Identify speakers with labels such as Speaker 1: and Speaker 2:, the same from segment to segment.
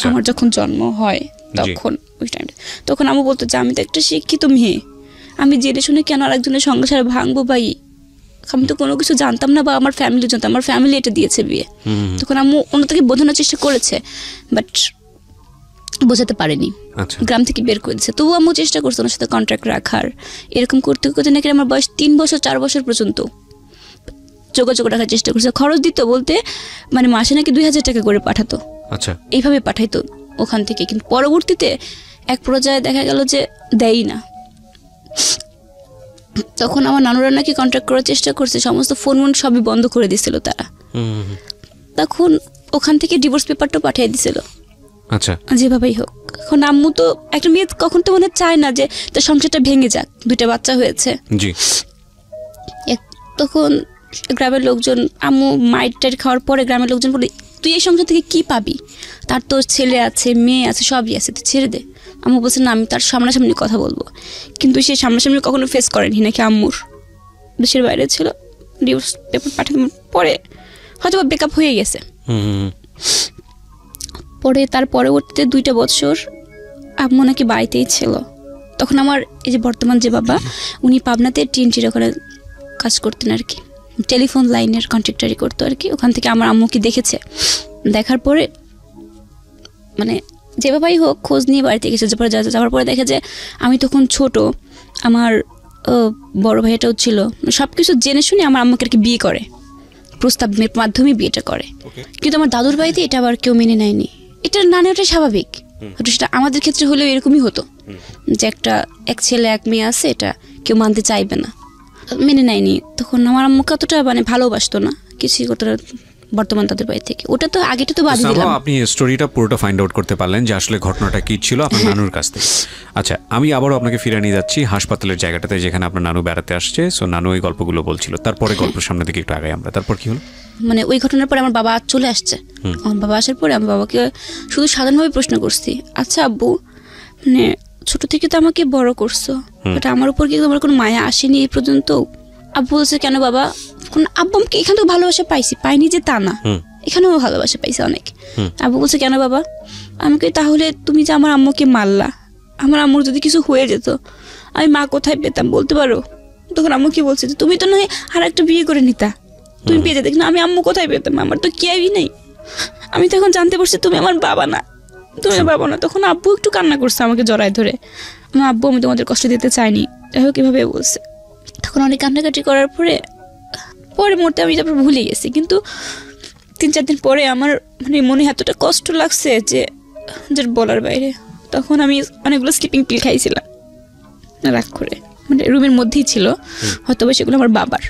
Speaker 1: আমার যখন জন্ম হয় তখন ওই টাইমটা, তখন আম্মু বলতো যে আমি তো একটা শিক্ষিত মেয়ে, আমি জেনে শুনে কেন আরেকজনের সংসারে ভাঙবো ভাই, আমি তো কোনো কিছু জানতাম না বা আমার ফ্যামিলি জানতাম, আমার ফ্যামিলি এটা দিয়েছে বিয়ে। তখন আম্মু অন্য থেকে বোঝানোর চেষ্টা করেছে, বাট বোঝাতে পারেনি, গ্রাম থেকে বের করে দিচ্ছে। তবু আম্মু চেষ্টা করছে ওনার সাথে কন্ট্রাক্ট রাখার, এরকম করতে করতে নাকি আমার বয়স 3 বছর 4 বছর পর্যন্ত যোগাযোগ রাখার চেষ্টা করছে। খরচ দিত বলতে মানে মাসে নাকি 2000 টাকা করে পাঠাতো, এইভাবে পাঠাইতো ওখান থেকে। কিন্তু পরবর্তীতে এক পর্যায়ে দেখা গেল যে দেয়ই না। তখন আমার নানুরা নাকি কন্ট্যাক্ট করার চেষ্টা করছে, সমস্ত ফোন সবই বন্ধ করে দিছিল তারা। তখন ওখান থেকে ডিভোর্স পেপারটা পাঠিয়ে দিছিল, যেভাবেই হোক। এখন আম্মু তো একটা মেয়ে কখন তো মনে চায় না যে তার সংসারটা ভেঙে যাক, 2টা বাচ্চা হয়েছে। তখন গ্রামের লোকজন, আম্মু মাইট খাওয়ার পরে গ্রামের লোকজন বলে তুই এই সংসার থেকে কি পাবি, তার তো ছেলে আছে মেয়ে আছে সবই আছে, তুই ছেড়ে দে। আম্মু বলছে না আমি তার সামনাসামনি কথা বলবো, কিন্তু সে সামনাসামনি কখনো ফেস করেনি নাকি আম্মুর, দেশের বাইরে ছিল। ডিভোর্স পেপার পাঠানোর পরে হয়তো ব্রেকআপ হয়ে গেছে। পরে তার পরবর্তীতে 2টা বছর আম্মু নাকি বাড়িতেই ছিল। তখন আমার এই যে বর্তমান যে বাবা, উনি পাবনাতে টিএনটির ওখানে কাজ করতেন আর কি, টেলিফোন লাইনের কন্ট্রাক্টারি করতো আর কি। ওখান থেকে আমার আম্মুকে দেখেছে, দেখার পরে মানে যে বাবাই হোক খোঁজ নিয়ে বাড়িতে গেছে। যাওয়ার পরে দেখে যে আমি তখন ছোট, আমার বড় ভাইটাও ছিল, সব কিছু জেনে শুনে আমার আম্মুকে আর কি বিয়ে করে, প্রস্তাবের মাধ্যমে বিয়েটা করে। কিন্তু আমার দাদুর বাড়িতে এটা আবার কেউ মেনে নেয়নি। এটা না নেওয়াটা স্বাভাবিক, সেটা আমাদের ক্ষেত্রে হলেও এরকমই হতো যে এক ছেলে এক মেয়ে আছে, এটা কেউ মানতে চাইবে না, মেনে নেয়নি। তখন আমার আম্মুকে অতটা মানে ভালোবাসতো না, কিছুই করতো না বর্তমান তাদের বাড়ি থেকে। ওটা তো আগেটা তো বাদ দিলাম।
Speaker 2: আপনি স্টোরিটা পুরোটা ফাইন্ড আউট করতে পারলেন যে আসলে ঘটনাটা কি ছিল আপনার নানুর কাছ থেকে। আচ্ছা, আমি আবারও আপনাকে ফিরে নিয়ে যাচ্ছি হাসপাতালের জায়গাটাতে যেখানে আপনার নানু বেড়াতে আসছে। সো নানু ওই গল্পগুলো বলছিল, তারপরে গল্পের সামনে দিকে একটু আগাই আমরা। তারপর কি হলো?
Speaker 1: মানে ওই ঘটনার পরে আমার বাবা চলে আসছে। আমার বাবা আসার পরে আমি বাবাকে শুধু সাধারণভাবে প্রশ্ন করছি, আচ্ছা আব্বু, মানে ছোট থেকে তো আমাকে বড় করছো, এটা আমার উপর কি তোমার কোনো মায়া আসেনি এই পর্যন্ত? আব্বু বলছে কেন বাবা? আব্বু আমাকে এখান থেকে ভালোবাসা পাইনি যে তা না, এখানেও ভালোবাসা পাইছে অনেক। আব্বু বলছে কেন বাবা? আমাকে তাহলে তুমি যে আমার আম্মুকে মারলা, আমার আম্মুর যদি কিছু হয়ে যেত আমি মা কোথায় পেতাম বলতে পারো? তখন আম্মু কি বলছে, তুমি তো নয় আর একটা বিয়ে করে নিতা, তুমি পেয়ে যেতে, কিন্তু আমি আম্মু কোথায় পেতাম? আমার তো কেউই নেই। আমি তখন জানতে পারছি তুমি আমার বাবা না, তুমি বাবা না। তখন আব্বু একটু কান্না করছে আমাকে জড়ায় ধরে, আমার আব্বু আমি তোমাদের কষ্ট দিতে চাইনি, যাই হোক এভাবে বলছে। তখন অনেক কান্নাকাটি করার পরে মুহূর্তে আমি তারপর ভুলে গেছি। কিন্তু 3-4 দিন পরে আমার মানে মনে এতটা কষ্ট লাগছে যে যার বলার বাইরে। তখন আমি অনেকগুলো স্লিপিং পিল খাইছিলাম রাগ করে, মানে রুমের মধ্যেই ছিল, হয়তো সেগুলো আমার বাবার।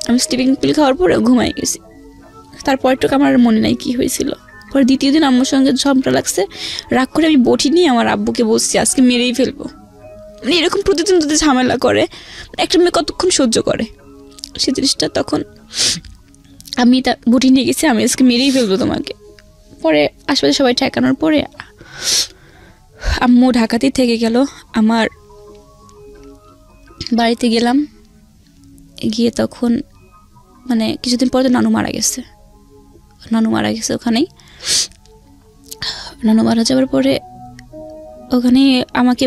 Speaker 1: আমি স্লিপিং পিল খাওয়ার পরে ঘুমাই গেছি। তারপরটুকু আমার মনে নাই কি হয়েছিল। পরে দ্বিতীয় দিন আম্মুর সঙ্গে ঝগড়া লাগছে, রাগ করে আমি বটি নিয়ে আমার আব্বুকে বলছি আজকে মেরেই ফেলবো। মানে এরকম প্রতিদিন যদি ঝামেলা করে একটা মেয়ে কতক্ষণ সহ্য করে সে জিনিসটা। তখন আমি তা বটি নিয়ে গেছি, আমি আজকে মেরেই ফেলবো তোমাকে। পরে আশেপাশে সবাই ঠেকানোর পরে আম্মু ঢাকাতেই থেকে গেল। আমার বাড়িতে গেলাম, গিয়ে তখন মানে কিছুদিন পরে নানু মারা গেছে ওখানেই। নানু মারা যাওয়ার পরে ওখানে আমাকে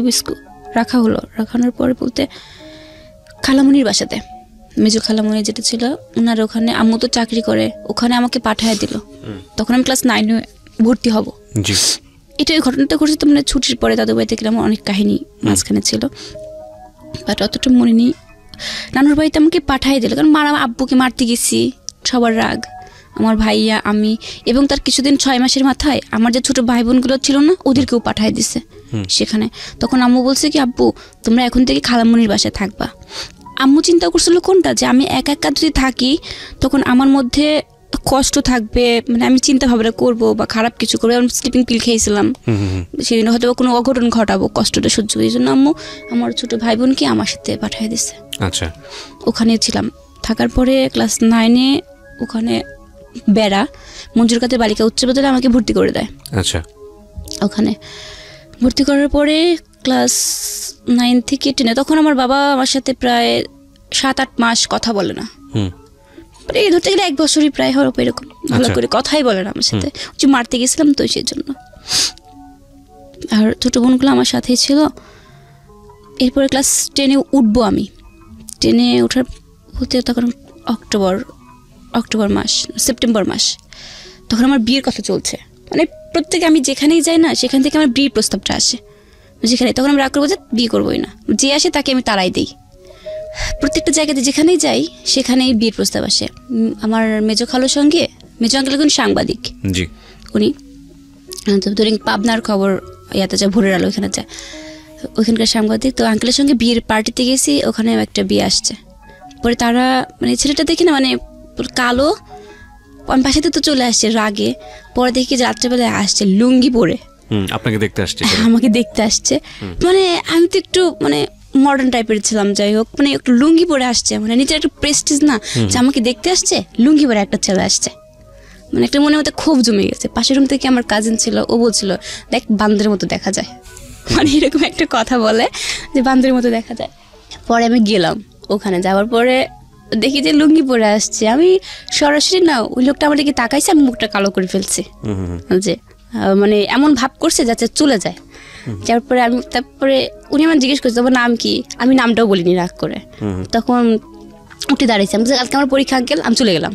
Speaker 1: রাখা হলো। রাখানোর পরে বলতে খালামুনির বাসাতে, মেজো খালামুনি যেটা ছিল ওনার ওখানে, আম্মু তো চাকরি করে, ওখানে আমাকে পাঠিয়ে দিল। তখন আমি ক্লাস 9 ভর্তি হব। এটা এই ঘটনাটা ঘটছে তো মানে ছুটির পরে দাদু বাড়িতে গেলাম, অনেক কাহিনী মাঝখানে ছিল, বাট অতটা মনে নেই। নানুর বাড়িতে আমাকে পাঠিয়ে দিল, কারণ মারা আব্বুকে মারতে গেছি, সবার রাগ, আমার ভাইয়া আমি, এবং তার কিছুদিন 6 মাসের মাথায় আমার যে ছোট ভাই বোনগুলো ছিল না ওদেরকেও পাঠিয়ে দিছে সেখানে। তখন আম্মু বলছে কি আব্বু তোমরা এখন থেকে খালামুনির বাসায় থাকবা। আম্মু চিন্তা করছিল কোনটা, যে আমি একা যদি থাকি তখন আমার মধ্যে কষ্ট থাকবে, মানে আমি চিন্তা ভাবনা করবো বা খারাপ কিছু করবো। আমি স্লিপিং পিল খেয়েছিলাম, সেদিন হয়তো কোনো অঘটন ঘটাবো, কষ্টটা সহ্য। এই জন্য আম্মু আমার ছোট ভাই বোনকে আমার সাথে পাঠিয়ে দিছে।
Speaker 2: আচ্ছা,
Speaker 1: ওখানে ছিলাম। থাকার পরে ক্লাস 9 ওখানে বেড়া মঞ্জুর কাদের বালিকা উচ্চ বিদ্যালয়ে আমাকে ভর্তি করে দেয়।
Speaker 2: আচ্ছা,
Speaker 1: ওখানে ভর্তি করার পরে ক্লাস 9 থেকে 10, তখন আমার বাবা আমার সাথে প্রায় 7-8 মাস কথা বলে না। এই ধরতে গেলে 1 বছরই প্রায় হবে এরকম, ভালো করে কথাই বলে না আমার সাথে। মারতে গেছিলাম তো সেই জন্য। আর ছোটো বোনগুলো আমার সাথেই ছিল। এরপরে ক্লাস 10-এ উঠবো আমি। 10-এ ওঠার হতে তখন অক্টোবর মাস, সেপ্টেম্বর মাস, তখন আমার বিয়ের কথা চলছে। মানে প্রত্যেকে আমি যেখানেই যাই না সেখান থেকে আমার বিয়ের প্রস্তাবটা আসে, যেখানে তখন আমি রাগ করবো যে বিয়ে করবোই না, যে আসে তাকে আমি তাড়াই দিই। প্রত্যেকটা জায়গাতে যেখানেই যাই সেখানেই বিয়ের প্রস্তাব আসে। আমার মেজো খালুর সঙ্গে, মেজো আঙ্কেল এখন সাংবাদিক,
Speaker 2: জি,
Speaker 1: উনি ধরেন পাবনার খবর ইয়াতে যায়, ভোরের আলো ওইখানে যায়, ওইখানকার সাংবাদিক। তো আঙ্কেলের সঙ্গে বিয়ের পার্টিতে গেছি, ওখানে একটা বিয়ে আসছে। পরে তারা মানে ছেলেটা দেখি না মানে কালো, আমি বাসাতে তো চলে আসছে রাগে। পরে দেখি যে রাত্রেবেলায় আসছে লুঙ্গি পরে,
Speaker 2: আপনাকে দেখতে আসছে,
Speaker 1: আমাকে দেখতে আসছে। মানে আমি তো একটু মানে মডার্ন টাইপের ছিলাম, যাই হোক মানে একটু লুঙ্গি পরে আসছে, মানে নিজের একটা প্রেস্টিজ না যে আমাকে দেখতে আসছে, লুঙ্গি পরে একটা ছেলে আসছে। মানে একটা মনের মধ্যে ক্ষোভ জমে গেছে। পাশের রুম থেকে আমার কাজিন ছিল, ও বলছিল দেখ বান্দরের মতো দেখা যায়, মানে এরকম একটা কথা বলে যে বান্দরের মতো দেখা যায়। পরে আমি গেলাম, ওখানে যাওয়ার পরে দেখি যে লুঙ্গি পরে আসছে। আমি সরাসরি না, ওই লোকটা আমার দিকে তাকাইছে, আমি মুখটা কালো করে ফেলছি, যে মানে এমন ভাব করছে যাতে চলে যায়। তারপরে উনি আমার জিজ্ঞেস করছে তোমার নাম কি, আমি নামটাও বলিনি রাগ করে। তখন উঠে দাঁড়িয়েছি, আমি আজকে আমার পরীক্ষা আঙ্কেল, আমি চলে গেলাম।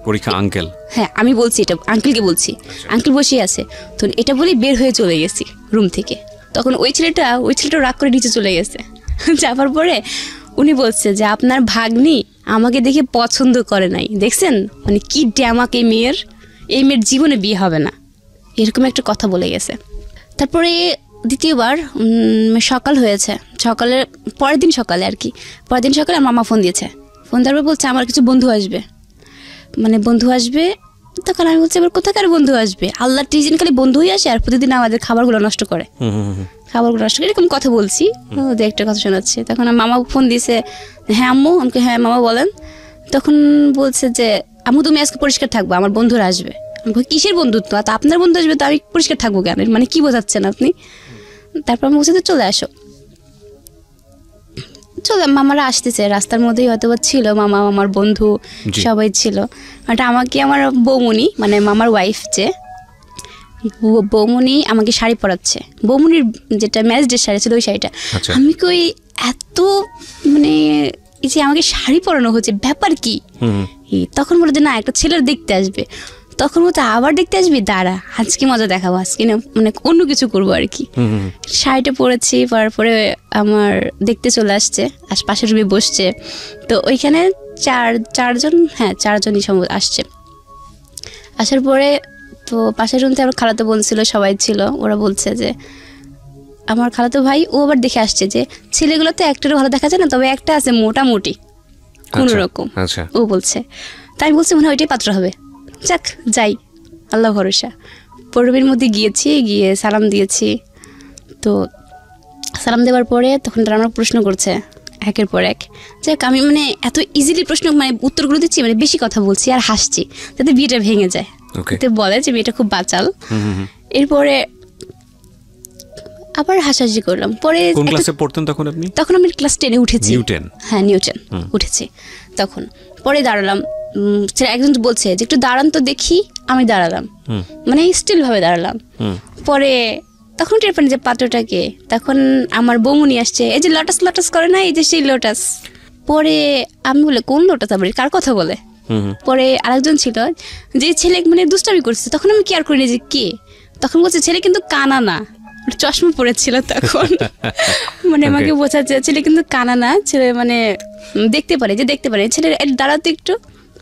Speaker 2: পরীক্ষা আঙ্কেল?
Speaker 1: হ্যাঁ আমি বলছি, এটা আঙ্কেলকে বলছি, আঙ্কেল বসে আছে। তো এটা বলে বের হয়ে চলে গেছি রুম থেকে। তখন ওই ছেলেটা রাগ করে নিচে চলে গেছে। যাবার পরে উনি বলছে যে আপনার ভাগ্নি আমাকে দেখে পছন্দ করে নাই, দেখছেন মানে কি ড্যামাক এই মেয়ের জীবনে বিয়ে হবে না, এরকম একটা কথা বলে গেছে। তারপরে দ্বিতীয়বার সকাল হয়েছে, সকালের পরের দিন সকালে আর কি, পরের দিন সকালে আমার মামা ফোন দিয়েছে। ফোন দেওয়ার পর বলছে আমার কিছু বন্ধু আসবে, মানে বন্ধু আসবে। তখন আমি বলছি এবার কোথাকার বন্ধু আসবে, আল্লাহর টিজিন খালি বন্ধুই আসে আর প্রতিদিন আমাদের খাবারগুলো নষ্ট করে, এরকম কথা বলছি, ওদের একটা কথা শোনাচ্ছে। তখন মামা ফোন দিয়েছে, হ্যাঁ আম্মু, আমাকে হ্যাঁ মামা বলেন। তখন বলছে যে আম্মু তুমি আজকে পরিষ্কার থাকবো, আমার বন্ধুরা আসবে। আমি কিসের বন্ধুত্ব, তো আপনার বন্ধু আসবে তো আমি পরিষ্কার থাকবো কেন, মানে কি বোঝাচ্ছেন আপনি? তারপর আমি বলছি তো চলে আসো, চলে। মামারা আসতেছে, রাস্তার মধ্যেই হয়তো ছিল মামা, আমার বন্ধু সবাই ছিল। এটা আমাকে আমার বৌমনি, মানে মামার ওয়াইফ, যে বৌমনি আমাকে শাড়ি পরাচ্ছে। বৌমনির যেটা ম্যারেজ ডে শাড়ি ছিল ওই শাড়িটা, আমি কই এত মানে এই যে আমাকে শাড়ি পরানো হচ্ছে, ব্যাপার কি? তখন বলে যে না একটা ছেলের দেখতে আসবে। তখন বলতে আবার দেখতে আসবি, দাঁড়া আজকে মজা দেখাবো, আজকে না মানে অন্য কিছু করবো আর কি। শাড়িটা পরেছি, পরার পরে আমার দেখতে চলে আসছে, পাশের রুমে বসছে। তো ওইখানে চারজনই সম্ভব আসছে। আসার পরে তো পাশের রুমতে আমার খালাতো বোন ছিল, সবাই ছিল। ওরা বলছে যে আমার খালাতো ভাই, ও আবার দেখে আসছে যে ছেলেগুলো তো একটারও ভালো দেখা যায় না, তবে একটা আছে মোটামুটি কোন রকম, ও বলছে। তাই বলছে মনে হয় ওইটাই পাত্র হবে, যাক যাই আল্লাহ ভরসা। পরবের মধ্যে গিয়ে সালাম দিয়েছি। তো সালাম দেওয়ার পরে তখন তারা আমার প্রশ্ন করছে একের পর এক, যাক আমি মানে এত ইজিলি প্রশ্ন মানে উত্তরগুলো দিচ্ছি, মানে বেশি কথা বলছি আর হাসছি যাতে বিয়েটা ভেঙে যায়। তো বলে যে বিয়েটা খুব বাচাল। এরপরে আবার হাসাহাসি করলাম। পরে
Speaker 2: কোন ক্লাসে পড়তেন তখন আপনি?
Speaker 1: তখন আমি ক্লাস 10-এ উঠেছি। হ্যাঁ নিউটেন উঠেছি তখন। পরে দাঁড়ালাম, একজন বলছে যে একটু দাঁড়ান তো দেখি, আমি দাঁড়ালাম, মানে স্টিল ভাবে দাঁড়ালাম। পরে তখন টের পান যে পাত্রটাকে, তখন আমার বৌমনি আসছে, এই যে লটাস করে না, এই যে সেই লোটাস। পরে আমি বলে কোন লোটাস, আবার কার কথা বলে? পরে আরেকজন ছিল যে ছেলে মানে দুষ্টামি করছে, তখন আমি কেয়ার করিনি যে কে। তখন বলছে ছেলে কিন্তু কানা না, চশমা পড়েছিল তখন। মানে আমাকে বোঝাচ্ছে ছেলে কিন্তু কানা না, ছেলে মানে দেখতে পারে, যে দেখতে পারে। ছেলের দাঁড়াতে একটু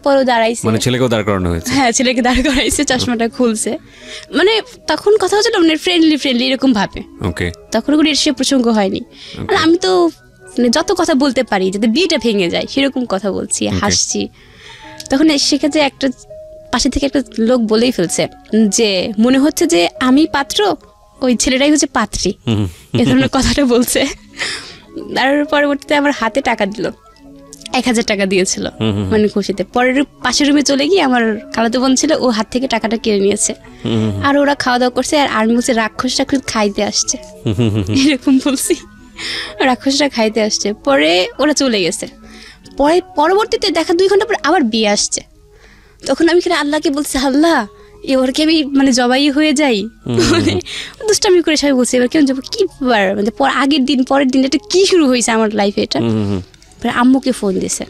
Speaker 1: পরে দাঁড়াইছে, মানে ছেলেকেও দাঁড় করানো হয়েছে। হ্যাঁ ছেলেকে দাঁড় করাইছে, চশমাটা খুলছে। মানে তখন কথা হচ্ছিল মানে ফ্রেন্ডলি এরকম ভাবে। তখন কোনো ঈর্ষা প্রসঙ্গ হয়নি। আর আমি তো মানে যত কথা বলতে পারি যাতে বিয়েটা ভেঙে যায় সেরকম কথা বলছি, হাসছি। তখন সেক্ষেত্রে একটা পাশে থেকে একটা লোক বলেই ফেলছে যে মনে হচ্ছে যে আমি পাত্র, ওই ছেলেটাই হচ্ছে পাত্রী, এ ধরনের কথাটা বলছে। তার পরবর্তীতে আমার হাতে টাকা দিল, 1000 টাকা দিয়েছিল মানে খুশিতে। পরের পাশের রুমে চলে গিয়ে আমার খালাতো বোন ছিল, ও হাত থেকে টাকাটা কেড়ে নিয়েছে। আর ওরা খাওয়া দাওয়া করছে, আর আমি বলছি রাক্ষসটা খাইতে আসছে, এরকম বলছি, রাক্ষসটা খাইতে আসছে। পরে ওরা চলে গেছে। পরে পরবর্তীতে দেখা 2 ঘন্টা পর আবার বিয়ে আসছে। তখন আমি আল্লাহকে বলছি, আল্লাহ এবার কি আমি মানে জবাই হয়ে যাই, মানে দুষ্টামি করে সবাই বলছে এবার কেমন যাবো কি মানে আগের দিন পরের দিন এটা কি শুরু হয়েছে আমার লাইফে এটা। পরে আম্মুকে ফোন দিয়েছে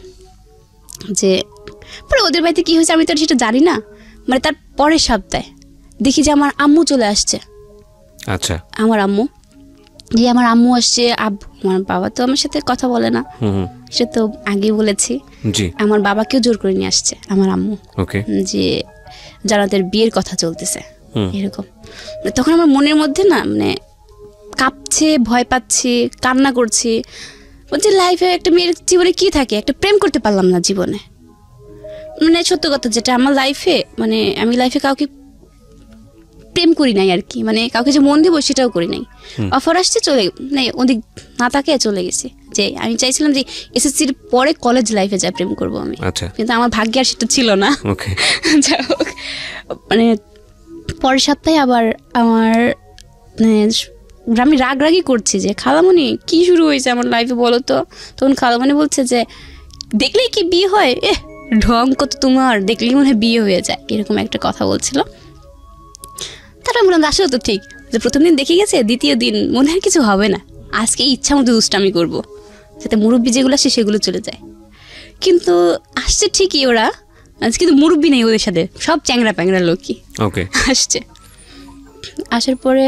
Speaker 1: যে পরে ওদের বাড়িতে কি হয়েছে আমি তো সেটা জানি না, মানে তার পরের সপ্তাহে দেখি যে আমার আম্মু চলে আসছে।
Speaker 2: আচ্ছা,
Speaker 1: আমার আম্মু আসছে, আমার বাবা তো আমার সাথে কথা বলে না, সে তো আগে বলেছি। আমার বাবাকেও জোর করে নিয়ে আসছে আমার আম্মু, যে জান্নাতের বিয়ের কথা চলতেছে এরকম। তখন আমার মনের মধ্যে না মানে কাঁপছে, ভয় পাচ্ছি, কান্না করছি, বলছি লাইফে একটা মেয়ের জীবনে কি থাকে, একটা প্রেম করতে পারলাম না জীবনে। মানে সত্য কথা যেটা আমার লাইফে, মানে আমি লাইফে কাউকে প্রেম করি নাই আর কি, মানে কাউকে যে মন দিব সেটাও করি নাই। অফার আসছে চলে নাই, ওদিক না তাকে চলে গেছি। যে আমি চাইছিলাম যে এসএসসির পরে কলেজ লাইফে যা প্রেম করবো আমি, কিন্তু আমার ভাগ্যে আর সেটা ছিল না। মানে পরের সপ্তাহে আবার আমার মানে আমি রাগরাগি করছি যে খালামণি কি শুরু হয়েছে আমার লাইফে বলো তো। তখন খালামণি বলছে যে দেখলেই কি বিয়ে হয়, ঢং কত তোমার, দেখলেই মনে হয় বিয়ে হয়ে যায়, এরকম একটা কথা বলছিল। তারপর বললাম আসলে তো ঠিক, যে প্রথম দিন দেখে গেছে, দ্বিতীয় দিন মনে হয় কিছু হবে না, আজকে ইচ্ছা মতো দুষ্টামি করবো, যাতে মুরব্বি যেগুলো আসে সেগুলো চলে যায়। কিন্তু আসছে ঠিকই ওরা, কিন্তু মুরব্বি নেই ওদের সাথে, সব চ্যাংরা প্যাংরা লোকই আসছে। আসার পরে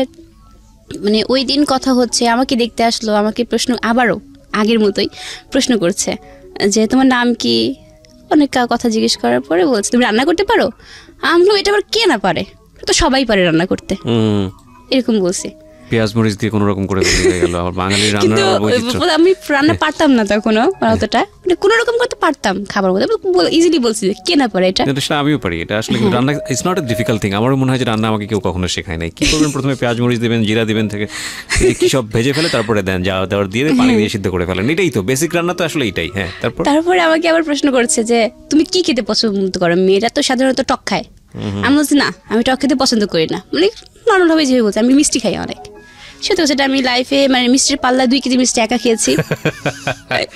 Speaker 1: মানে ওই দিন কথা হচ্ছে, আমাকে দেখতে আসলো, আমাকে প্রশ্ন আবারও আগের মতোই প্রশ্ন করছে যে তোমার নাম কি, অনেক কথা জিজ্ঞেস করার পরে বলছে তুমি রান্না করতে পারো। আমি বললাম এটা আবার কে না পারে, তো সবাই পারে রান্না করতে, এরকম বলছে।
Speaker 2: পেঁয়াজ মরিচ দিয়ে কোনো রকম করে হয়ে গেল আমার বাঙালি রান্না।
Speaker 1: আমি রান্না পারতাম না তখনও অতটা, মানে কোনো রকম করতে পারতাম খাবার মধ্যে, ইজিলি বলছি কে না পারে এটা।
Speaker 2: আমিও পারি এটা, আসলে রান্না it's not a difficult thing. আমারও মনে হয় যে রান্না আমাকে কেউ কখনো শেখায় নাই। কি করবেন, প্রথমে পেঁয়াজ মরিচ দেবেন, জিরা দেবেন, থেকে কি সব ভেজে ফেলে তারপরে দেন, যা দেওয়ার দিয়ে পানি দিয়ে সিদ্ধ করে ফেলেন, এটাই তো বেসিক রান্না, তো আসলে এটাই। হ্যাঁ,
Speaker 1: তারপরে আমাকে আবার প্রশ্ন করছে যে তুমি কি খেতে পছন্দ করো, মেয়েরা তো সাধারণত টক খায়। আমি বলছি না, আমি টক খেতে পছন্দ করি না, মানে নর্মাল ভাবে যেভাবে বলছি, আমি মিষ্টি খাই অনেক। সত্যি সেটা আমি লাইফে মানে মিষ্টির পাল্লা 2 কেজি মিষ্টি একা খেয়েছি,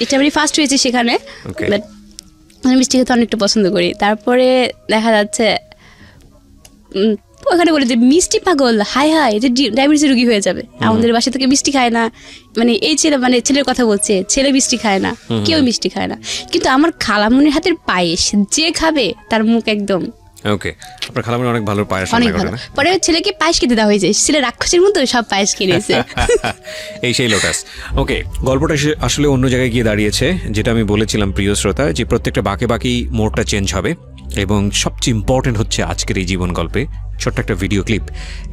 Speaker 1: এটা আমি ফার্স্ট হয়েছি সেখানে, বাট আমি মিষ্টি খেতে অনেকটা পছন্দ করি। তারপরে দেখা যাচ্ছে ওখানে বলে যে মিষ্টি পাগল, হাই হাই যে ডায়াবেটিস রোগী হয়ে যাবে, আমাদের বাসা থেকে মিষ্টি খায় না, মানে এই ছেলে, মানে ছেলের কথা বলছে, ছেলে মিষ্টি খায় না, কেউ মিষ্টি খায় না। কিন্তু আমার খালামণির হাতের পায়েস যে খাবে তার মুখ একদম
Speaker 2: আপনার খালামণি অনেক ভালো পায়েস রান্না করে না?
Speaker 1: পরে ছেলেকে পায়েস খেতে দেওয়া হয়েছে, ছেলে রাক্ষসের মতো সব পায়েস কিনেছে।
Speaker 2: এই সেই লোটাস। গল্পটা আসলে অন্য জায়গায় গিয়ে দাঁড়িয়েছে, যেটা আমি বলেছিলাম প্রিয় শ্রোতা, যে প্রত্যেকটা বাঁকে বাকি মোড়টা চেঞ্জ হবে, এবং সবচেয়ে ইম্পর্টেন্ট হচ্ছে আজকের এই জীবন গল্পে ছোট্ট একটা ভিডিও ক্লিপ।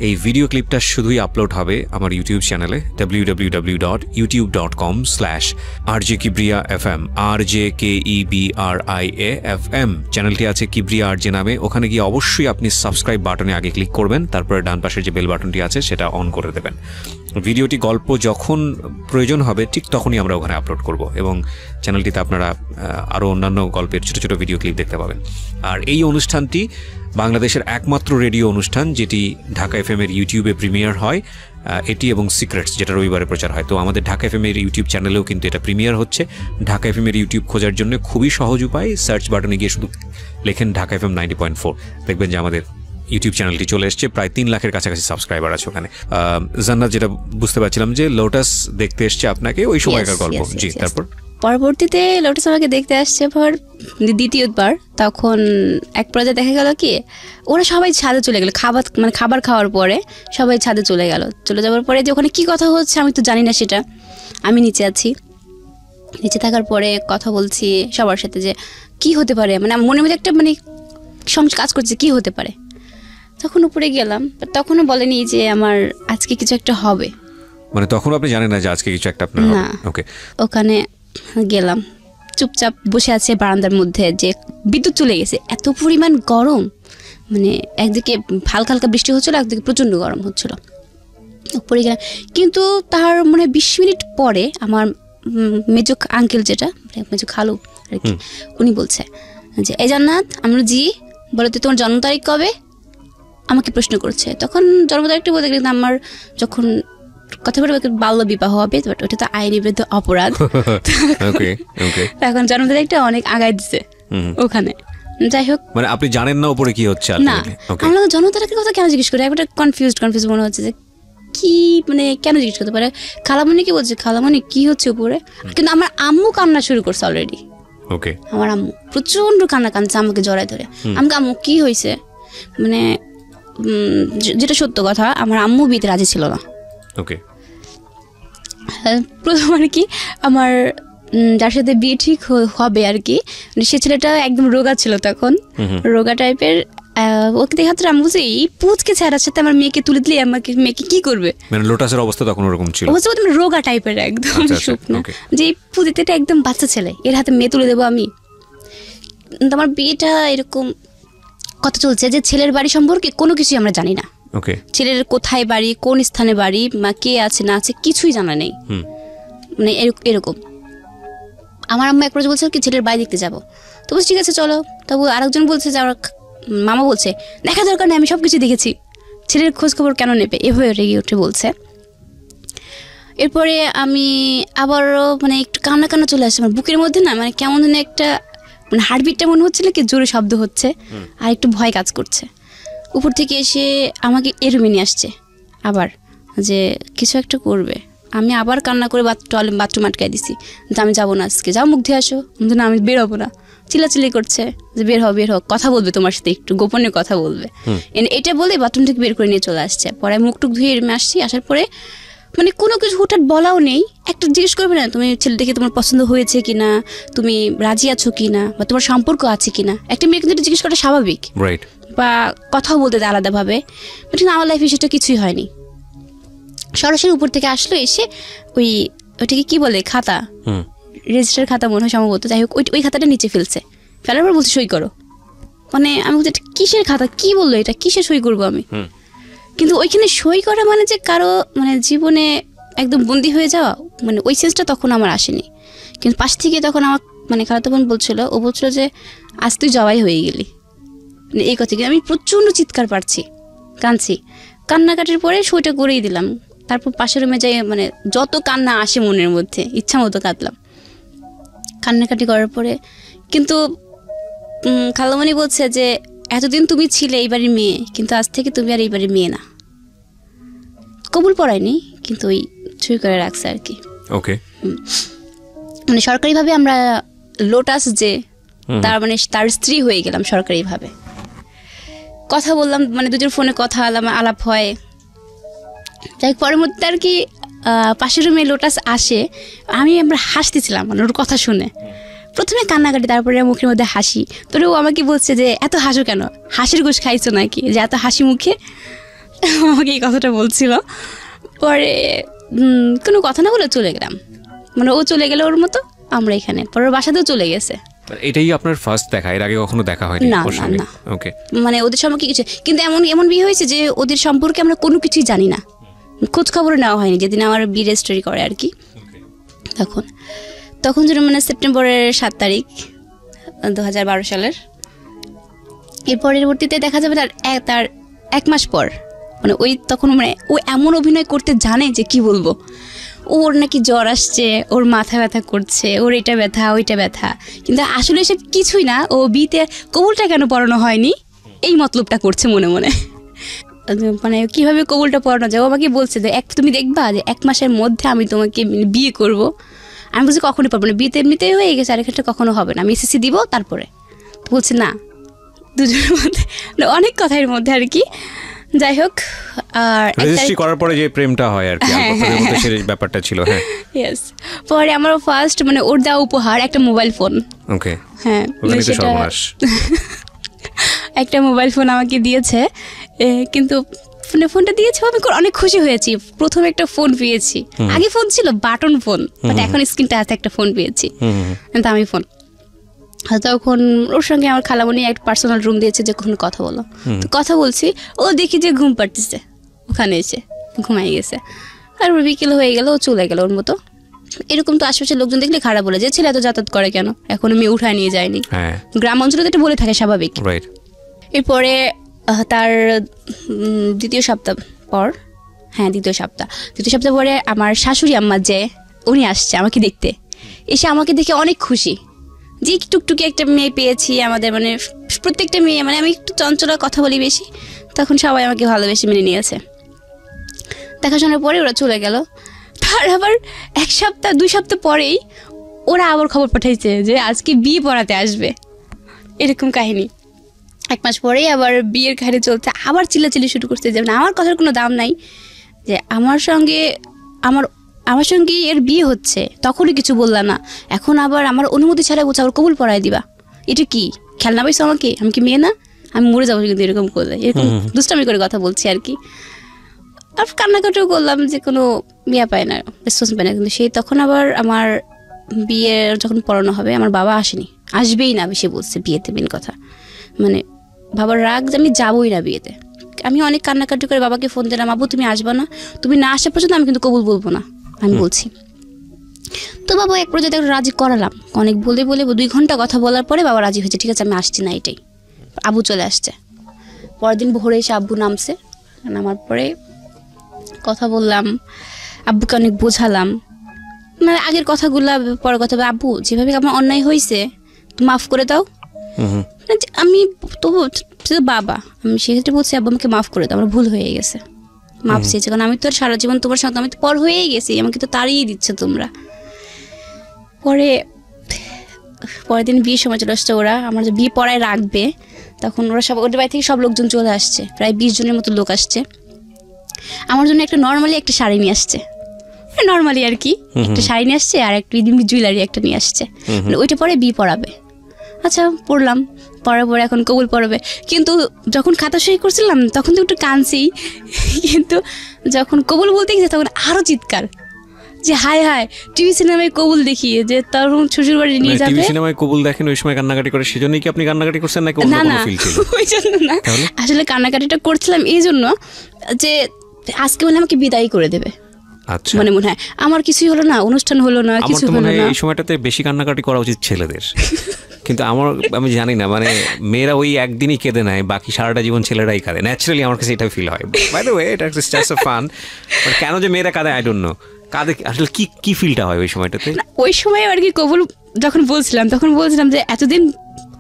Speaker 2: এই ভিডিও ক্লিপটা শুধুই আপলোড হবে আমার ইউটিউব চ্যানেলে www.youtube.com/RJKibriya FM, RJKEBRIA FM চ্যানেলটি আছে কিবরিয়া আরজে নামে। ওখানে গিয়ে অবশ্যই আপনি সাবস্ক্রাইব বাটনে আগে ক্লিক করবেন, তারপরে ডান পাশের যে বেল বাটনটি আছে সেটা অন করে দেবেন। ভিডিওটি গল্প যখন প্রয়োজন হবে ঠিক তখনই আমরা ওখানে আপলোড করব, এবং চ্যানেলটিতে আপনারা আরও অন্যান্য গল্পের ছোটো ছোটো ভিডিও ক্লিপ দেখতে পাবেন। আর এই অনুষ্ঠানটি বাংলাদেশের একমাত্র রেডিও অনুষ্ঠান যেটি ঢাকা FM এর ইউটিউবে প্রিমিয়ার হয়, এটি এবং সিক্রেটস যেটা রবিবারে প্রচার হয়। তো আমাদের ঢাকা FM এর ইউটিউব চ্যানেলেও কিন্তু এটা প্রিমিয়ার হচ্ছে। ঢাকা FM এর ইউটিউব খোঁজার জন্য খুবই সহজ উপায়, সার্চ বাটনে গিয়ে শুধু লেখেন ঢাকা FM 90.4, দেখবেন যে আমাদের ইউটিউব চ্যানেলটি চলে এসছে। প্রায় 3 লাখের কাছাকাছি সাবস্ক্রাইবার আছে ওখানে। জান্নাত, যেটা বুঝতে পারছিলাম যে লোটাস দেখতে এসছে আপনাকে ওই সময়কার গল্প। জি, তারপর
Speaker 1: পরবর্তীতে লোটাস আমাকে দেখতে আসছে দ্বিতীয়বার। তখন এক পর্যায়ে দেখা গেল কি ওরা সবাই ছাদে চলে গেল, খাবার খাওয়ার পরে সবাই ছাদে চলে যাওয়ার পরে যে ওখানে কি কথা হচ্ছে আমি তো জানি না সেটা। আমি নিচে আছি, নিচে থাকার পরে কথা বলছি সবার সাথে যে কি হতে পারে, মানে মনের মধ্যে একটা মানে কাজ করছে কি হতে পারে। তখন উপরে গেলাম, তখনও বলেনি যে আমার আজকে কিছু একটা হবে,
Speaker 2: মানে তখন আপনি জানেন না যে আজকে কিছু একটা আপনার
Speaker 1: না। ওখানে গেলাম, চুপচাপ বসে আছে বারান্দার মধ্যে, যে বিদ্যুৎ চলে গেছে, এত পরিমাণ গরম, মানে একদিকে হালকা হালকা বৃষ্টি হচ্ছিল, একদিকে প্রচণ্ড গরম হচ্ছিল। উপরে গেলাম, কিন্তু তার মানে 20 মিনিট পরে আমার মেজো আঙ্কেল, যেটা মেজো খালু আর কি, উনি বলছে যে এই জান্নাত, আমরা জি বলো তো তোমার জন্ম তারিখ কবে, আমাকে প্রশ্ন করছে। তখন জন্ম তারিখটা বলতে গেলে আমার যখন কথা বলে বাল্য বিবাহ হবে, বাট ওটা তো আইনি বিরুদ্ধে অপরাধ। এখন জন্ম তারিখটা অনেক আগায় দিছে ওখানে, যাই হোক,
Speaker 2: মানে আপনি জানেন না উপরে কি হচ্ছে
Speaker 1: না আমরা জনতাটাকে কথা কেন জিজ্ঞেস করি, একটা কনফিউজ মনে হচ্ছে যে কি মানে কেন জিজ্ঞেস করতে পারে। খালামণি কি বলছে, খালামণি কি হচ্ছে উপরে, কিন্তু আমার আম্মু কান্না শুরু করছে অলরেডি।
Speaker 2: ওকে,
Speaker 1: আমার আম্মু প্রচন্ড কান্না কাঁদছে আমাকে জড়ায় ধরে। আমাকে আম্মু কি হয়েছে, মানে যেটা সত্য কথা আমার আম্মু বিয়েতে রাজি ছিল না।
Speaker 2: ওকে,
Speaker 1: প্রথম আর কি আমার যার সাথে বিয়ে ঠিক হবে আর কি, সে ছেলেটা একদম রোগা ছিল তখন, রোগা টাইপের। ওকে দেখাতে আমি বলছি এই পুচকে ছেড়ার সাথে আমার মেয়েকে তুলে দিলে আমাকে মেয়েকে কি করবে,
Speaker 2: মানে লোটাসের অবস্থা তখন ওরকম ছিল,
Speaker 1: রোগা টাইপের একদম শুকনো, যে এই পুজিতে একদম বাচ্চা ছেলে, এর হাতে মেয়ে তুলে দেবো আমি। আমার বিয়েটা এরকম কথা চলছে যে ছেলের বাড়ি সম্পর্কে কোনো কিছুই আমরা জানি না।
Speaker 2: ওকে,
Speaker 1: ছেলের কোথায় বাড়ি, কোন স্থানে বাড়ি, কে আছে না আছে কিছুই জানা নেই, মানে এরকম। আমার আম্মা একবার বলছে কি ছেলের বাড়ি দেখতে যাবো, তো বলছি ঠিক আছে চলো। তবু আরেকজন বলছে যে আমার মামা বলছে দেখা দরকার নেই, আমি সব কিছু দেখেছি, ছেলের খোঁজ খবর কেন নেবে, এভাবে রেগে উঠে বলছে। এরপরে আমি আবারও মানে একটু কান্না কান্না চলে আসছে আমার বুকের মধ্যে, না মানে কেমন যেন একটা মানে হার্টবিটটা মনে হচ্ছিল কি জোরে শব্দ হচ্ছে, আর একটু ভয় কাজ করছে। উপর থেকে এসে আমাকে এরুমে নিয়ে আসছে আবার, যে কিছু একটা করবে। আমি আবার কান্না করে বাথরুম আটকাই দিছি যে আমি যাবো না আজকে, যাও মুখ ধুয়ে আসো। না আমি বেরোবো না, চিল্লাচিল্লি করছে যে বের হও কথা বলবে তোমার সাথে, একটু গোপনে কথা বলবে। এটা বলে বাথরুম থেকে বের করে নিয়ে চলে আসছে। পরে মুখ টুক ধুয়ে এরমে আসছি, আসার পরে মানে কোনো কিছু হুটহাট বলাও নেই, একটা জিজ্ঞেস করবে না তুমি ছেলে দেখে তোমার পছন্দ হয়েছে কিনা, তুমি রাজি আছো কিনা, বা তোমার সম্পর্ক আছে কিনা। একটা মেয়ে কিন্তু জিজ্ঞেস করা স্বাভাবিক, বা কথাও বলতে দেয় আলাদাভাবে, বাট আমার লাইফে সেটা কিছুই হয়নি। সরাসরি উপর থেকে আসলো, এসে ওইটাকে কি বলে খাতা, রেজিস্টার খাতা মনে হয় সম্ভবত, যাই হোক ওই খাতাটা নিচে ফেলছে, ফেলার পর বলছে সই করো। মানে আমি বলছি এটা কিসের খাতা, কি বললো এটা, কিসের সই করবো আমি। কিন্তু ওইখানে সই করা মানে যে কারো মানে জীবনে একদম বন্দি হয়ে যাওয়া, মানে ওই সেন্সটা তখন আমার আসেনি। কিন্তু পাশ থেকে তখন আমার মানে খালাতো বোন বলছিল, ও বলছিল যে আজ তুই জবাই হয়ে গেলি, মানে এই কথা। কিন্তু আমি প্রচণ্ড চিৎকার পাচ্ছি, কাঁদছি, কান্নাকাটির পরে সইটা করেই দিলাম। তারপর পাশের রুমে যাই, মানে যত কান্না আসে মনের মধ্যে ইচ্ছা মতো কাঁদলাম কান্নাকাটি করার পরে। কিন্তু খালামণি বলছে যে এতদিন তুমি ছিলে এই বাড়ির মেয়ে, কিন্তু আজ থেকে তুমি আর এই বাড়ির মেয়ে না। কবুল পড়ায়নি, কিন্তু ওই ছুঁই করে রাখছে আর কি।
Speaker 2: ওকে,
Speaker 1: মানে সরকারিভাবে আমরা লোটাস যে তার মানে তার স্ত্রী হয়ে গেলাম সরকারিভাবে। কথা বললাম, মানে দুজন ফোনে কথা আলাপ হয়। যাই পরের মধ্যে আর কি পাশের রুমে লোটাস আসে, আমরা হাসতেছিলাম মানে ওর কথা শুনে। প্রথমে কান্নাকাটি, তারপরে মুখের মধ্যে হাসি। তোরে ও আমাকে বলছে যে এত হাসো কেন, হাসির গোশ খাইছো নাকি যে এত হাসি মুখে, আমাকে এই কথাটা বলছিল। পরে কোনো কথা না বলে চলে গেলাম, মানে ও চলে গেল ওর মতো, আমরা এখানে পরে ওর বাসাতেও চলে গেছে।
Speaker 2: এটাই আপনার ফার্স্ট দেখা, এর আগে কখনো দেখা হয়নি?
Speaker 1: না না, ওকে, মানে ওদের সম্পর্কে কিছু, কিন্তু এমন বিয়ে হয়েছে যে ওদের সম্পর্কে আমরা কোনো কিছুই জানি না, খোঁজ খবর নেওয়া হয়নি। যেদিন আমার বিয়ে রেজিস্ট্রি করে আর কি, তখন যেন মানে সেপ্টেম্বরের 7 তারিখ 2012 সালের। এর পরবর্তীতে দেখা যাবে তার 1 মাস পর, মানে ওই তখন মানে ও এমন অভিনয় করতে জানে যে কি বলবো, ওর নাকি জ্বর আসছে, ওর মাথা ব্যথা করছে, ওর এটা ব্যথা ওইটা ব্যথা, কিন্তু আসলে এসব কিছুই না। ও বিয়েতে কবুলটা কেন পড়ানো হয়নি এই মতলবটা করছে মনে মনে, মানে কিভাবে কবুলটা পড়ানো যায়। ও আমাকে বলছে যে তুমি দেখবা যে 1 মাসের মধ্যে আমি তোমাকে বিয়ে করব। আমি বলছি কখনই পারবো না, বিয়েতে এমনিতেই হয়ে গেছে, আর এখানটা কখনো হবে না, আমি এসএসসি দিব তারপরে। তো বলছে না, দুজনের মধ্যে অনেক কথার মধ্যে আর কি। যাই হোক, আর
Speaker 2: রেজিস্ট্রি করার পরে যে প্রেমটা হয় আর কি, আপনাদের মধ্যে সেই ব্যাপারটা ছিল। হ্যাঁ,
Speaker 1: ইয়েস। পরে আমার ফার্স্ট মানে ওর দেওয়া উপহার একটা মোবাইল ফোন।
Speaker 2: ওকে,
Speaker 1: হ্যাঁ, একটা মোবাইল ফোন আমাকে দিয়েছে, কিন্তু ফোনটা দিয়েছে আমি অনেক খুশি হয়েছি। প্রথম একটা ফোন পেয়েছি, আগে ফোন ছিল বাটন ফোন, বাট এখন স্ক্রিন টাচ একটা ফোন পেয়েছি, দামি ফোন। তখন ওর সঙ্গে আমার খালামণি একটা পার্সোনাল রুম দিয়েছে যে কখনো কথা বলো। তো কথা বলছি, ও দেখি যে ঘুম পাড়তেছে, ওখানে এসে ঘুমাই গেছে। আর ওর বিকেল হয়ে গেল, ও চলে গেল ওর মতো। এরকম তো আশেপাশের লোকজন দেখলে খারাপ বলে যে ছেলে এত যাতায়াত করে কেন, এখনো মেয়ে উঠায় নিয়ে যায়নি। গ্রাম অঞ্চলে তো এটা বলে থাকে স্বাভাবিক। এরপরে তার দ্বিতীয় সপ্তাহ পরে আমার শাশুড়ি আম্মা যে উনি আসছে আমাকে দেখতে, এসে আমাকে দেখে অনেক খুশি যে টুকটুকি একটা মেয়ে পেয়েছি আমাদের মানে প্রত্যেকটা মেয়ে মানে আমি একটু চঞ্চলা কথা বলি বেশি, তখন সবাই আমাকে ভালোবেসে মেনে নিয়েছে। দেখাশোনার পরে ওরা চলে গেল। তার আবার 1 সপ্তাহ 2 সপ্তাহ পরেই ওরা আবার খবর পাঠাইছে যে আজকে বিয়ে পড়াতে আসবে, এরকম কাহিনী। 1 মাস পরেই আবার বিয়ের কাহিনী চলছে, আবার চিল্লাচিল্লি শুরু করছে যে আমার কথার কোনো দাম নাই, যে আমার সঙ্গে এর বিয়ে হচ্ছে, তখনই কিছু বললা না, এখন আবার আমার অনুমতি ছাড়া বলছে আবার কবুল পড়ায় দিবা, এটা কি খেলনা পাইছো আমাকে, আমি কি মেয়ে না, আমি মরে যাবো কিন্তু এরকম করলে, এরকম দুষ্টামি করে কথা বলছি আর কি। আর কান্নাকাটিও করলাম যে কোনো বিয়ে পায় না, রেসপন্স পায় না। কিন্তু সেই তখন আবার আমার বিয়ে যখন পড়ানো হবে আমার বাবা আসেনি, আসবেই না বেশি বলছে বিয়েতে, মেন কথা মানে বাবার রাগ যে আমি যাবোই না বিয়েতে। আমি অনেক কান্নাকাটি করে বাবাকে ফোন দিলাম, আব্বু তুমি আসবা না, তুমি না আসা পর্যন্ত আমি কিন্তু কবুল বলবো না, আমি বলছি। তো বাবা এক পর্যায়ে রাজি করালাম, অনেক বলে 2 ঘন্টা কথা বলার পরে বাবা রাজি হয়েছে, ঠিক আছে আমি আসছি না, এটাই। আব্বু চলে আসছে, পরের দিন ভোরে এসে আব্বু নামছে, নামার পরে কথা বললাম, আব্বুকে অনেক বোঝালাম, মানে আগের কথাগুলা পরে কথা, আব্বু যেভাবে আমার অন্যায় হয়েছে মাফ করে দাও। আমি তবু বাবা, আমি সেক্ষেত্রে বলছি আব্বু আমাকে মাফ করে দাও, আমার ভুল হয়ে গেছে, মাফ চেয়েছে, কারণ আমি তো সারা জীবন তোমার সঙ্গে, আমি তো পর হয়েই গেছি, আমাকে তো তাড়িয়ে দিচ্ছে তোমরা। পরের দিন বিয়ের সময় চলে আসছে, ওরা আমার যে বিয়ে পড়ায় রাখবে, তখন ওরা সব ওদের বাড়ি থেকে সব লোকজন চলে আসছে, প্রায় 20 জনের মতো লোক আসছে। আমার জন্য একটা নর্মালি একটা শাড়ি নিয়ে আসছে, নর্মালি আর কি একটা শাড়ি নিয়ে আসছে, আর একটা জুয়েলারি একটা নিয়ে আসছে, ওইটা পরে বিয়ে পড়াবে। আচ্ছা পড়লাম, পড়ার পরে এখন কবুল পড়াবে। কিন্তু যখন খাতা সই করছিলাম তখন তো একটু কাঁদছি, কিন্তু যখন কবুল বলতে গেছে তখন আরো চিৎকার, যে হায় হায় টিভি সিনেমায় কবুল দেখিয়ে যে তখন শ্বশুর বাড়ি নিয়ে যাবে।
Speaker 2: টিভি সিনেমায় কবুল দেখেন ওই সময় কান্নাকাটি করে, সেজন্যই কি আপনি কান্নাকাটি করছেন নাকি অন্য কোনো ফিল ছিল?
Speaker 1: ওই জন্য না, আসলে কান্নাকাটিটা করছিলাম এই জন্য যে আজকে মানে আমাকে বিদায় করে দেবে।
Speaker 2: আচ্ছা,
Speaker 1: মনে হয় আমার কিছুই হলো না, অনুষ্ঠান হলো না, কিছু হলো না।
Speaker 2: এই সময়টাতে বেশি কান্নাকাটি করা উচিত ছেলেদের, কিন্তু আমি জানি না, মানে মেয়েরা ওই একদিনই কেঁদে নেয়, বাকি সারাটা জীবন ছেলেরাই কাঁদে। ন্যাচারালি আমার কাছে এটা ফিল হয়। বাই দ্য ওয়ে এটা জাস্ট আ ফান, বাট কেন যে মেয়েরা কাঁদে আই ডোন্ট নো, কাঁদে আসলে কি ফিলটা হয় ওই সময়টাতে?
Speaker 1: ওই সময় আর কি কবুল যখন তখন বলছিলাম যে এতদিন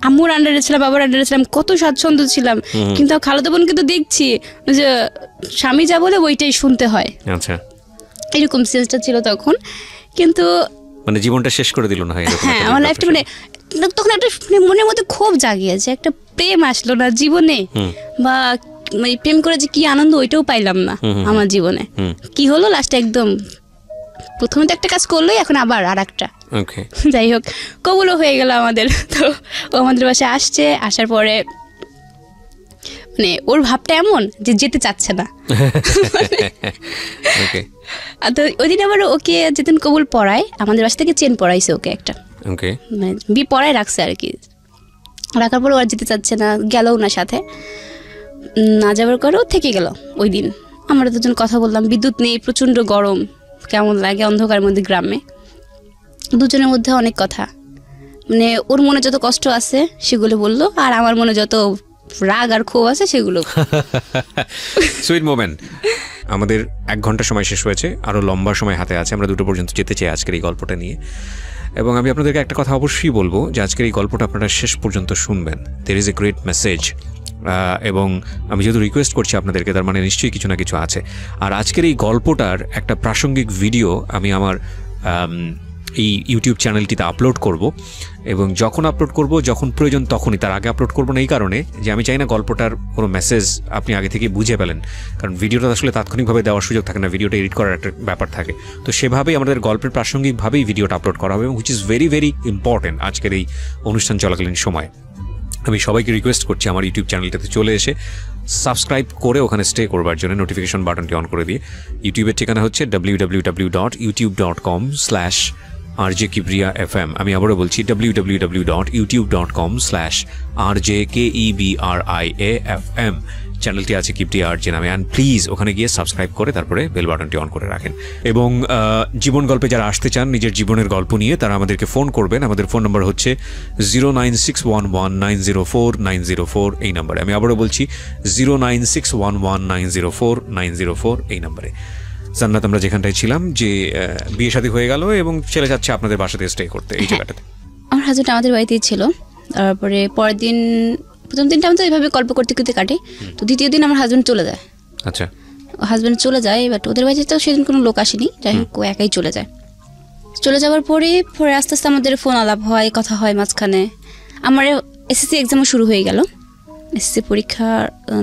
Speaker 1: আম্মুর আন্ডারে ছিলাম, বাবার আন্ডারে ছিলাম, কত স্বাচ্ছন্দ্য ছিলাম, কিন্তু খালাতো বোনকে তো দেখছি যে স্বামী যা বলে ওইটাই শুনতে হয়।
Speaker 2: আচ্ছা,
Speaker 1: এরকম সেন্সটা ছিল তখন। কিন্তু
Speaker 2: মানে জীবনটা শেষ করে দিল না?
Speaker 1: হ্যাঁ, আমার লাইফটা মানে তখন একটা মনের মধ্যে ক্ষোভ জাগিয়েছে, একটা প্রেম আসলো না জীবনে, বা প্রেম করে যে কি আনন্দ ওইটাও পাইলাম না আমার জীবনে। কি হলো লাস্টে, একদম প্রথমে তো একটা কাজ করলো, এখন আবার আর একটা। যাই হোক, কবুলও হয়ে গেল আমাদের। তো ও আমাদের বাসায় আসছে, আসার পরে মানে ওর ভাবটা এমন যে যেতে চাচ্ছে না। তো ওই দিন আবার ওকে যেদিন কবুল পড়ায় আমাদের বাসা থেকে চেন পড়াইছে ওকে একটা, মানে বিয়ে পড়ায় রাখছে আর কি। রাখার পরে ওরা যেতে চাচ্ছে না, গেলও না সাথে, না যাবার করেও থেকে গেল। ওই দিন আমরা দুজন কথা বললাম, বিদ্যুৎ নেই, প্রচণ্ড গরম, কেমন লাগে অন্ধকারের মধ্যে গ্রামে। দুজনের মধ্যে অনেক কথা, মানে ওর মনে যত কষ্ট আছে সেগুলো বললো, আর আমার মনে যত রাগ আর ক্ষোভ আছে সেগুলো।
Speaker 2: Sweet moment. আমাদের 1 ঘন্টা সময় শেষ হয়েছে, আরও লম্বা সময় হাতে আছে, আমরা 2টো পর্যন্ত যেতে চাই আজকের এই গল্পটা নিয়ে। এবং আমি আপনাদেরকে একটা কথা অবশ্যই বলবো যে আজকের এই গল্পটা আপনারা শেষ পর্যন্ত শুনবেন। There is a great message, এবং আমি যেহেতু রিকোয়েস্ট করছি আপনাদেরকে, তার মানে নিশ্চয়ই কিছু না কিছু আছে। আর আজকের এই গল্পটার একটা প্রাসঙ্গিক ভিডিও আমি আমার এই ইউটিউব চ্যানেলটিতে আপলোড করব, এবং যখন আপলোড করব, যখন প্রয়োজন তখনই, তার আগে আপলোড করব না এই কারণে যে আমি চাই না গল্পটার কোনো মেসেজ আপনি আগে থেকে বুঝে পেলেন, কারণ ভিডিওটা আসলে তাৎক্ষণিকভাবে দেওয়ার সুযোগ থাকে না, ভিডিওটা এডিট করার একটা ব্যাপার থাকে। তো সেভাবেই আমাদের গল্পের প্রাসঙ্গিকভাবেই ভিডিওটা আপলোড করা হবে, এবং which is very very important আজকের এই অনুষ্ঠান চলাকালীন সময়। আমি সবাইকে রিকোয়েস্ট করছি আমার ইউটিউব চ্যানেলটাতে চলে এসে সাবস্ক্রাইব করে ওখানে স্টে করবার জন্য নোটিফিকেশন বাটনটি অন করে দিয়ে। ইউটিউবের ঠিকানা হচ্ছে www.youtube.com/RJKibriya.fm। আমি আবারও বলছি www.youtube.com/RJKEBRIAFM। চ্যানেলটি আছে কিবরিয়া আরজে নামে, অ্যান্ড প্লিজ ওখানে গিয়ে সাবস্ক্রাইব করে তারপরে বেল বাটনটি অন করে রাখেন। এবং জীবন গল্পে যারা আসতে চান নিজের জীবনের গল্প নিয়ে, তারা আমাদেরকে ফোন করবেন। আমাদের ফোন নম্বর হচ্ছে 09611904904 এই নম্বরে। আমি আবারও বলছি 09611904904 এই নম্বরে। জান্নাত, আমরা যেখানটায় ছিলাম, যে বিয়ে শাদী হয়ে গেল এবং ছেলে যাচ্ছে আপনাদের বাসাতে স্টে করতে এই জায়গাটাতে।
Speaker 1: আমার হাজব্যান্ড আমাদের বাড়িতেই ছিল। তারপরে পরের দিন, প্রথম দিনটা আমাদের এইভাবে গল্প করতে করতে কাটে। তো দ্বিতীয় দিন আমার হাজব্যান্ড চলে যায়।
Speaker 2: আচ্ছা,
Speaker 1: হাজব্যান্ড চলে যায়, বাট ওদের বাড়িতে তো সেদিন কোনো লোক আসেনি, যাই হোক ও একাই চলে যায়। চলে যাওয়ার পরে আস্তে আস্তে আমাদের ফোন আলাপ হয়, কথা হয় মাঝখানে। আমার এসএসসি এক্সামও শুরু হয়ে গেল, এসএসসি পরীক্ষা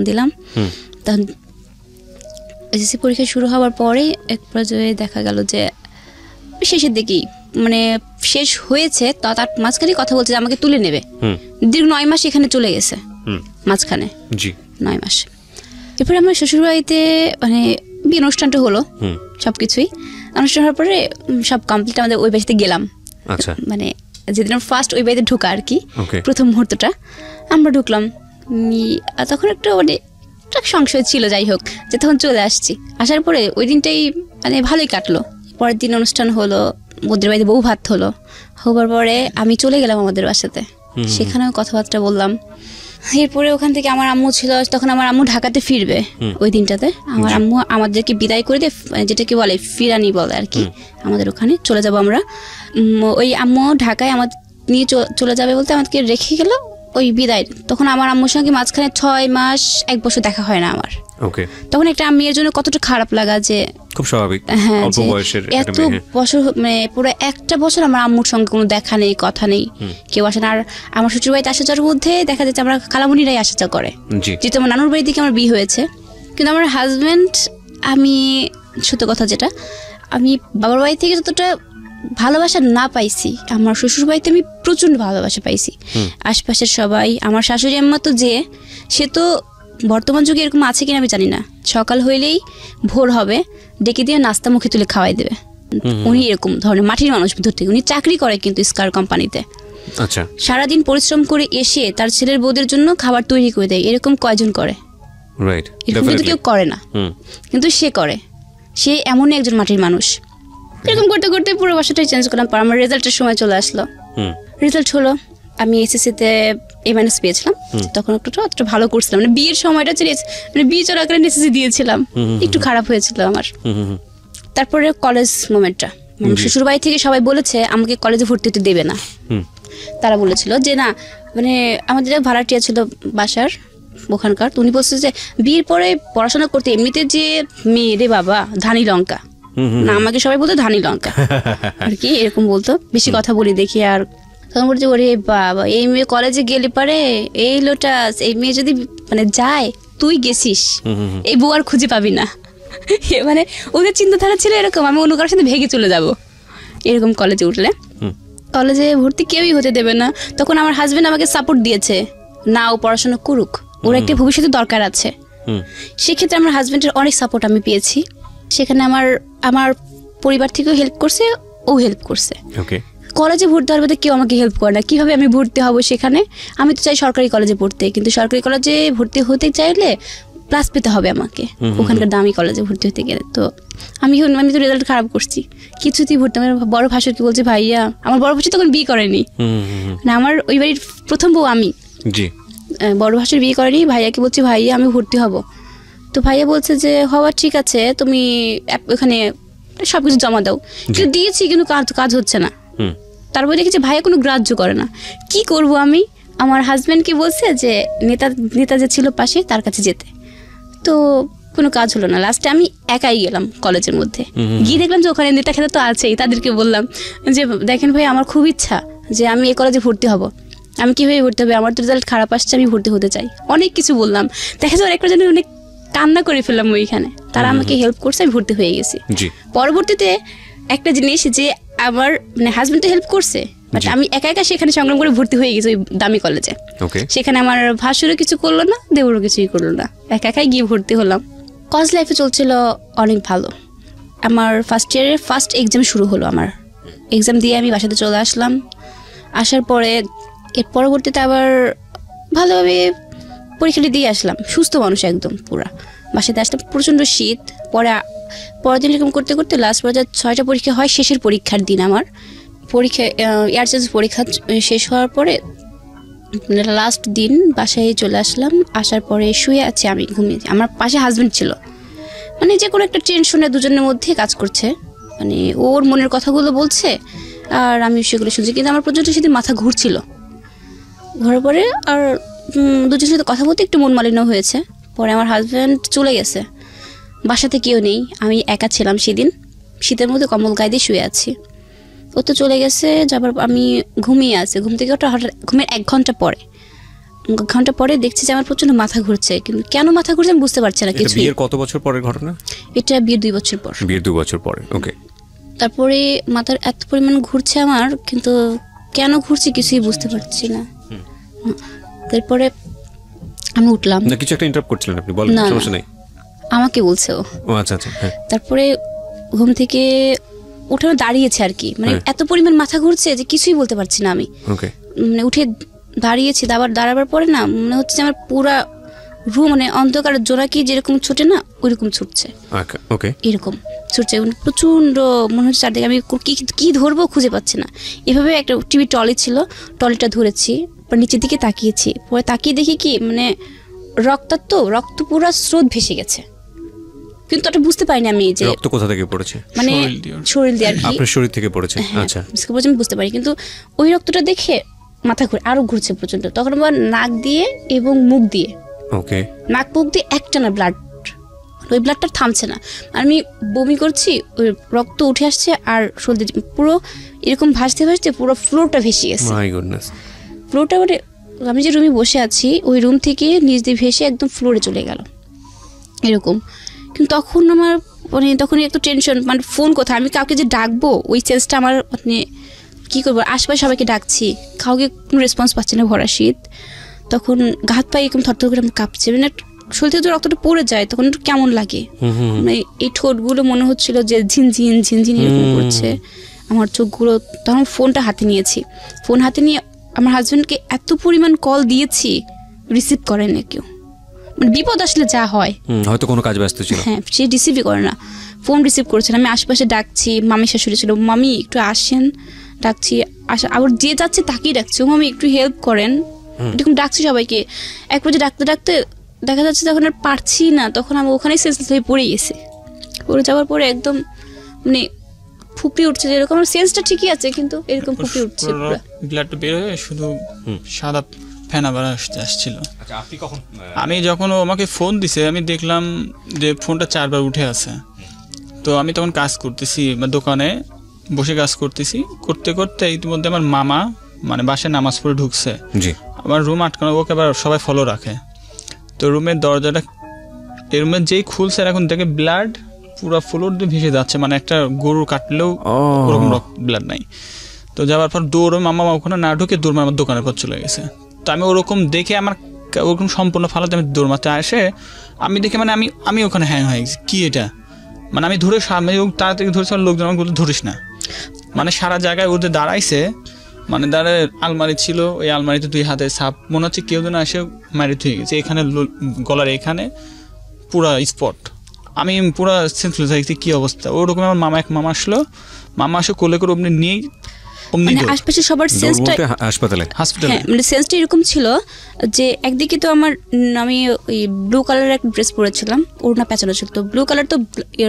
Speaker 1: দিলাম। তখন এসএসসি পরীক্ষা শুরু হওয়ার পরে এক পর্যায়ে দেখা গেল যে শেষের দিকেই, মানে শেষ হয়েছে, তার মাঝখানে কথা বলছে যে আমাকে তুলে নেবে। দীর্ঘ 9 মাস এখানে চলে গেছে মাঝখানে, 9 মাস। এরপরে আমার শ্বশুরবাড়িতে মানে বিয়ে অনুষ্ঠানটা হলো, সবকিছুই অনুষ্ঠান হওয়ার পরে সব কমপ্লিট। আমাদের ওই বাড়িতে গেলাম, মানে যেদিন ফার্স্ট ওই বাড়িতে ঢোকা আর কি, প্রথম মুহূর্তটা আমরা ঢুকলাম। তখন একটা মানে সংশয় ছিল, যাই হোক, যে তখন চলে আসছি। আসার পরে ওই দিনটাই মানে ভালোই কাটলো। পরের দিন অনুষ্ঠান হলো, ওদের বাড়িতে বউ ভাত হলো। হবার পরে আমি চলে গেলাম আমাদের বাসাতে, সেখানেও কথাবার্তা বললাম। এরপরে ওখান থেকে আমার আম্মু ছিল, তখন আমার আম্মু ঢাকাতে ফিরবে ওই দিনটাতে। আমার আম্মু আমাদেরকে বিদায় করে দিয়ে, যেটাকে বলে ফিরানি বলে আর কি, আমাদের ওখানে চলে যাব আমরা। ওই আম্মু ঢাকায় আমাদের নিয়ে চলে যাবে বলতে আমাদেরকে রেখে গেল ওই বিদায়। তখন আমার আম্মুর সঙ্গে মাঝখানে 6 মাস 1 বছর দেখা হয় না আমার। তখন একটা মেয়ের জন্য কতটা খারাপ লাগা, যে খুব স্বাভাবিক, অল্প বয়সের এত বছর, মানে পুরো একটা বছর আমার আম্মুর সঙ্গে কোনো দেখা নেই, কথা নেই, কেউ আসে না। আর আমার শ্বশুর বাড়িতে আসা যাওয়ার মধ্যে দেখা যাচ্ছে আমরা খালামণিরাই আসা যাওয়া করে, যেহেতু আমার নানুর বাড়ির দিকে আমার বিয়ে হয়েছে। কিন্তু আমার হাজব্যান্ড, আমি সত্য কথা যেটা, আমি বাবার বাড়ি থেকে যতটা ভালোবাসা না পাইছি, আমার শ্বশুর বাড়িতে আমি প্রচণ্ড ভালোবাসা পাইছি। আশপাশের সবাই, আমার শাশুড়ি আম্মা তো যে, সে তো বর্তমান যুগে এরকম আছে কিনা আমি জানি না, সকাল হইলেই ভোর হবে ডেকে দিয়ে নাস্তা মুখে তুলে খাওয়াই দেবে। উনি এরকম ধরনের মাটির মানুষ ভিতর থেকে। উনি চাকরি করে কিন্তু স্কার কোম্পানিতে। আচ্ছা, সারাদিন পরিশ্রম করে এসে তার ছেলের বউদের জন্য খাবার তৈরি করে দেয়। এরকম কয়জন করে? এরকম কিন্তু কেউ করে না, কিন্তু সে করে। সে এমনই একজন মাটির মানুষ। এরকম করতে করতে পুরো বাসাটাই চেঞ্জ করলাম। পর আমার রেজাল্টের সময় চলে আসলো। রেজাল্ট হলো, আমি এসএসসিতে A- পেয়েছিলাম। তখন একটু ভালো করছিলাম, মানে বিয়ের সময়টা মানে বিয়ে চলাকালীন এসএসসি দিয়েছিলাম, একটু খারাপ হয়েছিল আমার। তারপরে কলেজ মোমেন্টটা, শ্বশুর বাড়ি থেকে সবাই বলেছে আমাকে কলেজে ভর্তি হতে দেবে না। তারা বলেছিল যে না, মানে আমাদের ভাড়াটিয়া ছিল বাসার ওখানকার, তো উনি বলছে যে বিয়ের পরে পড়াশোনা করতে এমনিতে যে মেয়ে রে বাবা, ধানি লঙ্কা না, আমাকে সবাই বলতো ধানি লঙ্কা আর কি, এরকম বলতো। বেশি কথা বলি দেখি। আর তখন বলছে ওরে বাবা, এই মেয়ে কলেজে গেলে পারে, এই লোটাস, এই মেয়ে যদি মানে যায়, তুই গেছিস, এই বউ আর খুঁজে পাবি না। মানে ওদের চিন্তাধারা ছিল এরকম, আমি অন্য কারোর সাথে ভেগে চলে যাব এরকম। কলেজে উঠলে কলেজে ভর্তি কেউই হতে দেবে না। তখন আমার হাজবেন্ড আমাকে সাপোর্ট দিয়েছে, না ও পড়াশোনা করুক, ওর একটা ভবিষ্যতে দরকার আছে। সেক্ষেত্রে আমার হাজবেন্ডের অনেক সাপোর্ট আমি পেয়েছি। সেখানে আমার পরিবার থেকেও হেল্প করছে, ও হেল্প করছে। কলেজে ভর্তি হওয়ার মধ্যে কেউ আমাকে হেল্প করে না, কিভাবে আমি ভর্তি হব সেখানে। আমি তো চাই সরকারি কলেজে পড়তে, কিন্তু সরকারি কলেজে ভর্তি হতে চাইলে প্লাস পেতে হবে আমাকে, ওখানকার দামি কলেজে ভর্তি হতে গেলে। তো আমি তো রেজাল্ট খারাপ করছি, কিছুতেই ভর্তি। আমার বড় ভাসুরকে বলছে, ভাইয়া, আমার বড় ভাসুর তখন বিয়ে করেনি, না আমার ওই বাড়ির প্রথম বউ আমি, বড় ভাসুর বিয়ে করেনি। ভাইয়াকে বলছি, ভাইয়া আমি ভর্তি হব। তো ভাইয়া বলছে যে হওয়ার ঠিক আছে, তুমি ওখানে সবকিছু জমা দাও। কিন্তু দিয়েছি, কিন্তু কাজ হচ্ছে না। তারপরে দেখেছি ভাইয়া কোনো গ্রাহ্য করে না। কি করব আমি? আমার হাজব্যান্ডকে বলছে যে নেতা যে ছিল পাশে তার কাছে যেতে, তো কোনো কাজ হলো না। লাস্টে আমি একাই গেলাম কলেজের মধ্যে, গিয়ে দেখলাম যে ওখানে নেতা খেতা তো আছেই। তাদেরকে বললাম যে দেখেন ভাই, আমার খুব ইচ্ছা যে আমি এই কলেজে ভর্তি হব, আমি কীভাবে ভর্তি হবে, আমার তো রেজাল্ট খারাপ আসছে, আমি ভর্তি হতে চাই। অনেক কিছু বললাম, দেখা যায় একটা জন্য অনেক কান্না করে ফেললাম ওইখানে। তারা আমাকে হেল্প করছে, আমি ভর্তি হয়ে গেছি। পরবর্তীতে একটা জিনিস যে আমার মানে হাজবেন্ড হেল্প করছে, বাট আমি একা একা সেখানে সংগ্রাম করে ভর্তি হয়ে গেছি ওই দামি কলেজে। সেখানে আমার ভাসুরও কিছু করলো না, দেবরও কিছুই করলো না, একা একাই গিয়ে ভর্তি হলাম। কলেজ লাইফে চলছিল অনেক ভালো। আমার ফার্স্ট ইয়ারের ফার্স্ট এক্সাম শুরু হলো। আমার এক্সাম দিয়ে আমি বাসাতে চলে আসলাম। আসার পরে এর পরবর্তীতে আবার ভালোভাবে পরীক্ষাটি দিয়ে আসলাম, সুস্থ মানুষ একদম পুরা। বাসাতে আসলাম, প্রচণ্ড শীত। পরের দিন এরকম করতে করতে লাস্ট পর্যায়ে 6টা পরীক্ষা হয়। শেষের পরীক্ষার দিন আমার পরীক্ষা, এয়ার চেঞ্জ পরীক্ষা শেষ হওয়ার পরে লাস্ট দিন বাসায় চলে আসলাম। আসার পরে শুয়ে আছি, আমি ঘুমিয়ে। আমার পাশে হাজব্যান্ড ছিল, মানে যে কোনো একটা টেনশনে দুজনের মধ্যে কাজ করছে, মানে ওর মনের কথাগুলো বলছে আর আমি সেগুলো শুনছি, কিন্তু আমার প্রচণ্ড সেদিন মাথা ঘুরছিল। ঘোরার পরে আর দুজনের সাথে কথা বলতে একটু মন মালিন্য হয়েছে। পরে আমার হাজব্যান্ড চলে গেছে, বাসাতে কেউ নেই, আমি একা ছিলাম সেদিন, শীতের মধ্যে কম্বল গায়ে দিয়ে শুয়ে আছি। ও তো চলে গেছে, যাবার আমি ঘুমিয়ে আছি। ঘুম থেকে ওটা হঠাৎ ঘুমের 1 ঘন্টা পরে দেখছি যে আমার প্রচণ্ড মাথা ঘুরছে, কিন্তু কেন মাথা ঘুরছে আমি বুঝতে পারছি না কিছু।
Speaker 2: বিয়ের কত বছর পরের ঘটনা?
Speaker 1: এটা বিয়ের 2 বছর পর।
Speaker 2: বিয়ের 2 বছর পরে, ওকে।
Speaker 1: তারপরে মাথার এত পরিমাণ ঘুরছে আমার, কিন্তু কেন ঘুরছে কিছুই বুঝতে পারছি না। তারপরে আমি উঠলাম।
Speaker 2: না কিছু একটা ইন্টারাপ্ট করছিলেন আপনি, বলেন, সমস্যা নেই।
Speaker 1: আমাকে বলছে ও।
Speaker 2: আচ্ছা আচ্ছা, হ্যাঁ।
Speaker 1: তারপরে ঘুম থেকে উঠে দাঁড়িয়েছে আর কি, মানে এত পরিমাণ মাথা ঘুরছে যে কিছুই বলতে পারছি না আমি।
Speaker 2: ওকে।
Speaker 1: মানে উঠে দাঁড়িয়েছি, দাঁড়াবার পরে না মনে হচ্ছে আমার পুরা রুম মানে অন্ধকার জোনাকি যেরকম ছুটে না ওইরকম ছুটছে।
Speaker 2: ওকে।
Speaker 1: এরকম ছুটছে, প্রচণ্ড মনে হচ্ছে চারদিকে আমি কি ধরবো খুঁজে পাচ্ছি না। এভাবে একটা টিভি টলি ছিল, টলিটা ধরেছি, নিচের দিকে তাকিয়েছি। পরে তাকিয়ে দেখি কি মানে রক্ত পুরো স্রোত ভেসে গেছে, কিন্তু ওটা বুঝতে পারিনি আমি যে
Speaker 2: রক্ত কোথা থেকে পড়েছে,
Speaker 1: মানে শরীর দিয়ে আর কি,
Speaker 2: আপনার শরীর থেকে পড়েছে। আচ্ছা,
Speaker 1: আমি বুঝতে পারি, কিন্তু ওই রক্তটা দেখে মাথা ঘুরে আরো ঘুরছে প্রচন্ড। তখন আমার নাক দিয়ে এবং মুখ দিয়ে,
Speaker 2: ওকে,
Speaker 1: নাক মুখ দিয়ে একটানা ব্লাড, ওই ব্লাডটা থামছে না। আর আমি বমি করছি, ওই রক্ত উঠে আসছে আর শরীর পুরো এরকম ভাসতে ভাসতে পুরো ফ্লোরটা ভেসে গেছে।
Speaker 2: My goodness.
Speaker 1: ফ্লোরটা মানে আমি যে রুমে বসে আছি ওই রুম থেকে নিচ দিয়ে ভেসে একদম ফ্লোরে চলে গেল এরকম। কিন্তু তখন আমার মানে তখন একটু টেনশন, মানে ফোন কোথায়, আমি কাউকে যে ডাকবো ওই সেন্সটা আমার, মানে কী করবো, আশপাশে সবাইকে ডাকছি, কাউকে কোনো রেসপন্স পাচ্ছি না, ভরা শীত। তখন হাত পায়ে এরকম থরথর করে আমি কাঁপছি, মানে শরীর থেকে রক্তটা পড়ে যায় তখন একটু কেমন লাগে, মানে এই ঠোঁটগুলো মনে হচ্ছিল যে ঝিনঝিন ঝিনঝিন এরকম করছে, আমার চোখগুলো। তখন ফোনটা হাতে নিয়েছি, ফোন হাতে নিয়ে আমার হাজব্যান্ডকে এত পরিমাণ কল দিয়েছি, রিসিভ করে না কেউ। মানে বিপদ আসলে যা হয়,
Speaker 2: হয়তো কোনো কাজ ব্যস্ত ছিল,
Speaker 1: হ্যাঁ, সে রিসিভই করে না, ফোন রিসিভ করছে না। আমি আশেপাশে ডাকছি, মামি শাশুড়ি ছিল, মামি একটু আসেন, ডাকছি, আবার যে যাচ্ছে তাকেই ডাকছি, ও মামি একটু হেল্প করেন, এরকম ডাকছি সবাইকে। এক পর্যায়ে ডাকতে ডাকতে দেখা যাচ্ছে তখন আর পারছি না, তখন আমি ওখানেই সেন্সলেস হয়ে পড়ে গেছি। পড়ে যাওয়ার পরে একদম মানে ফুপিয়ে উঠছে, যেরকম আমার সেন্সটা ঠিকই আছে কিন্তু এরকম ফুপিয়ে উঠছে,
Speaker 3: ব্লাডটা বের হয়ে শুধু সাদা ফেনা বার আসছিল।
Speaker 2: আচ্ছা, আপনি কখন?
Speaker 3: আমি যখন ও আমাকে ফোন দিছে আমি দেখলাম যে ফোনটা 4 বার উঠে আছে। তো আমি তখন কাজ করতেছি, দোকানে বসে কাজ করতেছি, করতে করতে ইতিমধ্যে আমার মামা মানে বাসায় নামাজ পড়ে ঢুকছে।
Speaker 2: জি।
Speaker 3: আমার রুম আটকানো, ওকে আবার সবাই ফলো রাখে। তো রুমের দরজাটা এই রুমের যেই খুলছে এখন দেখে ব্লাড পুরো ফ্লোর দিয়ে ভেসে যাচ্ছে, মানে একটা গরু কাটলেও ওরকম ব্লাড নাই। তো যাওয়ার পর দৌড় মামা ওখানে না ঢুকে দৌড় আমার দোকানের পর চলে গেছে। তো আমি ওরকম দেখে আমার ওরকম সম্পূর্ণ ফালাতে আমি দৌড় মারতে আসে, আমি দেখে মানে আমি ওখানে হ্যাং হয়ে গেছি, কি এটা, মানে আমি ধরে সামনে তাড়াতাড়ি ধরেছি, লোকজন আমাকে বলতে ধরিস না, মানে সারা জায়গায় ওদের দাঁড়াইছে, মানে দাঁড়ায় আলমারি ছিল, ওই আলমারিতে 2 হাতে সাপ, মনে হচ্ছে কেউ যেন এসে মারি থুয়ে গেছে, এখানে গলার এখানে পুরা স্পট। আমি পুরা সেন্সলেস হয়ে গেছি, কি অবস্থা। ওরকম আমার মামা আসলো, মামা আসে কোলে করে অমনি নিয়ে
Speaker 1: মানে আশপাশে সবার সেন্সটা
Speaker 2: হাসপাতালে
Speaker 1: মানে সেন্সটা এরকম ছিল যে একদিকে তো আমি ওই ব্লু কালারের একটা ড্রেস পরেছিলাম, ওড়না পেঁচানো ছিল, তো ব্লু কালার তো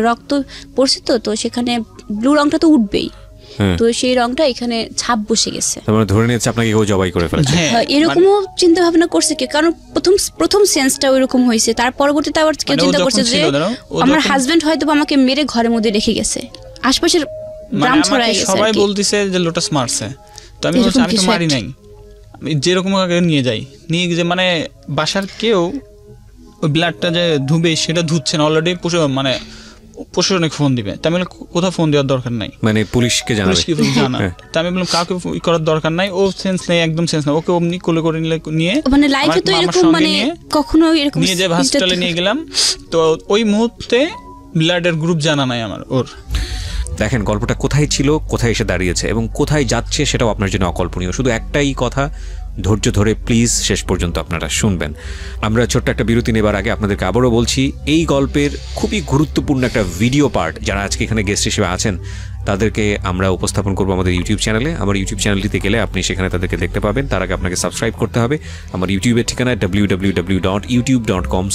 Speaker 1: রক্ত পড়ছে, তো সেখানে ব্লু রংটা তো উঠবেই, তো সেই রংটা এখানে ছাপ বসে গেছে,
Speaker 2: তারপরে ধরে নিয়েছে আপনাকে কেউ জবাই করে ফেলেছে।
Speaker 1: এরকমও চিন্তা ভাবনা করছে কি, কারণ প্রথম সেন্সটা ওইরকম হয়েছে, তার পরবর্তীতে আবার কেউ চিন্তা করছে যে আমার হাজবেন্ড হয়তো আমাকে মেরে ঘরের মধ্যে রেখে গেছে, আশপাশের গ্রাম ছড়ায় গেছে,
Speaker 3: সবাই বলতেছে যে লোটাস মারছে। তো আমি বলছি আমি তো মারি নাই, আমি যেরকম নিয়ে যাই, নিয়ে গিয়ে মানে বাসার কেউ ওই ব্লাডটা যে ধুবে সেটা ধুচ্ছে না, অলরেডি মানে প্রশাসনিক ফোন দিবে। তা আমি কোথাও ফোন দেওয়ার দরকার নাই,
Speaker 2: মানে পুলিশকে জানা।
Speaker 3: তা আমি বললাম কাউকে করার দরকার নাই, ও সেন্স নেই, একদম সেন্স নেই, ওকে অমনি কোলে করে নিয়ে
Speaker 1: মানে লাইফে তো এরকম মানে কখনো এরকম
Speaker 3: নিয়ে যে হসপিটালে নিয়ে গেলাম। তো ওই মুহূর্তে ব্লাডের গ্রুপ জানা নাই আমার ওর।
Speaker 2: দেখেন গল্পটা কোথায় ছিল, কোথায় এসে দাঁড়িয়েছে এবং কোথায় যাচ্ছে সেটাও আপনার জন্য অকল্পনীয়। শুধু একটাই কথা, ধৈর্য ধরে প্লিজ শেষ পর্যন্ত আপনারা শুনবেন। আমরা ছোট্ট একটা বিরতি নেবার আগে আপনাদেরকে আবারও বলছি, এই গল্পের খুবই গুরুত্বপূর্ণ একটা ভিডিও পার্ট যারা আজকে এখানে গেস্ট হিসেবে আছেন তাদেরকে আমরা উপস্থাপন করবো আমাদের ইউটিউব চ্যানেলে। আমার ইউটিউব চ্যানেলটিতে গেলে আপনি সেখানে তাদেরকে দেখতে পাবেন। তার আগে আপনাকে সাবস্ক্রাইব করতে হবে। আমার ইউটিউবের ঠিকানা www.youtube.com/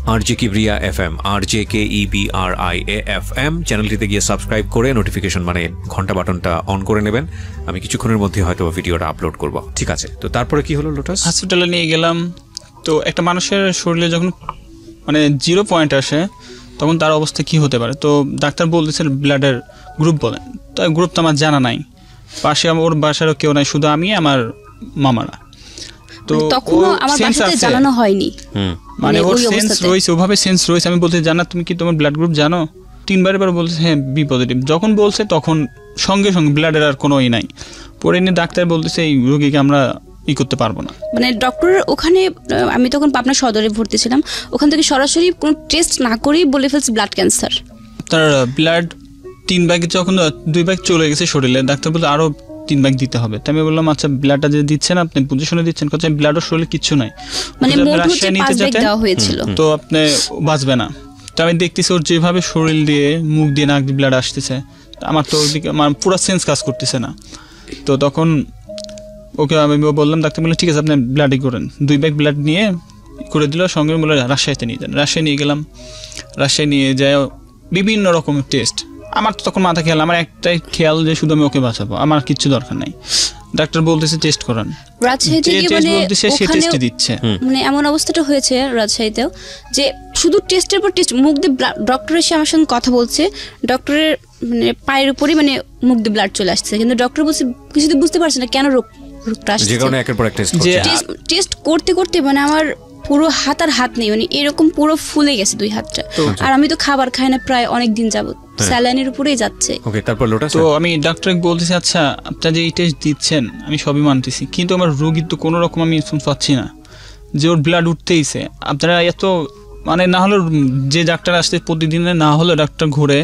Speaker 2: RJ Kibriya FM, RJKEBRIA FM চ্যানেলটিতে গিয়ে সাবস্ক্রাইব করে নোটিফিকেশন মানে ঘন্টা বাটনটা অন করে নেবেন। আমি কিছুক্ষণের মধ্যে হয়তো ভিডিওটা আপলোড করব। ঠিক আছে, তো তারপরে কি হলো লোটাস?
Speaker 3: হসপিটালে নিয়ে গেলাম। তো একটা মানুষের শরীরে যখন মানে 0 পয়েন্ট আসে তখন তার অবস্থা কি হতে পারে। তো ডাক্তার বলতেছে ব্লাডের গ্রুপ বলে। তো গ্রুপ তো আমার জানা নাই, পাশে ওর বাসারও কেউ নাই, শুধু আমি আমার মামারা। তো
Speaker 1: তখনও আমার বাসাতে জানানো হয়নি,
Speaker 3: মানে ওর সেন্স রয়েছে, ওভাবে সেন্স রয়েছে। আমি বলতে জানা তুমি কি তোমার ব্লাড গ্রুপ জানো? 3বার বলছে হ্যাঁ বি পজিটিভ। যখন বলছে তখন সঙ্গে সঙ্গে ব্লাডের আর কোনো নাই। পরে নিয়ে ডাক্তার বলতেছে এই রোগীকে আমরা করতে পারবো না।
Speaker 1: মানে ডক্টর ওখানে, আমি তখন পাবনা সদরে ভর্তি ছিলাম, ওখান থেকে সরাসরি কোনো টেস্ট না করেই বলে ফেলছে ব্লাড ক্যান্সার।
Speaker 3: তার ব্লাড 3 ভাগে যখন 2 ভাগ চলে গেছে শরীরে, ডাক্তার বলতে আরো 3 ভাগ দিতে হবে। তাই আমি বললাম আচ্ছা ব্লাডটা যে দিচ্ছেন আপনি পজিশনে দিচ্ছেন, কথা ব্লাডের শরীরে কিচ্ছু নাই,
Speaker 1: মানে মোট হচ্ছে 5 ভাগ দেওয়া হয়েছিল,
Speaker 3: তো আপনি বাঁচবে না। তো আমি দেখতেছি ওর যেভাবে শরীর দিয়ে মুখ দিয়ে নাক দিয়ে ব্লাড আসতেছে, আমার তো ওদিকে আমার পুরো সেন্স কাজ করতেছে না। তো তখন ওকে আমি বললাম, ডাক্তার বললেন ঠিক আছে আপনি ব্লাডই করেন। 2 ভাগ ব্লাড নিয়ে করে দিল, সঙ্গে বলে রাজশাহীতে নিয়ে যান। রাজশাহী নিয়ে গেলাম। রাজশাহী নিয়ে যায় বিভিন্ন রকমের টেস্ট। আমার তো তখন মাথা খেয়াল, আমার একটাই খেয়াল যে শুধু আমি ওকে বাঁচাবো, আমার কিচ্ছু দরকার নাই। ডাক্তার বলতেছে টেস্ট করান,
Speaker 1: রাজশাহীতে
Speaker 3: বলতেছে সে টেস্ট দিচ্ছে।
Speaker 1: মানে এমন অবস্থাটা হয়েছে রাজশাহীতেও যে শুধু টেস্টের পর টেস্ট, মুখ দিয়ে ডক্টর এসে আমার সঙ্গে কথা বলছে, ডক্টরের মানে পায়ের উপরই মানে মুখ দিয়ে ব্লাড চলে আসছে, কিন্তু ডক্টর বলছে কিছুতে বুঝতে পারছে না কেন রোগটা আসছে।
Speaker 2: যে কারণে একের পর এক
Speaker 1: টেস্ট করতে করতে মানে আমার পুরো হাত আর হাত নেই, মানে এরকম পুরো ফুলে গেছে 2 হাতটা। আর আমি তো খাবার খাই না প্রায় অনেক দিন যাবত, স্যালাইনের উপরেই যাচ্ছে।
Speaker 2: ওকে, তারপর লোটাস?
Speaker 3: তো আমি ডাক্তারকে বলতেছি আচ্ছা আপনারা যে এই টেস্ট দিচ্ছেন আমি সবই মানতেছি, কিন্তু আমার রোগীর তো কোনো রকম আমি পাচ্ছি না যে ওর ব্লাড উঠতেইছে। আপনারা এত মানে না হলে যে ডাক্তার আসতে প্রতিদিনে না হলে ডাক্তার ঘুরে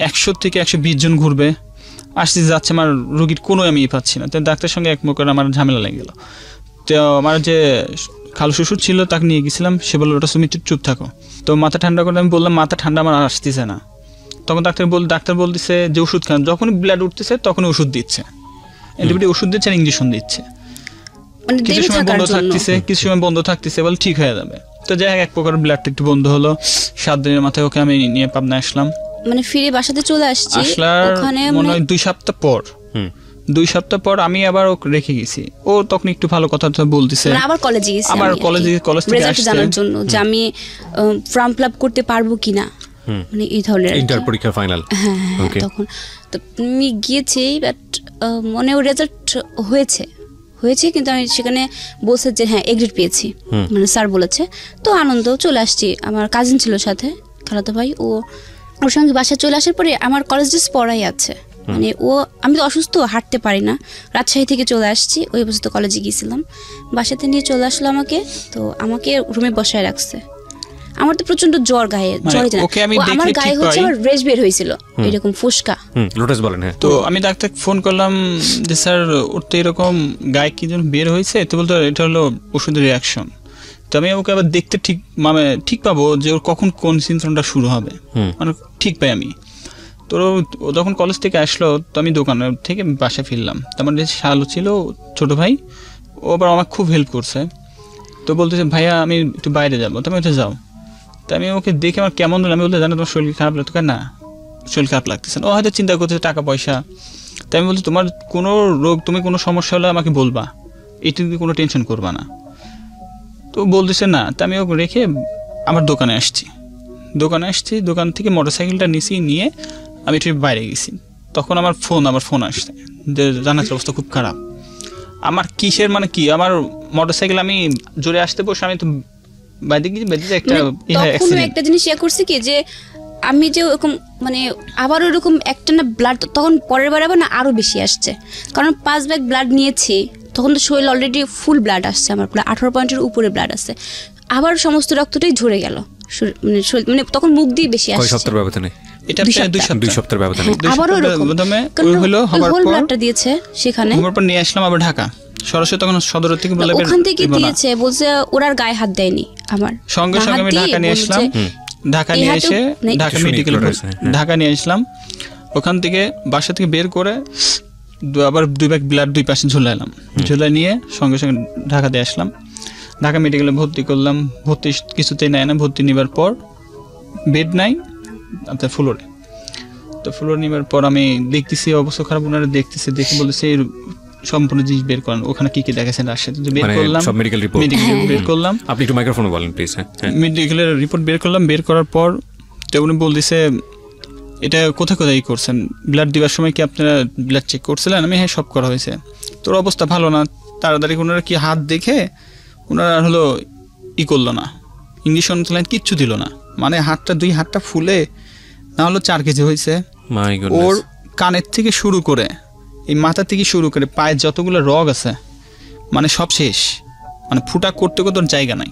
Speaker 3: 100 থেকে 120 জন ঘুরবে, আসতে যাচ্ছে, আমার রোগীর কোনো আমি পাচ্ছি না। তো ডাক্তারের সঙ্গে এক মুখে আমার ঝামেলা লেগে গেল। তো আমার যে খালু শ্বশুর ছিল তাকে নিয়ে গেছিলাম, সে বললো ওটা তুমি চুপ থাকো। তো মাথা ঠান্ডা করে আমি বললাম মাথা ঠান্ডা আমার আসতেছে না। তখন ডাক্তার বলতেছে যে ওষুধ খান, যখনই ব্লাড উঠতেছে তখনই ওষুধ দিচ্ছে, অ্যান্টিবায়োটিক ওষুধ দিচ্ছে আর ইঞ্জেকশন দিচ্ছে। কিছু সময় বন্ধ থাকতেছে বলে ঠিক হয়ে যাবে। তো যাই হোক এক প্রকার ব্লাডটা একটু বন্ধ হলো। 7 দিনের মাথায় ওকে আমি নিয়ে পাবনা আসলাম।
Speaker 1: মানে ফিরে বাসাতে চলে আসছি,
Speaker 3: ওখানে মনে হয় 2 সপ্তাহ পর 2 সপ্তাহ পর আমি আবার ওকে রেখে গেছি। ও তখন একটু ভালো কথা বলতেছে,
Speaker 1: আবার কলেজে গেছি,
Speaker 3: আবার কলেজ থেকে আসছে
Speaker 1: জানার জন্য যে আমি ফর্ম ফিল আপ করতে পারবো কিনা, মানে এই ধরনের
Speaker 2: ইন্টার পরীক্ষা ফাইনাল।
Speaker 1: ওকে, তখন তো আমি গিয়েছি, বাট মনে রেজাল্ট হয়েছে কিন্তু আমি সেখানে বলছে যে হ্যাঁ এ গ্রেড পেয়েছি, মানে স্যার বলেছে। তো আনন্দ চলে আসছি, আমার কাজিন ছিল সাথে, খালাতো ভাই, ওর সঙ্গে বাসায় চলে আসার পরে আমার কলেজ ড্রেস পড়াই আছে, মানে আমি তো অসুস্থ, হাঁটতে পারি না, রাজশাহী থেকে চলে আসছি, ওই বছর তো কলেজে গিয়েছিলাম, বাসাতে নিয়ে চলে আসলো আমাকে। তো আমাকে রুমে বসায় রাখছে, আমার তো প্রচন্ড জ্বর, গায়ে জ্বর, আমার গায়ে হচ্ছে আমার রেশ বের হয়েছিল এরকম ফুসকা।
Speaker 2: লোটাস বলেন। হ্যাঁ, তো
Speaker 3: আমি ডাক্তারকে ফোন করলাম যে স্যার ওর তো এরকম গায়ে কি যেন বের হয়েছে, তো বলতো এটা হলো ওষুধের রিয়াকশন। তো আমি ওকে আবার দেখতে ঠিক পাবো যে ওর কখন কোন সিমটমটা শুরু হবে, মানে ঠিক পাই আমি। তো ও যখন কলেজ থেকে আসলো তো আমি দোকানে থেকে বাসায় ফিরলাম। তারপর যে শালু ছিল ছোট ভাই, ও আবার আমার খুব হেল্প করছে। তো বলতেছে ভাইয়া আমি একটু বাইরে যাবো, তুমি ওটা যাও। তো আমি ওকে দেখে আমার কেমন হলো, আমি বলতে জানো তোমার শরীর খারাপ লাগতো, না শরীর খারাপ লাগতেছে না। ও হয়তো চিন্তা করতেছে টাকা পয়সা। তাই আমি বলছি তোমার কোনো রোগ, তুমি কোনো সমস্যা হলে আমাকে বলবা, এটা নিয়ে কোনো টেনশন করবা না। তো বলতেছে না। তা আমি ওকে রেখে আমার দোকানে আসছি। দোকান থেকে মোটরসাইকেলটা নিয়ে আমি একটু বাইরে গেছি। তখন আমার ফোন আসছে যে জানার অবস্থা খুব খারাপ। আমার কিসের মানে কি, আমার মোটরসাইকেল আমি জোরে আসতে বসে আমি তো
Speaker 1: একটা জিনিস ইয়ে করছে কি যে আমি যে ওরকম মানে আবার ওরকম একটা না ব্লাড তখন পরের বার আবার না আরো বেশি আসছে, কারণ 5 ব্যাগ ব্লাড নিয়েছি, তখন তো শরীর অলরেডি ফুল ব্লাড আসছে, আমার প্রায় 18 পয়েন্টের উপরে ব্লাড আসছে, আবার সমস্ত রক্তটাই ঝরে গেল, মানে তখন মুখ দিয়ে বেশি আসছে।
Speaker 2: কয় সপ্তাহের ব্যবধানে?
Speaker 3: এটা 2 সপ্তাহের ব্যবধানে
Speaker 1: আবারও হলো হোল ব্লাডটা দিয়েছে, সেখানে হওয়ার পর
Speaker 3: নিয়ে আসলাম আবার ঢাকা। সরাসরি তখন সদর থেকে বলে
Speaker 1: ওখান থেকে দিয়েছে, বলছে ওরা আর গায়ে হাত দেয়নি, আমার
Speaker 3: সঙ্গে সঙ্গে আমি ঢাকা নিয়ে আসলাম। ঢাকা নিয়ে এসে ঢাকা মেডিকেল ঢাকা নিয়ে আসলাম। ওখান থেকে বাসা থেকে বের করে আবার 2 ব্যাগ ব্লাড 2 পাশে ঝুলাইলাম, ঝুলাই নিয়ে সঙ্গে সঙ্গে ঢাকাতে আসলাম। ঢাকা মেডিকেলে ভর্তি করলাম, ভর্তি কিছুতেই নেয় না। ভর্তি নেবার পর বেড নাই আপনার ফ্লোরে। তো ফ্লোর নেবার পর আমি দেখতেছি অবস্থা খারাপ, ওনারা দেখতেছে, দেখে বলতেছে সম্পূর্ণ জিনিস বের করেন, ওখানে কি কি দেখেছেন রাজশাহীতে। বের করলাম
Speaker 2: সব মেডিকেল রিপোর্ট
Speaker 3: বের করলাম।
Speaker 2: আপনি একটু মাইক্রোফোনে বলেন প্লিজ।
Speaker 3: মেডিকেলের রিপোর্ট বের করলাম। বের করার পর তো উনি বলতেছে এটা কোথায় কোথায় করছেন, ব্লাড দেওয়ার সময় কি আপনারা ব্লাড চেক করছিলেন? আমি হ্যাঁ সব করা হয়েছে। তোর অবস্থা ভালো না, তাড়াতাড়ি ওনারা কি হাত দেখে ওনারা হলো করলো না, ইঞ্জেকশন কিচ্ছু দিল না, মানে দুই হাতটা ফুলে না হলো 4 কেজি হয়েছে। ওর কানের থেকে শুরু করে এই মাথা থেকে শুরু করে পায়ের যতগুলো রগ আছে মানে সব শেষ, মানে ফুটা করতে করতে ওর জায়গা নাই।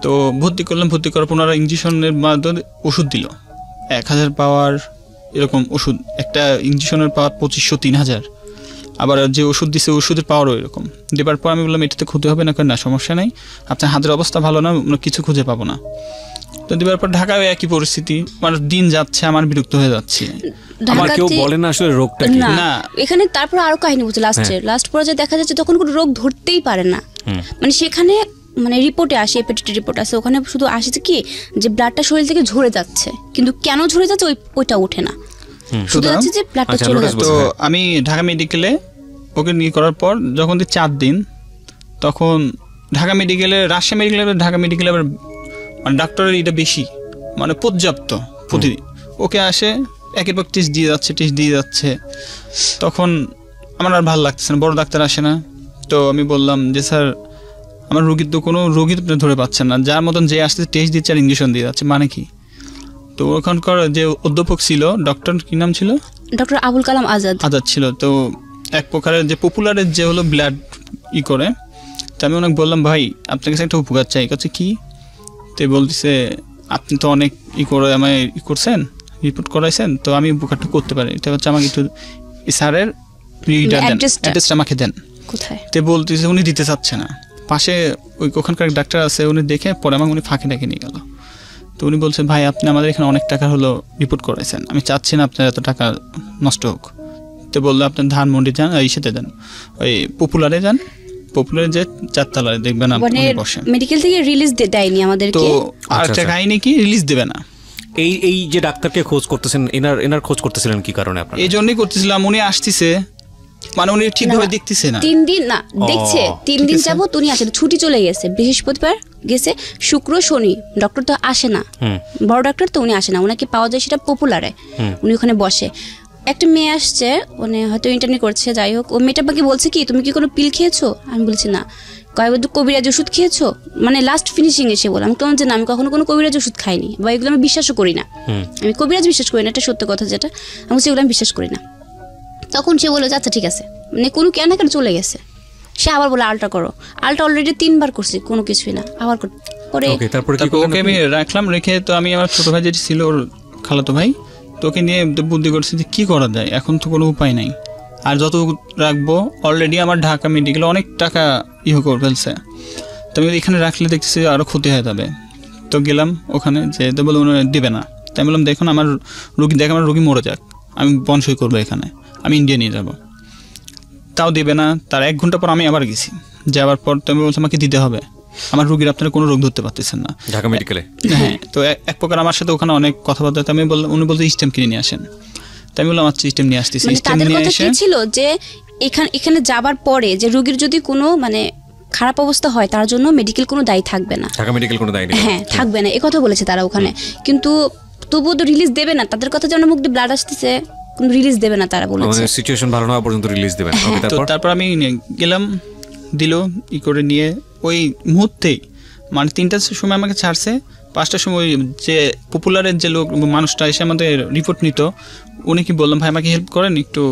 Speaker 3: তো ভর্তি করলাম। ভর্তি করার পর ওনারা ইঞ্জেকশনের মাধ্যমে ওষুধ দিল 1000 পাওয়ার এরকম ওষুধ, একটা ইঞ্জেকশনের পাওয়ার 2500 3000। আবার যে ওষুধ দিছে ওষুধের পাওয়ারও এরকম। দেবার পর আমি বললাম এটাতে ক্ষতি হবে না, না সমস্যা নেই, আপনার হাতের অবস্থা ভালো না, কিছু খুঁজে পাবো না। তো দেবার পর ঢাকায় একই পরিস্থিতি, মানে দিন যাচ্ছে, আমার বিরক্ত হয়ে যাচ্ছে।
Speaker 2: আমার কেউ বলে না আসলে রোগটা কি
Speaker 1: না, এখানে তারপর আরো কাহিনী বলছে লাস্ট পর্যায়ে দেখা যাচ্ছে তখন কোনো রোগ ধরতেই পারে না, মানে সেখানে মানে রিপোর্টে আসে, হেপাটাইটিস রিপোর্ট আছে, ওখানে শুধু আসছে কি যে ব্লাডটা শরীর থেকে ঝরে যাচ্ছে, কিন্তু কেন ঝরে যাচ্ছে ওইটা ওঠে না, শুধু যাচ্ছে যে ব্লাডটা চলে যাচ্ছে।
Speaker 3: তো আমি ঢাকা মেডিকেলে ওকে নিয়ে করার পর যখন 4 দিন, তখন ঢাকা মেডিকেলে, রাজশাহী মেডিকেলে, ঢাকা মেডিকেলে আবার মানে ডাক্তারের এটা বেশি, মানে পর্যাপ্ত প্রতিদিন। ওকে আসে একের পর টেস্ট দিয়ে যাচ্ছে। তখন আমার আর ভালো লাগতেছে না, বড় ডাক্তার আসে না। তো আমি বললাম যে স্যার আমার রোগীর তো কোনো রোগী আপনি ধরে পাচ্ছেন না, যার মতন যে আসতে টেস্ট দিচ্ছে আর ইঞ্জেকশন দিয়ে যাচ্ছে, মানে কি? তো ওখানকার যে অধ্যাপক ছিল, ডক্টর কি নাম ছিল?
Speaker 1: ডক্টর আবুল কালাম আজাদ
Speaker 3: ছিল। তো এক প্রকারের যে পপুলারের যে হলো ব্লাড করে, তো আমি ওনাকে বললাম ভাই আপনার কাছে একটা উপকার চাই। কাছে কি? তো বলতেছে আপনি তো অনেক করে আমায় করছেন, রিপোর্ট করাইছেন, তো আমি উপকারটা করতে পারি। এটা হচ্ছে আমাকে একটু স্যারের অ্যাড্রেসটা আমাকে দেন।
Speaker 1: কোথায়?
Speaker 3: তো বলতেছে উনি দিতে চাচ্ছে না। পাশে ওখানকার ডাক্তার আছে, উনি দেখে পরে আমাকে উনি ফাঁকে ডেকে নিয়ে গেল। তো উনি বলছে ভাই আপনি আমাদের এখানে অনেক টাকা হলো রিপোর্ট করাইছেন, আমি চাচ্ছি না আপনার এত টাকা নষ্ট হোক। তো বললো আপনার ধানমন্ডি যান, এই সাথে দেন, ওই পপুলারে যান, পপুলারে যে 4 তলায় দেখবেন আপনি বসেন।
Speaker 1: মেডিকেল থেকে রিলিজ দেয়নি আমাদেরকে।
Speaker 3: তো আরেকটা কাহিনী কি, রিলিজ দেবে না।
Speaker 2: এই যে ডাক্তারকে খোঁজ করতেছেন, এনার খোঁজ করতেছিলেন কি কারণে আপনারা?
Speaker 3: এই জন্যই করতেছিলাম, উনি আসতেছে, মানে উনি ঠিকভাবে দেখতেছে না।
Speaker 1: 3 দিন না দেখছে, 3 দিন যাবত উনি আসে, ছুটি চলে গেছে, বৃহস্পতিবার গেছে, শুক্র শনি ডক্টর তো আসে না, বড় ডাক্তার তো উনি আসে না, ওনাকে পাওয়া যায় সেটা পপুলারে, উনি ওখানে বসে। একটা মেয়ে আসছে, মানে হয়তো ইন্টারভিউ করছে, যাই হোক, ও মেয়েটা বাকি বলছে কি তুমি কি কোনো পিল খেয়েছো? আমি বলছি না। কয়েকবার কবিরাজ ওষুধ খেয়েছো? মানে লাস্ট ফিনিশিং এসে বললাম, আমি তোমার যে না, আমি কখনো কোনো কবিরাজ ওষুধ খাইনি, বা এগুলো আমি বিশ্বাসও করি না, আমি কবিরাজ বিশ্বাস করি না, এটা সত্য কথা যেটা, আমি সেগুলো আমি বিশ্বাস করি না। তখন সে বললো আচ্ছা ঠিক আছে, মানে কোনো কেন চলে গেছে। সে আবার বলে আলট্রা করো, আলট্রা অলরেডি 3 বার করছি, কোনো কিছুই না, আবার পরে
Speaker 3: ওকে আমি রাখলাম। রেখে তো আমি আমার ছোট ভাই যেটি ছিল, ওর খালাতো ভাই, তো ওকে নিয়ে বুদ্ধি করছি যে কী করা যায়, এখন তো কোনো উপায় নাই, আর যত রাখবো অলরেডি আমার ঢাকা মেডিকেলে অনেক টাকা করে ফেলছে, তো আমি এখানে রাখলে দেখতেছি আরও ক্ষতি হয়ে যাবে। তো গেলাম ওখানে, যে তো বলে দেবে না। তাই আমি বললাম দেখুন আমার আমার রোগী মরে যাক, আমি বনসই করবো এখানে, আমি ইন্ডিয়া নিয়ে যাবো। তাও দেবে না। তার 1 ঘন্টা পর আমি আবার গেছি, যাওয়ার পর তো আমি বলছি আমাকে দিতে হবে, আমার রোগীর আপনারা কোনো রোগ ধরতে পারতেছেন না
Speaker 2: ঢাকা মেডিকেলে।
Speaker 3: হ্যাঁ, তো এক প্রকার আমার সাথে ওখানে অনেক কথাবার্তা, আমি বললাম, উনি বলতে স্টেম কিনে নিয়ে আসেন। তাই আমি বললাম আচ্ছা স্টেম নিয়ে আসতেছি।
Speaker 1: স্টেম নিয়ে এসে ছিল যে এখানে যাবার পরে যে রোগীর যদি কোনো মানে খারাপ অবস্থা হয়, তার জন্য মেডিকেল কোনো দায়ী থাকবে না,
Speaker 2: ঢাকা মেডিকেল কোনো দায়ী নেই,
Speaker 1: হ্যাঁ থাকবে না, এই কথা বলেছে তারা ওখানে। কিন্তু তবুও তো রিলিজ দেবে না, তাদের কথা যেন মুখ দিয়ে ব্লাড আসতেছে, কোনো রিলিজ দেবে না তারা বলেছে,
Speaker 2: সিচুয়েশন ভালো না হওয়া পর্যন্ত রিলিজ দেবে না।
Speaker 3: তারপর আমি গেলাম, দিল করে নিয়ে ওই মুহূর্তেই, মানে 3টার সময় আমাকে ছাড়ছে, 5টার সময় যে পপুলারের যে মানুষটা এসে আমাদের রিপোর্ট নিত, উনি কি বললাম ভাই আমাকে হেল্প করেন, একটু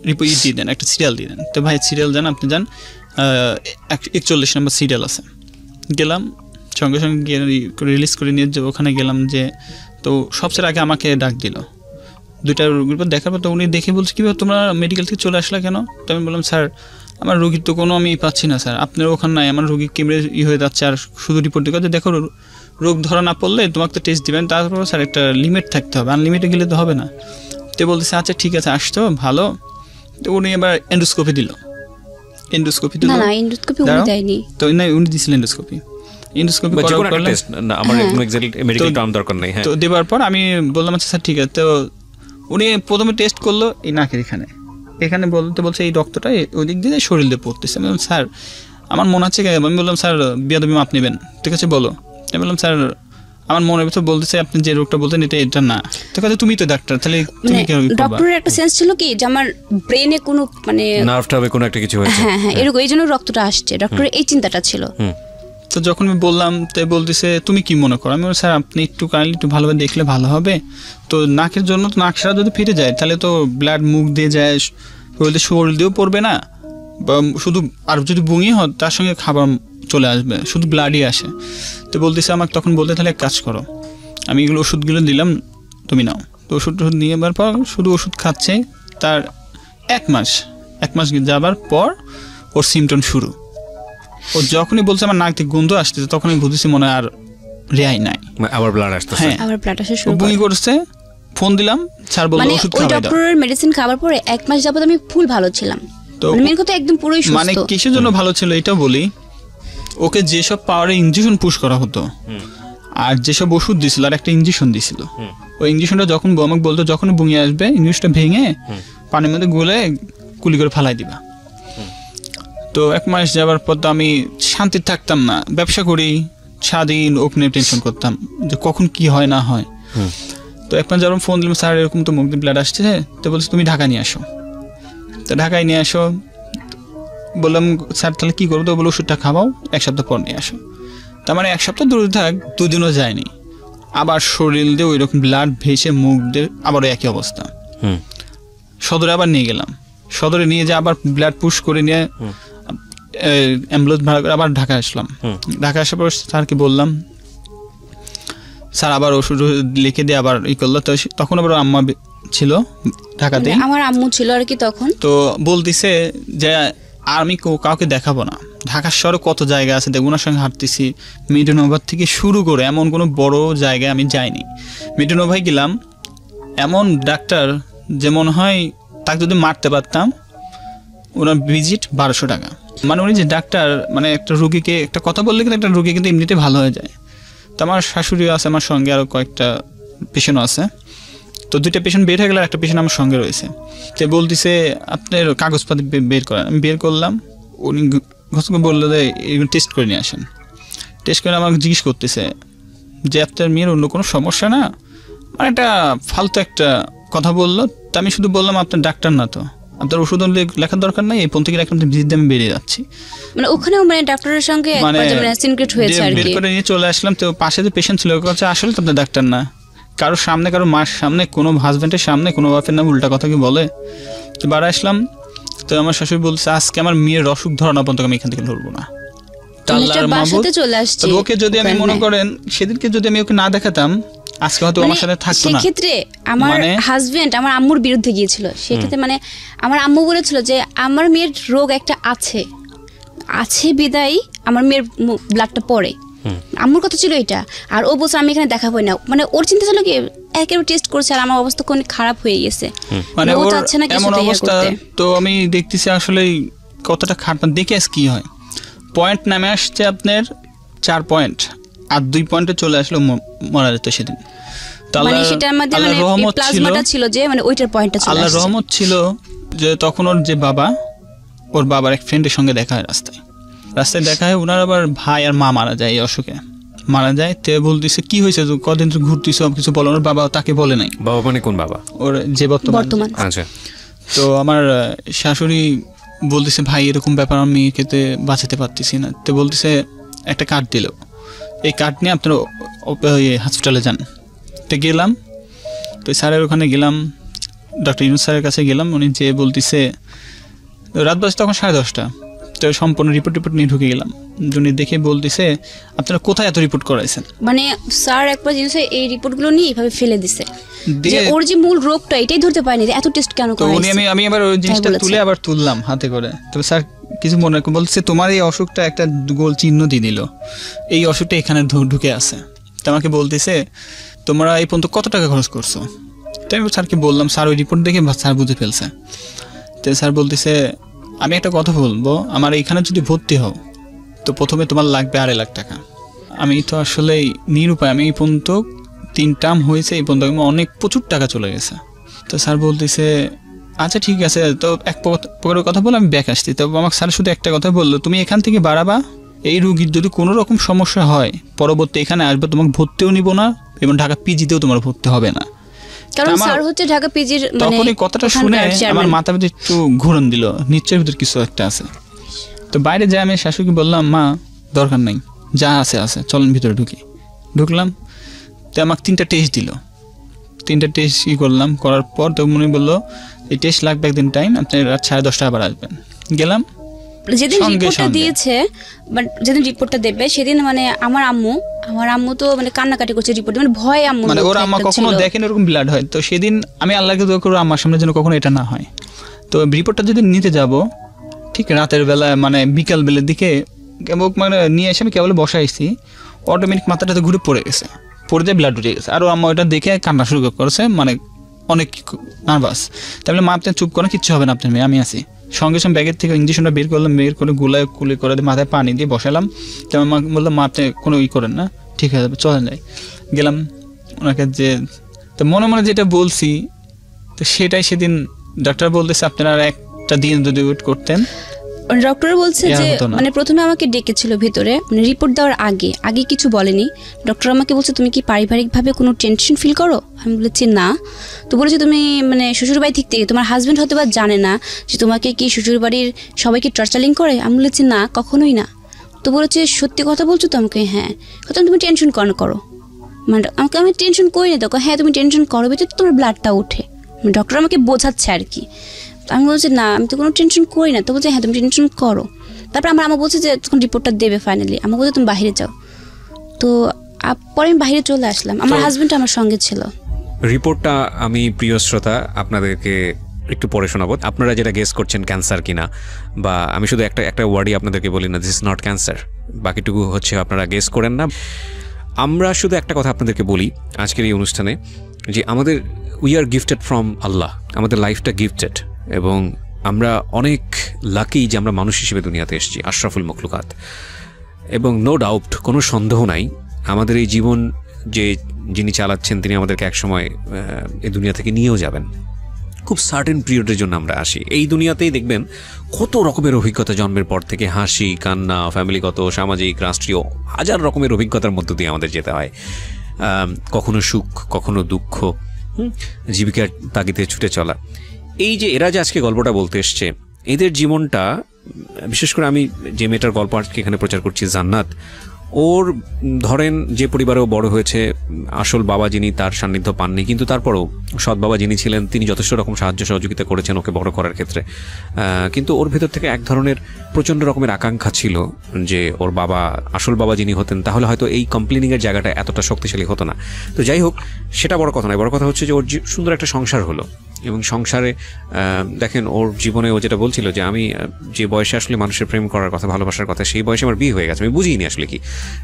Speaker 3: রিপোর্ট দিয়ে দেন, একটা সিরিয়াল দিয়ে দেন। তো ভাই সিরিয়াল যান, আপনি যান, 41 নম্বর সিরিয়াল আছে। গেলাম, সঙ্গে সঙ্গে গিয়ে রিলিজ করে নিয়ে ওখানে গেলাম, যে তো সবচেয়ে আগে আমাকে ডাক দিল। 2টা রোগীর পর দেখার পর তো উনি দেখে বলছে কীভাবে তোমরা মেডিকেল থেকে চলে আসলা কেন? তো আমি বললাম স্যার আমার রোগীর তো কোনো আমি পাচ্ছি না স্যার, আপনার ওখানে নাই, আমার রোগী কেমরে হয়ে যাচ্ছে, আর শুধু রিপোর্ট দিকে দেখো রোগ ধরা না পড়লে তোমাকে তো টেস্ট দিবেন, তারপর স্যার একটা লিমিট থাকতে হবে, আনলিমিটে গেলে তো হবে না। তো বলতেছে আচ্ছা ঠিক আছে আসতো ভালো। তো উনি এবার এন্ডোস্কোপি দিল, এন্ডোস্কোপি
Speaker 1: না না এন্ডোস্কোপি উনি দেয়নি।
Speaker 3: তো না উনি দিছিলেন এন্ডোস্কোপি
Speaker 2: বা যে কোনো একটা
Speaker 3: করলে
Speaker 2: টেস্ট আমার একদম এক্স্যাক্টলি মেডিকেল টার্ম দরকার নেই। হ্যাঁ
Speaker 3: তো দেওয়ার পর আমি বললাম আচ্ছা স্যার ঠিক আছে। তো উনি প্রথমে টেস্ট করলো এই নাকের এখানে বলছে এই রক্তটা ওই দিক দিয়ে শরীর দিয়ে পড়তেছে। আমি বললাম স্যার আমার মনে হচ্ছে, আমি বললাম স্যার বেয়াদবি মাপ নেবেন, ঠিক আছে বলো। আমি বললাম স্যার আমার মনের ভিতর বলতেছে আপনি যে রোগটা বলতেন এটা না। তো কথা তুমি তো ডাক্তার, তাহলে তুমি কি করবে?
Speaker 1: ডক্টরের একটা সেন্স ছিল কি যে আমার ব্রেনে কোনো মানে
Speaker 2: নার্ভটা হবে কোনো একটা কিছু হয়েছে।
Speaker 1: হ্যাঁ এরকম এই জন্য রক্তটা আসছে, ডক্টরের এই চিন্তাটা ছিল।
Speaker 3: তো যখন আমি বললাম তাই বলতেছে তুমি কি মনে করো? আমি বললাম স্যার আপনি একটু কাইন্ডলি একটু ভালোভাবে দেখলে ভালো হবে। তো নাকের জন্য তো নাক সারা যদি ফিরে যায় তাহলে তো ব্লাড মুখ দিয়ে যায়, শরীর দিয়েও পড়বে না, বা শুধু আর যদি বুঙি হয় তার সঙ্গে খাবার চলে আসবে, শুধু ব্লাডই আসে। তো বলতেছে আমাকে তখন বলতে তাহলে এক কাজ করো, আমি এগুলো ওষুধগুলো দিলাম তুমি নাও। তো ওষুধ নিয়ে যাবার পর শুধু ওষুধ খাচ্ছে, তার এক মাস যাবার পর ওর সিমটম শুরু। ও যখনই বলছে আমার নাক থেকে গন্ধ আসতেছে তখনই বুঝেছি মনে আর রেহাই নাই,
Speaker 2: আবার ব্লাড আসতেছে।
Speaker 3: হ্যাঁ
Speaker 1: আবার ব্লাড আসা শুরু
Speaker 3: বুঝি করছে। ফোন দিলাম, স্যার বলল
Speaker 1: মানে
Speaker 3: ওষুধ
Speaker 1: ওই
Speaker 3: খাওয়াই দাও।
Speaker 1: ডক্টরের মেডিসিন খাবার পরে 1 মাস যাবত আমি ফুল ভালো ছিলাম।
Speaker 3: তো
Speaker 1: মেন কথা একদম পুরোই সুস্থ।
Speaker 3: মানে কিসের জন্য ভালো ছিল এটাও বলি, ওকে যেসব পাওয়ারে ইনজেকশন পুশ করা হতো আর যেসব ওষুধ দিছিল আর একটা ইনজেকশন দিছিল, ওই ইনজেকশনটা যখন আমাকে বলতো যখন বুঙিয়ে আসবে ইনজেকশনটা ভেঙে পানির মধ্যে গুলে কুলি করে ফালাই দিবা। তো 1 মাস যাবার পর তো আমি শান্তি থাকতাম না, ব্যবসা করি সারাদিন ওকে নিয়ে টেনশন করতাম যে কখন কি হয় না হয়। তো 1 মাস যখন ফোন দিলাম স্যার এরকম তো মুখ দিয়ে ব্লাড আসছে, তো বলছে তুমি ঢাকা নিয়ে আসো। তো ঢাকায় নিয়ে আসো বললাম স্যার তাহলে কী করবো? তো বলো ওষুধটা খাওয়াও, 1 সপ্তাহ পর নিয়ে আসো। তার মানে 1 সপ্তাহ দূরে থাক, 2 দিনও যায়নি, আবার শরীর দিয়ে ওই রকম ব্লাড ভেসে মুখ দিয়ে আবারও একই অবস্থা। সদরে আবার নিয়ে গেলাম, সদরে নিয়ে যে আবার ব্লাড পুশ করে নিয়ে অ্যাম্বুলেন্স ভাড়া করে আবার ঢাকা আসলাম। ঢাকা আসার পর স্যারকে বললাম, স্যার আবার ওষুধ লিখে দিয়ে আবার করলো। তো তখন আবার আম্মা ছিল ঢাকাতে,
Speaker 1: আমার আম্মু ছিল আর কি তখন।
Speaker 3: তো বলতেছে যে আর আমি কাউকে দেখাবো না, ঢাকার শহরে কত জায়গা আছে দেখুন, ওনার সঙ্গে হাঁটতেছি। মিডনভার থেকে শুরু করে এমন কোনো বড় জায়গায় আমি যাইনি। মিডনভাই গেলাম, এমন ডাক্তার যে মনে হয় তাকে যদি মারতে পারতাম। ওনার ভিজিট 1200 টাকা। মানে উনি যে ডাক্তার, মানে একটা রুগীকে একটা কথা বললে কিন্তু একটা রুগী কিন্তু এমনিতে ভালো হয়ে যায়। তো আমার শাশুড়িও আছে আমার সঙ্গে, আরও কয়েকটা পেশেন্টও আছে। তো 2টা পেশেন্ট বের হয়ে গেলে একটা পেশেন্ট আমার সঙ্গে রয়েছে। তো বলতেছে আপনার কাগজপাতি বের করেন। আমি বের করলাম, উনি ঘটকে বললো যে এগুলো টেস্ট করে নিয়ে আসেন। টেস্ট করে আমাকে জিজ্ঞেস করতেছে যে আপনার মেয়ের অন্য কোনো সমস্যা না, মানে একটা ফালতু একটা কথা বললো। তা আমি শুধু বললাম আপনার ডাক্তার না, তো আপনার ওষুধ লেখার দরকার নাই, এই পর্যন্ত থেকে একটা ভিজিট দিয়ে আমি বেরিয়ে যাচ্ছি।
Speaker 1: মানে ওখানেও মানে ডাক্তারের সঙ্গে সিনক্রেট হয়েছে আর কি।
Speaker 3: বের করে নিয়ে চলে আসলাম। তো পাশে যে পেশেন্ট ছিল ওকে বলছে আসলে তো আপনার ডাক্তার না, কারোর সামনে কারো মার সামনে কোনো হাজব্যান্ডের সামনে কোনো বাপের নাম উল্টা কথা কি বলে। তো বাড়া আসলাম, তো আমার শাশুড়ি বলছে আজকে আমার মেয়ের অসুখ ধরানো পর্যন্ত আমি এখান থেকে লড়বো না। ওকে যদি আমি মনে করেন সেদিনকে যদি আমি ওকে না দেখাতাম আজকে হয়তো আমার সাথে থাকতো না।
Speaker 1: সেক্ষেত্রে আমার হাজবেন্ড আমার আম্মুর বিরুদ্ধে গিয়েছিল। সেক্ষেত্রে মানে আমার আম্মু বলেছিল যে আমার মেয়ের রোগ একটা আছে বিদায় আমার মেয়ের ব্লাডটা পড়ে। আম্মুর কথা ছিল এটা। আর ও বলছে আমি এখানে দেখাবোই না, মানে ওর চিন্তা ছিল কি একেবারে টেস্ট করছে আর আমার অবস্থা কোন খারাপ হয়ে গেছে,
Speaker 3: মানে
Speaker 1: ও চাচ্ছে না কিছু
Speaker 3: এমন অবস্থা। তো আমি দেখতেছি আসলে কতটা খারাপ, দেখে আজ কি হয়। পয়েন্ট নামে আসছে আপনার 4 পয়েন্ট, আর 2 পয়েন্টে চলে আসলো মারা যেত সেদিন।
Speaker 1: মানে সেটা আমাদের মানে প্লাজমাটা ছিল যে মানে ওইটার পয়েন্টটা চলে আসছে।
Speaker 3: আল্লাহর রহমত ছিল যে তখন ওর যে বাবা, ওর বাবার এক ফ্রেন্ডের সঙ্গে দেখা হয় রাস্তায় দেখা হয়। ওনার আবার ভাই আর মা মারা যায়, এই অসুখে মারা যায়। তে বলতেছে কি হয়েছে, কদিন তো ঘুরতেছ কিছু বলো। ওর বাবা তাকে বলে নাই।
Speaker 2: বাবা মানে কোন বাবা?
Speaker 3: ওর যে বর্তমান।
Speaker 2: আচ্ছা।
Speaker 3: তো আমার শাশুড়ি বলতেছে ভাই এরকম ব্যাপার আমি খেতে বাঁচাতে পারতেছি না। তো বলতেছে একটা কার্ড দিল, এই কার্ড নিয়ে আপনারা হসপিটালে যান। তো গেলাম, তো স্যারের ওখানে গেলাম, ডক্টর ইউনুস স্যারের কাছে গেলাম। উনি যে বলতেছে রাত বাজে তখন 10:30। তো সম্পূর্ণ রিপোর্ট নিয়ে ঢুকে গেলাম। উনি দেখে বলতেছে আপনারা কোথায় এত রিপোর্ট করাইছেন?
Speaker 1: মানে স্যার একবার জিনিস এই রিপোর্টগুলো নিয়ে এইভাবে ফেলে দিছে যে ওর যে মূল রোগটা এটাই ধরতে পারেনি, এত টেস্ট কেন করাইছে।
Speaker 3: তো আমি আবার ওই জিনিসটা তুললাম হাতে করে। তবে স্যার কিছু মনে রাখুন, বলছে তোমার এই অসুখটা একটা গোল চিহ্ন দিয়ে দিল, এই অসুখটা এখানে ঢুকে আছে। তো আমাকে বলতেছে তোমরা এই পর্যন্ত কত টাকা খরচ করছো? তো আমি স্যারকে বললাম, স্যার ওই রিপোর্ট দেখে স্যার বুঝে ফেলছে। তো স্যার বলতেছে আমি একটা কথা বলবো, আমার এখানে যদি ভর্তি হও তো প্রথমে তোমার লাগবে 2.5 লাখ টাকা। আমি তো আসলে নিরুপায়, আমি এই পর্যন্ত 3 টার্ম হয়েছে, এই পর্যন্ত অনেক প্রচুর টাকা চলে গেছে। তো স্যার বলতেছে আচ্ছা ঠিক আছে, তো এক প্রকারের কথা বলে আমি ব্যাক আসছি। তো আমাকে স্যার শুধু একটা কথা বললো, তুমি এখান থেকে বাড়াবা, এই রুগীর যদি কোনো রকম সমস্যা হয় পরবর্তী এখানে আসবে, তোমাকে ভর্তিও নিব না এবং ঢাকা পিজিতেও তোমার ভর্তি হবে না।
Speaker 1: কারণ স্যার হচ্ছে ঢাকা পিজির
Speaker 3: তখন এই কথাটা শুনে আমার মাথা ভিতরে একটু ঘুরন দিল, নিশ্চয়ের ভিতরে কিছু একটা আছে। তো বাইরে যাই আমি শাশুড়িকে বললাম, মা দরকার নাই, যা আছে আছে, চলেন ভিতরে ঢুকলাম। তো আমাকে 3টা টেস্ট দিল, 3টা টেস্ট ই করলাম, করার পর তো মনে বললো এই টেস্ট লাগবে একদিন টাইম, আপনি রাত 10:30 আবার আসবেন। গেলাম,
Speaker 1: যেদিন রিপোর্টটা দিয়েছে, বাট যেদিন রিপোর্টটা দেবে সেদিন মানে আমার আম্মু তো মানে কান্নাকাটি করছে রিপোর্ট, মানে ভয় আম্মু,
Speaker 3: মানে ওর আম্মা কখনো দেখেন এরকম ব্লাড হয়। তো সেদিন আমি আল্লাহকে দোয়া করব আমার সামনে যেন কখনো এটা না হয়। তো রিপোর্টটা যদি নিতে যাব ঠিক রাতের বেলা, মানে বিকাল বেলার দিকে মানে নিয়ে এসে আমি কেবল বসাইছি, অটোমেটিক মাথাটাতে ঘুরে পড়ে গেছে, পড়ে যায় ব্লাড উঠে গেছে। আর আম্মা ওটা দেখে কান্না শুরু করেছে, মানে অনেক নার্ভাস। তাহলে মা আপনি চুপ করেন, কিচ্ছু হবে না আপনার মেয়ে, আমি আছি। সঙ্গে সঙ্গে ব্যাগের থেকে ইঞ্জেকশনটা বের করলাম, বের করে কুলি করে মাথায় পানি দিয়ে বসালাম। তো মা বললাম, মা আপনি কোনো করেন না, ঠিক হয়ে যাবে, চলেন যাই। গেলাম ওনাকে, যে তো মনে মনে যেটা বলছি তো সেটাই সেদিন ডাক্তার বলতেছে আপনারা আর একটা দিন যদি ওয়েট করতেন।
Speaker 1: ডক্টর বলছে যে মানে প্রথমে আমাকে ডেকেছিল ভিতরে, মানে রিপোর্ট দেওয়ার আগে কিছু বলেনি। ডক্টর আমাকে বলছে তুমি কি পারিবারিকভাবে কোনো টেনশন ফিল করো? আমি বলেছি না। তো বলেছে তুমি মানে শ্বশুরবাড়ি থেকে তোমার হাজব্যান্ড হয়তো বা জানে না যে তোমাকে কি শ্বশুরবাড়ির সবাইকে টর্চারিং করে? আমি বলেছি না, কখনোই না। তো বলেছে সত্যি কথা বলছো তো? আমাকে হ্যাঁ। কথা তুমি টেনশন করো, মানে আমাকে আমি টেনশন করি না। তখন হ্যাঁ তুমি টেনশন করো, ভিতরে তো তোমার ব্লাডটা ওঠে। ডক্টর আমাকে বোঝাচ্ছে আর কি। আমি বলছি না আমি তো কোনো টেনশন করি না। তো বলছে হ্যাঁ তুমি টেনশন করো। তারপর আমার আমা বলছে যে তখন রিপোর্টটা দেবে ফাইনালি। আমা বলছে তুমি বাইরে যাও। তো পরে আমি বাইরে চলে আসলাম, আমার হাজবেন্ড আমার সঙ্গে ছিল।
Speaker 2: রিপোর্টটা আমি প্রিয় শ্রোতা আপনাদেরকে একটু পরে শোনাবো। আপনারা যেটা গেস করছেন ক্যান্সার কিনা, বা আমি শুধু একটা ওয়ার্ডই আপনাদেরকে বলি না, দিস ইজ নট ক্যান্সার, বাকিটুকু হচ্ছে আপনারা গেস করেন না। আমরা শুধু একটা কথা আপনাদেরকে বলি আজকের এই অনুষ্ঠানে, যে আমাদের উই আর গিফটেড ফ্রম আল্লাহ, আমাদের লাইফটা গিফটেড, এবং আমরা অনেক লাকি যে আমরা মানুষ হিসেবে দুনিয়াতে এসেছি, আশরাফুল মখলুকাত। এবং নো ডাউট, কোনো সন্দেহ নাই, আমাদের এই জীবন যে যিনি চালাচ্ছেন তিনি আমাদেরকে একসময় এই দুনিয়া থেকে নিয়েও যাবেন। খুব সার্টেন পিরিয়ডের জন্য আমরা আসি এই দুনিয়াতেই। দেখবেন কত রকমের অভিজ্ঞতা জন্মের পর থেকে, হাসি কান্না, ফ্যামিলিগত, সামাজিক, রাষ্ট্রীয়, হাজার রকমের অভিজ্ঞতার মধ্য দিয়ে আমাদের যেতে হয়। কখনো সুখ, কখনো দুঃখ, জীবিকার তাগিদে ছুটে চলা। এই যে এরা যে আজকে গল্পটা বলতে এসছে, এদের জীবনটা, বিশেষ করে আমি যে মেয়েটার গল্প আজকে এখানে প্রচার করছি, জান্নাত, ওর ধরেন যে পরিবারেও বড় হয়েছে, আসল বাবা যিনি তার সান্নিধ্য পাননি, কিন্তু তারপরেও সৎ বাবা যিনি ছিলেন তিনি যথেষ্ট রকম সাহায্য সহযোগিতা করেছেন ওকে বড় করার ক্ষেত্রে। কিন্তু ওর ভেতর থেকে এক ধরনের প্রচণ্ড রকমের আকাঙ্ক্ষা ছিল যে ওর বাবা, আসল বাবা যিনি হতেন, তাহলে হয়তো এই কমপ্লেনিংয়ের জায়গাটা এতটা শক্তিশালী হতো না। তো যাই হোক, সেটা বড় কথা নয়। বড় কথা হচ্ছে যে ওর সুন্দর একটা সংসার হলো, এবং সংসারে দেখেন ওর জীবনে ও যেটা বলছিল যে আমি যে বয়সে আসলে মানুষের প্রেম করার কথা, ভালোবাসার কথা, সেই বয়সে আমার বিয়ে হয়ে গেছে, আমি বুঝিনি আসলে কি।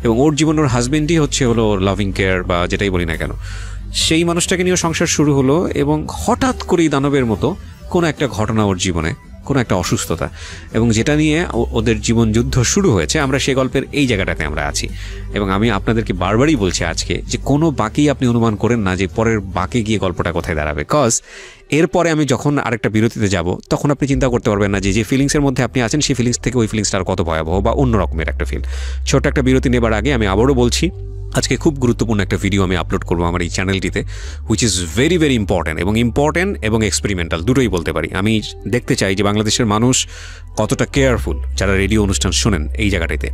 Speaker 2: এবং ওর জীবন, ওর হাজবেন্ডই হচ্ছে হলো ওর লাভিং কেয়ার বা যেটাই বলি না কেন, সেই মানুষটাকে নিয়েও সংসার শুরু হলো। এবং হঠাৎ করেই দানবের মতো কোনো একটা ঘটনা ওর জীবনে, কোনো একটা অসুস্থতা, এবং যেটা নিয়ে ওদের জীবন যুদ্ধ শুরু হয়েছে। আমরা সেই গল্পের এই জায়গাটাতে আমরা আছি, এবং আমি আপনাদেরকে বারবারই বলছি আজকে যে কোনো বাকি আপনি অনুমান করেন না যে পরের বাকি গিয়ে গল্পটা কোথায় দাঁড়াবে। কজ এরপরে আমি যখন আরেকটা বিরতিতে যাব তখন আপনি চিন্তা করতে পারবেন না যে ফিলিংসের মধ্যে আপনি আছেন সেই ফিলিংস থেকে ওই ফিলিংসটা আর কত ভয়াবহ বা অন্য রকমের একটা ফিল। ছোট একটা বিরতি নেবার আগে আমি আবারও বলছি, আজকে খুব গুরুত্বপূর্ণ একটা ভিডিও আমি আপলোড করবো আমার এই চ্যানেলটিতে, which is very very important এবং এক্সপেরিমেন্টাল, দুটোই বলতে পারি। আমি দেখতে চাই যে বাংলাদেশের মানুষ কতটা কেয়ারফুল যারা রেডিও অনুষ্ঠান শোনেন এই জায়গাটাতে।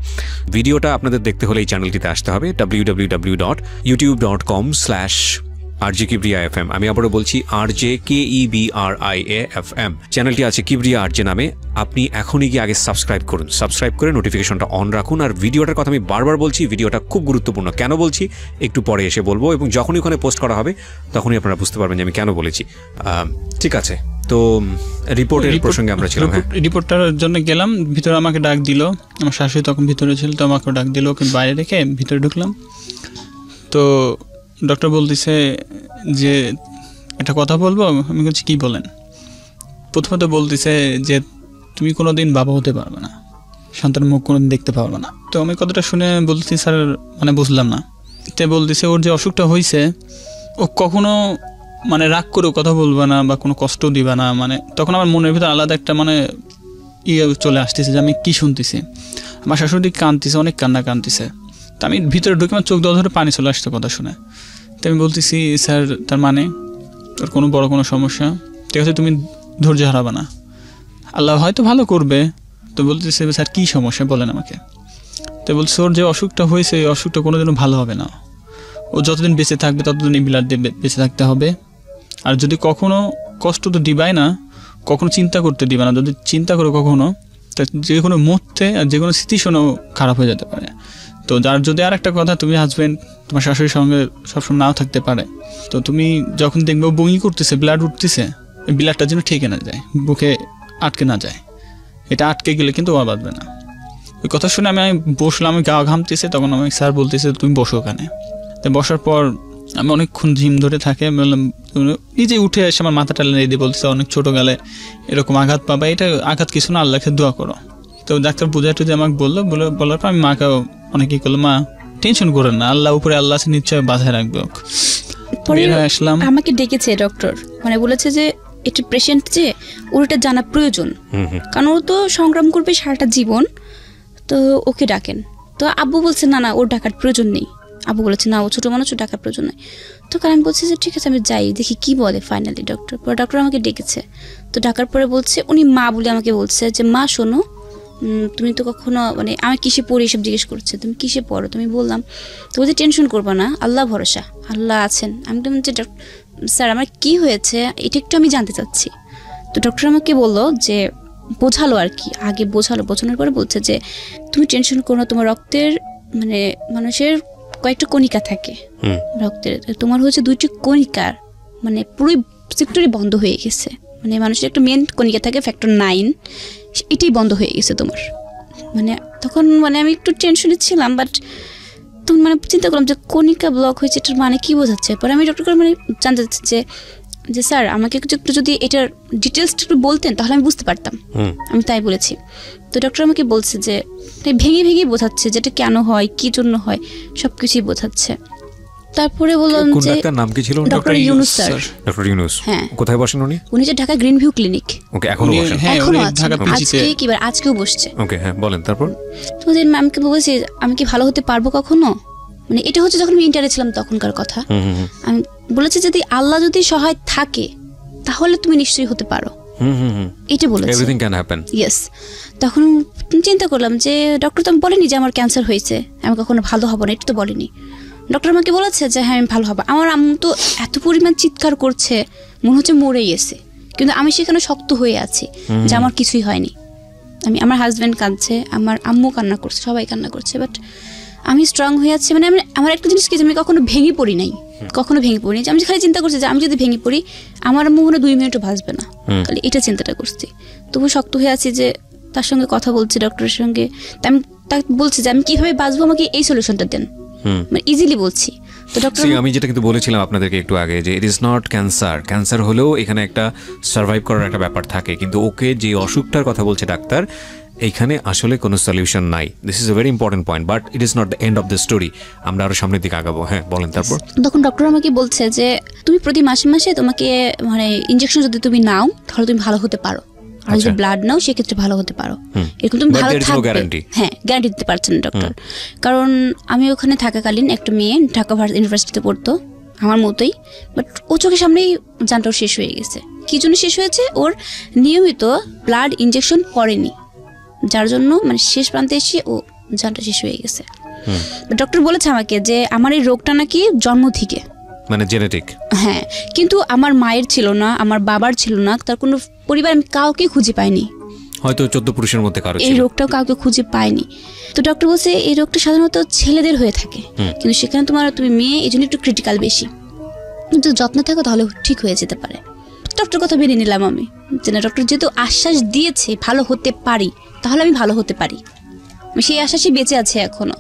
Speaker 2: ভিডিওটা আপনাদের দেখতে হলে এই চ্যানেলটিতে আসতে হবে, www.youtube.com/RJ Kibriya FM। আমি আবারও বলছি RJKEBRIA FM। চ্যানেলটি আছে কিবরিয়া RJ নামে। আপনি এখনই গিয়ে আগে সাবস্ক্রাইব করুন, সাবস্ক্রাইব করে নোটিফিকেশনটা অন রাখুন। আর ভিডিওটার কথা আমি বারবার বলছি, ভিডিওটা খুব গুরুত্বপূর্ণ। কেন বলছি একটু পরে এসে বলবো, এবং যখনই ওখানে পোস্ট করা হবে তখনই আপনারা বুঝতে পারবেন যে আমি কেন বলেছি। ঠিক আছে, তো রিপোর্টের প্রসঙ্গে আমরা ছিলাম।
Speaker 3: রিপোর্টটার জন্য গেলাম, ভিতরে আমাকে ডাক দিল, আমার শাশুড়ি তখন ভিতরে ছিল, তো আমাকে ডাক দিল, ওকে বাইরে রেখে ভিতরে ঢুকলাম। তো ডক্টর বলতেছে যে একটা কথা বলবো। আমি বলছি কী বলেন? প্রথমত বলতেছে যে তুমি কোনোদিন বাবা হতে পারবে না, সন্তানের মুখ কোনোদিন দেখতে পারবে না। তো আমি কথাটা শুনে বলছি স্যার মানে বুঝলাম না। তে বলতেছে ওর যে অসুখটা হয়েছে ও কখনো মানে রাগ করেও কথা বলবে না বা কোনো কষ্ট দিবে না। মানে তখন আমার মনের ভিতরে আলাদা একটা মানে চলে আসতেছে যে আমি কি শুনতেছি। আমার শাশুড়ি কাঁদতেছে, অনেক কান্না কাঁদতেছে। তো আমি ভিতরে ঢুকে আমার চোখ ধরে পানি চলে আসছে কথা শুনে। তো আমি বলতেছি স্যার তার মানে ওর কোনো বড় কোনো সমস্যা, ঠিক আছে তুমি ধৈর্য হারাবে না, আল্লাহ হয়তো ভালো করবে। তো বলতেছে স্যার কী সমস্যা বলেন আমাকে। তো বলছে ওর যে অসুখটা হয়েছে এই অসুখটা কোনোদিনও ভালো হবে না, ও যতদিন বেঁচে থাকবে ততদিন এই ব্লাড দিয়ে বেঁচে থাকতে হবে। আর যদি কখনো কষ্ট তো দিবাই না, কখনো চিন্তা করতে দিবে না, যদি চিন্তা করো কখনো তা যে কোনো মুহূর্তে আর যে কোনো সিচুয়েশনও খারাপ হয়ে যেতে পারে। তো যার যদি আর একটা কথা, তুমি হাজব্যান্ড তোমার শাশুড়ির সঙ্গে সবসময় নাও থাকতে পারে, তো তুমি যখন দেখবে বমি করতেছে, ব্লাড উঠতেছে, ওই ব্লাডটার জন্য ঠেকে না যায়, বুকে আটকে না যায়। এটা আটকে গেলে কিন্তু আর বাঁচবে না। ওই কথা শুনে আমি বসলাম, আমি গা ঘামতেছে, তখন আমি স্যার বলতেছে তুমি বসো ওখানে। তো বসার পর আমি অনেকক্ষণ ঝিম ধরে থাকে, বললাম নিজে উঠে এসে আমার মাথাটা লেগে দিয়ে বলতেছে অনেক ছোটো গেলে এরকম আঘাত পাবা, এটা আঘাত কিছু না, আল্লাহকে দোয়া করো। তো ডাক্তার বুঝাই টুঝে আমাকে বলার পর আমি মাকেও অনেকেই করলো মা টেনশন করেন না, আল্লাহ উপরে আল্লাহ আছে, নিশ্চয় বাঁচায় রাখবে। আসলাম,
Speaker 1: আমাকে ডেকেছে ডক্টর, মানে বলেছে যে এটা পেশেন্ট যে ওর এটা জানা প্রয়োজন, কারণ ও তো সংগ্রাম করবে সারাটা জীবন, তো ওকে ডাকেন। তো আব্বু বলছে না না ওর ডাকার প্রয়োজন নেই, আব্বু বলেছে না ও ছোটো মানুষ, ও ডাকার প্রয়োজন নেই। তো কারণ আমি বলছি যে ঠিক আছে আমি যাই দেখি কি বলে ফাইনালি ডক্টর। পরে ডক্টর আমাকে ডেকেছে, তো ডাকার পরে বলছে উনি মা বলে আমাকে বলছে যে মা শোনো তুমি তো কখনো মানে আমি কিসে পড়ি এসব জিজ্ঞেস করছে, তুমি কিসে পড়ো, তুমি বললাম তো বলছে টেনশন করবো না, আল্লাহ ভরসা, আল্লাহ আছেন। আমি বললাম যে স্যার আমার কি হয়েছে এটা একটু আমি জানতে চাচ্ছি। তো ডক্টর আমাকে বললো যে বোঝালো আর কি, আগে বোঝানোর পরে বলছে যে তুমি টেনশন করো না, তোমার রক্তের মানে মানুষের কয়েকটা কণিকা থাকে রক্তের, তোমার হচ্ছে 2টি কণিকার মানে পুরোই সেক্টরই বন্ধ হয়ে গেছে, মানে মানুষের একটা মেন কণিকা থাকে ফ্যাক্টর 9, এটাই বন্ধ হয়ে গেছে তোমার। মানে তখন মানে আমি একটু টেনশনে ছিলাম, বাট তখন মানে চিন্তা করলাম যে কণিকা ব্লক হয়েছে এটার মানে কি বোঝাচ্ছে। পরে আমি ডক্টর মানে জানতে চাচ্ছি যে স্যার আমাকে একটু যদি এটার ডিটেলসটা একটু বলতেন তাহলে আমি বুঝতে পারতাম। আমি তাই বলেছি। তো ডক্টর আমাকে বলছে যে ভেঙে ভেঙে বোঝাচ্ছে যেটা কেন হয়, কি জন্য হয়, সব কিছুই বোঝাচ্ছে। তারপরে বললাম যে
Speaker 2: নাম কি ছিল?
Speaker 1: Doctor Yunus sir.
Speaker 2: Doctor Yunus,
Speaker 1: হ্যাঁ।
Speaker 2: কোথায় বসেন উনি?
Speaker 1: উনি যে ঢাকা গ্রিন ভিউ ক্লিনিক।
Speaker 2: ওকে, এখনো বসেন?
Speaker 3: হ্যাঁ,
Speaker 1: এখনো
Speaker 3: উনি
Speaker 1: আছেন,
Speaker 3: ঢাকা
Speaker 1: আজকে কিবার আজকেও বসছে।
Speaker 2: ওকে, হ্যাঁ বলেন। তারপর
Speaker 1: তো যে ম্যামকে বলেছি আমি কি ভালো হতে পারবো কখনো, মানে এটা হচ্ছে যখন আমি ইন্টারে ছিলাম তখনকার কথা। আমি বলেছি যদি আল্লাহ যদি সহায় থাকে তাহলে তুমি নিশ্চয়ই হতে পারো, এটা বলেছি।
Speaker 2: Everything can happen.
Speaker 1: ইয়েস। তখন চিন্তা করলাম যে ডক্টর তো আমি বলিনি যে আমার ক্যান্সার হয়েছে, আমি কখনো ভালো হবো না, এটা তো বলিনি। ডক্টর আমাকে বলেছে যে হ্যাঁ আমি ভালো হবো। আমার আম্মু তো এত পরিমাণ চিৎকার করছে মনে হচ্ছে মরেই গেছে, কিন্তু আমি সেখানে শক্ত হয়ে আছি যে আমার কিছুই হয়নি। আমার হাজব্যান্ড কাঁদছে, আমার আম্মু কান্না করছে, সবাই কান্না করছে, বাট আমি স্ট্রং হয়ে আছি। মানে আমার একটা জিনিস কি, আমি কখনো ভেঙে পড়ি নাই, যে আমি খালি চিন্তা করছি যে আমি যদি ভেঙে পড়ি আমার আম্মু মনে 2 মিনিটও বাঁচবে না, খালি এটা চিন্তাটা করছি। তবু শক্ত হয়ে আছি যে তার সঙ্গে কথা বলছি ডক্টরের সঙ্গে। তা আমি তাকে বলছি যে আমি কিভাবে বাঁচবো, আমাকে এই সলিউশনটা দেন, মানে ইজিলি বলছি। তো ডক্টর
Speaker 2: আমি যেটা কিন্তু বলেছিলাম আপনাদেরকে একটু আগে যে ইট ইজ নট ক্যান্সার হলেও এখানে একটা সার্ভাইভ করার একটা ব্যাপার থাকে, কিন্তু ওকে যে অসুখটার কথা বলছে ডাক্তার এইখানে আসলে কোনো সলিউশন নাই। This is a very important point, but it is not the end of the story. আমরা আরো সামনের দিকে আগাবো। হ্যাঁ বলেন। তারপর
Speaker 1: তখন ডক্টর আমাকে বলছে যে তুমি প্রতি মাসে মাসে তোমাকে মানে ইনজেকশন যদি তুমি নাও তাহলে তুমি ভালো হতে পারো, আর যদি ব্লাড নাও সেক্ষেত্রে ভালো হতে পারো, এরকম তুমি ভালো থাকবে। হ্যাঁ, গ্যারান্টি দিতে পারছেন ডক্টর। কারণ আমি ওখানে থাকাকালীন একটা মেয়ে ঢাকা ইউনিভার্সিটিতে পড়তো আমার মতোই, বাট ও চোখের সামনেই জানটাও শেষ হয়ে গেছে। কি জন্য শেষ হয়েছে, ওর নিয়মিত ব্লাড ইনজেকশন করেনি, যার জন্য মানে শেষ প্রান্তে এসে ও জানটা শেষ হয়ে গেছে। ডক্টর বলেছে আমাকে যে আমার এই রোগটা নাকি জন্ম থেকে,
Speaker 2: মানে জেনেটিক।
Speaker 1: হ্যাঁ, কিন্তু আমার মায়ের ছিল না, আমার বাবার ছিল না, তার কোনো পরিবার আমি কাউকে খুঁজে পাইনি,
Speaker 2: হয়তো 14 পুরুষের মধ্যে কারো
Speaker 1: এই রোগটাও কাউকে খুঁজে পাইনি। তো ডক্টর বলছে এই রোগটা সাধারণত ছেলেদের হয়ে থাকে, কিন্তু সেখানে তুমি মেয়ে, এই জন্য একটু ক্রিটিক্যাল বেশি, কিন্তু যত্ন থাকো তাহলে ঠিক হয়ে যেতে পারে। ডক্টর কথা মেনে নিলাম আমি, যে না ডক্টর যেহেতু আশ্বাস দিয়েছে ভালো হতে পারি তাহলে আমি ভালো হতে পারি, সেই আশ্বাসই বেঁচে আছে এখনো।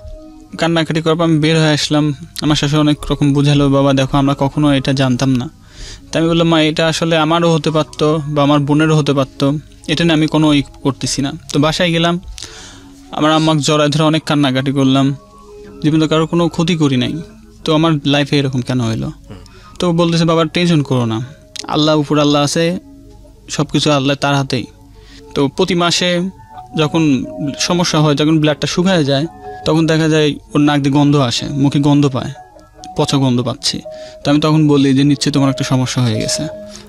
Speaker 3: কান্নাকাটি করার পর আমি বের হয়ে আসলাম। আমার শাশুড়ি অনেক রকম বুঝালো, বাবা দেখো আমরা কখনো এটা জানতাম না। তাই আমি বললাম মা এটা আসলে আমারও হতে পারতো বা আমার বোনেরও হতে পারতো, এটা নিয়ে আমি কোনো করতেছি না। তো বাসায় গেলাম, আমার আম্মাকে জড়ায় ধরে অনেক কান্নাকাটি করলাম, জীবনে কারোর কোনো ক্ষতি করি নাই, তো আমার লাইফে এরকম কেন হইলো? তো বলতেছে বাবা টেনশন করো না, আল্লাহ উপর আল্লাহ আছে, সব কিছু আল্লাহ তার হাতেই। তো প্রতি মাসে যখন সমস্যা হয়, যখন ব্লাডটা শুকায় যায়, তখন দেখা যায় ওর নাক দিয়ে গন্ধ আসে, মুখে গন্ধ পায়, পচা গন্ধ পাচ্ছি। তো আমি তখন বলি যে নিশ্চয়ই তোমার একটা সমস্যা হয়ে গেছে।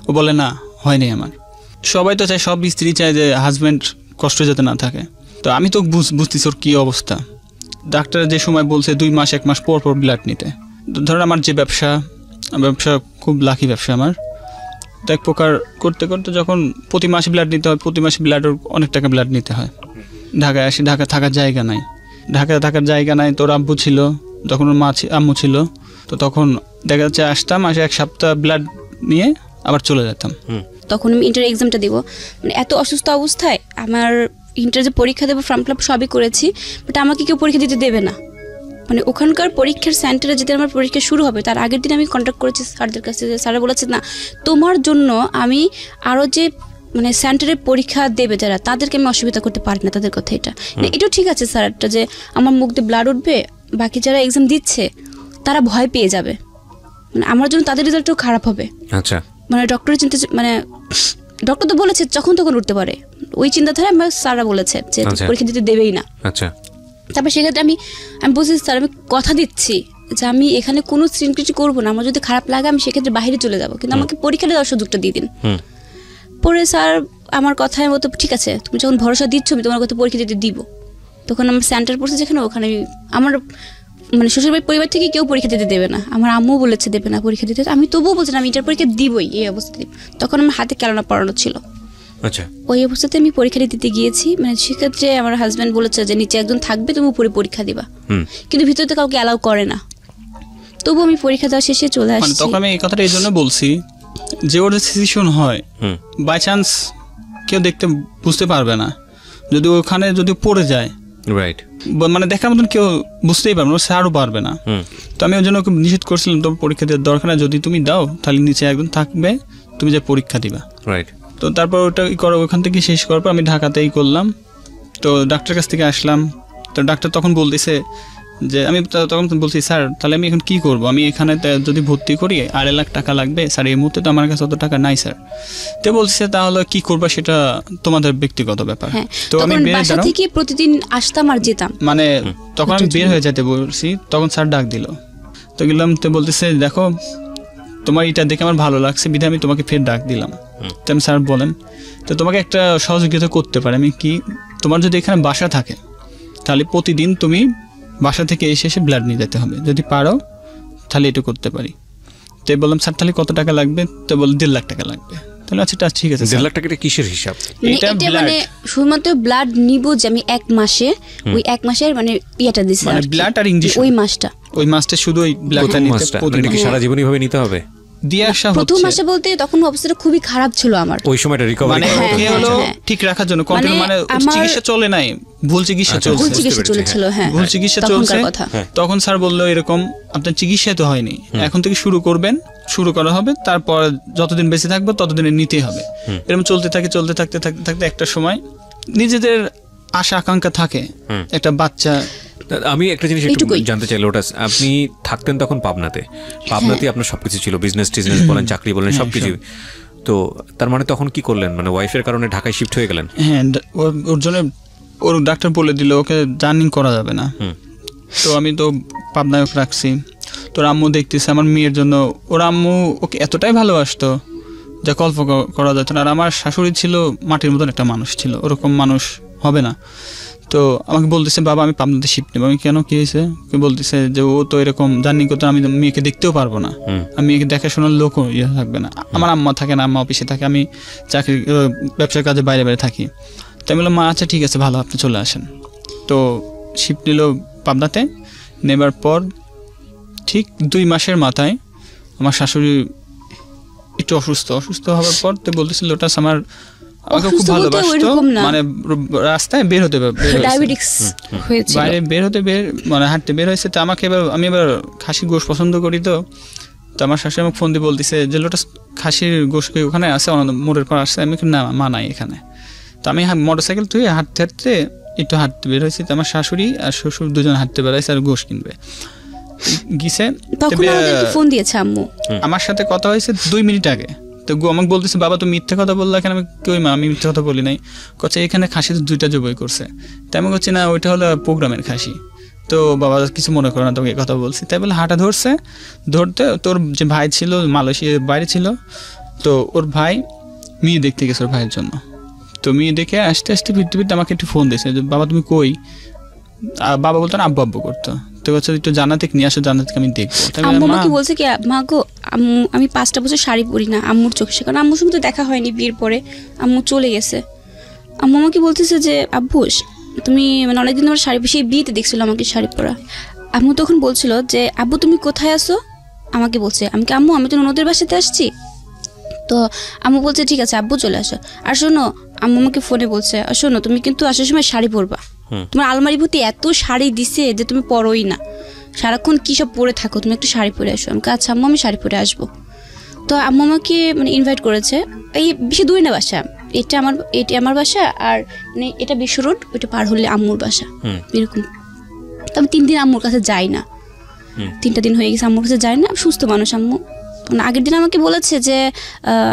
Speaker 3: ও বলে না, হয়নি আমার। সবাই তো চায়, সব স্ত্রী চায় যে হাজব্যান্ড কষ্ট যাতে না থাকে। তো আমি তো বুঝতেছি ওর কী অবস্থা। ডাক্তার যে সময় বলছে 2 মাস 1 মাস পর পর ব্লাড নিতে। ধরেন আমার যে ব্যবসা খুব লাকি ব্যবসা আমার, তো এক প্রকার করতে করতে যখন প্রতি মাসে ব্লাড নিতে হয়, প্রতি মাসে ব্লাডের অনেক টাকা ব্লাড নিতে হয়। ঢাকায় আসি, ঢাকা থাকার জায়গা নাই, ঢাকায় থাকার জায়গা নাই। তোর আব্বু ছিল, তখন ওর আম্মু ছিল, তো তখন দেখা যাচ্ছে আসতাম, আসে 1 সপ্তাহ ব্লাড নিয়ে আবার চলে যেতাম।
Speaker 1: তখন আমি ইন্টার এক্সামটা দিব, মানে এত অসুস্থ অবস্থায় আমার ইন্টার যে পরীক্ষা দেবো, ফর্ম ফিল আপ সবই করেছি, বাট আমাকে কেউ পরীক্ষা দিতে দেবে না। মানে ওখানকার পরীক্ষার সেন্টারে যেদিন আমার পরীক্ষা শুরু হবে তার আগের দিন আমি কন্ট্যাক্ট করেছি স্যারদের কাছে, যে স্যারা বলেছে না, তোমার জন্য আমি আরও যে মানে সেন্টারে পরীক্ষা দেবে যারা, তাদেরকে আমি অসুবিধা করতে পারি না। তাদের কথা এটাও ঠিক আছে স্যারটা, যে আমার মুখ দিয়ে ব্লাড উঠবে, বাকি যারা এক্সাম দিচ্ছে তারা ভয় পেয়ে যাবে, মানে আমার জন্য তাদের রেজাল্টও খারাপ হবে।
Speaker 2: আচ্ছা,
Speaker 1: মানে ডক্টরের চিন্তা, মানে ডক্টর তো বলেছে যখন তখন উঠতে পারে, ওই চিন্তাধারা আমার স্যাররা বলেছে যে পরীক্ষা দিতে দেবেই না।
Speaker 2: আচ্ছা,
Speaker 1: তারপর সেক্ষেত্রে আমি বলছি স্যার আমি কথা দিচ্ছি যে আমি এখানে কোনো স্ক্রিনক্রিটি করবো না, আমার যদি খারাপ লাগে আমি সেক্ষেত্রে বাইরে চলে যাবো, কিন্তু আমাকে পরীক্ষা দেওয়ার সুযোগটা দিয়ে দিন। পরে স্যার আমার কথার মতো ঠিক আছে, তুমি যখন ভরসা দিচ্ছ আমি তোমার কথা পরীক্ষা দিতে দিব। তখন আমার সেন্টার পড়ছে যেখানে, ওখানে আমার মানে শ্বশুরবাড়ির পরিবার থেকে কেউ পরীক্ষা দিতে দেবে না, আমার আম্মু বলেছে দেবে না পরীক্ষা দিতে, আমি তবুও বলছি আমি ইন্টার পরীক্ষা দিবই এই অবস্থাতে। তখন আমার হাতে ক্যালেন্ডার পড়ানো ছিল।
Speaker 2: আচ্ছা,
Speaker 1: ওই অবস্থাতে আমি পরীক্ষা দিতে গিয়েছি, মানে সেক্ষেত্রে আমার হাজব্যান্ড বলেছে যে নিচে একজন থাকবে, তুমি উপরে পরীক্ষা দিবা, কিন্তু ভিতরে তো কাউকে অ্যালাউ করে না। তবু আমি পরীক্ষা দেওয়া শেষে চলে আসছি।
Speaker 3: তখন আমি এই কথাটা এই জন্য বলছি যে ওর সিচুয়েশন হয়, বাই চান্স কেউ দেখতে বুঝতে পারবে না, যদি ওখানে যদি পড়ে যায়,
Speaker 2: রাইট,
Speaker 3: মানে দেখার মতন কেউ বুঝতেই পারবে না, স্যারও পারবে না। তো আমি ওই জন্য ওকে নিষেধ করছিলাম, তোমার পরীক্ষা দেওয়ার দরকার না, যদি তুমি দাও তাহলে নিচে একজন থাকবে, তুমি যে পরীক্ষা দিবা।
Speaker 2: রাইট।
Speaker 3: তো তারপর ওটা করো, ওখান থেকে শেষ করার পর আমি ঢাকাতেই করলাম। তো ডাক্তারের কাছ থেকে আসলাম, তো ডাক্তার তখন বলতেছে যে, আমি তখন বলছি স্যার তাহলে আমি এখন কী করবো, আমি এখানে যদি ভর্তি করি 2.5 লাখ টাকা লাগবে স্যার, এই মুহূর্তে তো আমার কাছে অত টাকা নাই স্যার। তো বলছে তাহলে কি করবা সেটা তোমাদের ব্যক্তিগত ব্যাপার। তো আমি
Speaker 1: বাসা থেকে প্রতিদিন আসতাম আর যেতাম,
Speaker 3: মানে তখন আমি বের হয়ে যেতে বলছি, তখন স্যার ডাক দিল। তো গেলাম, তো বলতেছে দেখো তোমার এটা দেখে আমার ভালো লাগছে, বিধায় আমি তোমাকে ফের ডাক দিলাম। তো আমি স্যার বলেন, তো তোমাকে একটা সহযোগিতা করতে পারে আমি কি, তোমার যদি এখানে বাসা থাকে তাহলে প্রতিদিন তুমি বাসা থেকে এসে এসে ব্লাড নিয়ে যেতে হবে, যদি পারো তাহলে এটা করতে পারি। তো বললাম স্যার তাহলে কত টাকা লাগবে? তো বল 1.5 লাখ টাকা লাগবে। তাহলে আচ্ছা ঠিক আছে।
Speaker 2: 1.5 লাখ টাকা কিসের হিসাব?
Speaker 1: এটা মানে শুধুমাত্র ব্লাড নিব যে আমি 1 মাসে, ওই 1 মাসের মানে ইয়েটা দিছি,
Speaker 3: মানে ব্লাড আর ইনজেকশন,
Speaker 1: ওই মাসটা
Speaker 3: শুধু ওই ব্লাডটা নিতে,
Speaker 2: এটা কি সারা জীবনই ভাবে নিতে হবে?
Speaker 1: প্রথম মাসে বলতে তখন অবস্থাটা খুবই খারাপ ছিল আমার,
Speaker 2: ওই সময়টা রিকভারি
Speaker 3: মানে হলো ঠিক রাখার জন্য কন্টিনিউ, মানে চিকিৎসা চলে নাই, ভুল চিকিৎসা
Speaker 1: চলছিল। হ্যাঁ,
Speaker 3: ভুল চিকিৎসা চলছে। তখন স্যার বললো এরকম আপনার চিকিৎসা তো হয়নি, এখন থেকে শুরু করবেন, শুরু করা হবে, তারপর যতদিন বেঁচে থাকবো ততদিনে নিতে হবে। এরকম চলতে থাকতে একটা সময় নিজেদের আশা আকাঙ্ক্ষা থাকে, একটা বাচ্চা।
Speaker 2: আমি একটা জিনিস একটু জানতে চাই, লোটাস আপনি থাকতেন তখন পাবনাতে আপনার সবকিছু ছিল, বিজনেস টিজনেস বলেন, চাকরি বলেন, সবকিছু। তো তার মানে তখন কি করলেন, মানে ওয়াইফের কারণে ঢাকায় শিফট হয়ে গেলেন?
Speaker 3: হ্যাঁ, ওর জন্য ওর ডাক্তার বলে দিল ওকে জার্নি করা যাবে না। তো আমি তো পাবনায় রাখছি। তোর আম্মু দেখতেছে আমার মেয়ের জন্য, ওর আম্মু ওকে এতটাই ভালোবাসতো যা কল্প করা যেত না। আর আমার শাশুড়ি ছিল মাটির মতন একটা মানুষ ছিল, ওরকম মানুষ হবে না। তো আমাকে বলতেছে বাবা আমি পাবনাতে শিফট নেবো। আমি কেন, কি হয়েছে? বলতেছে যে ও তো এরকম জার্নি করতে, আমি মেয়েকে দেখতেও পারবো না, আমি মেয়েকে দেখাশোনার লোকও থাকবে না। আমার আম্মা থাকে না, আম্মা অফিসে থাকে, আমি চাকরি ব্যবসার কাজে বাইরে থাকি। তাই বললাম মা আচ্ছা ঠিক আছে ভালো, আপনি চলে আসেন। তো শিফট নিল পাবনাতে। নেবার পর ঠিক 2 মাসের মাথায় আমার শাশুড়ি একটু অসুস্থ হওয়ার পর তো বলতেছিল লোটাস আমার আমাকে খুব ভালোবাসতো, মানে রাস্তায় বের হতে মানে হাঁটতে বের হয়েছে। তো আমাকে আমি এবার খাসির গোশ পছন্দ করি। তো আমার শাশুড়ি আমাকে ফোন দিয়ে বলতেছে যে লোটাস খাসির গোশ ওখানে আছে, মোড়ের পর আসছে। আমি না মা নাই এখানে। তো আমি মোটরসাইকেল তুই হাঁটতে হাঁটতে একটু হাঁটতে বের হয়েছি, তো আমার শাশুড়ি আর শ্বশুর দুজন হাঁটতে বেরোইছে আর গোশ কিনবে গিয়েছে।
Speaker 1: ফোন দিয়েছে আম্মু,
Speaker 3: আমার সাথে কথা হয়েছে 2 মিনিট আগে। তো আমাকে বলতেছে বাবা তুমি মিথ্যে কথা বললা কেন? আমি কই মা আমি মিথ্যে কথা বলি নাই। কচ্ছে এখানে খাসি তো 2টা জবাই করছে। তাই আমি বলছি না ওইটা হলো প্রোগ্রামের খাসি, তো বাবা কিছু মনে করো না তোকে কথা বলছি। তাই বলে হাঁটা ধরতে তোর যে ভাই ছিল মালয়েশিয়ার বাইরে ছিল, তো ওর ভাই মেয়ে দেখতে গেছে ওর ভাইয়ের জন্য। তো মেয়ে দেখে আসতে আসতে ফিরতে ফিরতে আমাকে একটু ফোন দিয়েছে যে বাবা তুমি কই? বাবা বলতো না আব্বু আব্বু করতো। তো বলছে একটু জান্নাতে নিয়ে আসো, জান্নাতকে আমি দেখবো।
Speaker 1: আম্মু আমাকে বলছে কি মা গো আমি 5টা বছর শাড়ি পরি না আম্মুর চোখে, কারণ আম্মুর সঙ্গে তো দেখা হয়নি বিয়ের পরে, আম্মু চলে গেছে। আম্মু আমাকে বলতেছে যে আব্বু তুমি মানে অনেকদিন আমার শাড়ি সেই বিয়েতে দেখছিল আমাকে শাড়ি পরা। আম্মু তখন বলছিল যে আব্বু তুমি কোথায় আসো, আমাকে বলছে। আমি কি আম্মু আমি তো ননদের বাসাতে আসছি। তো আম্মু বলছে ঠিক আছে আব্বু চলে আসো। আর শোনো আম্মু আমাকে ফোনে বলছে আর শোনো তুমি কিন্তু আসার সময় শাড়ি পরবা, তোমার আলমারি ভর্তি এত শাড়ি দিছে যে তুমি পরোই না, সারাক্ষণ কী সব পরে থাকো, তুমি একটু শাড়ি পরে আসো। আমি আচ্ছা আম্মু আমি শাড়ি পরে আসবো। তো আম্মু আমাকে মানে ইনভাইট করেছে, এই বেশি দূরে না বাসা, এটা আমার বাসা আর মানে এটা বিশ্ব রোড, ওইটা পার হলে আম্মুর বাসা এরকম। তো আমি 3 দিন আম্মুর কাছে যাই না, 3টা দিন হয়ে গেছে আম্মুর কাছে যাই না। সুস্থ মানুষ আম্মু, মানে আগের দিন আমাকে বলেছে যে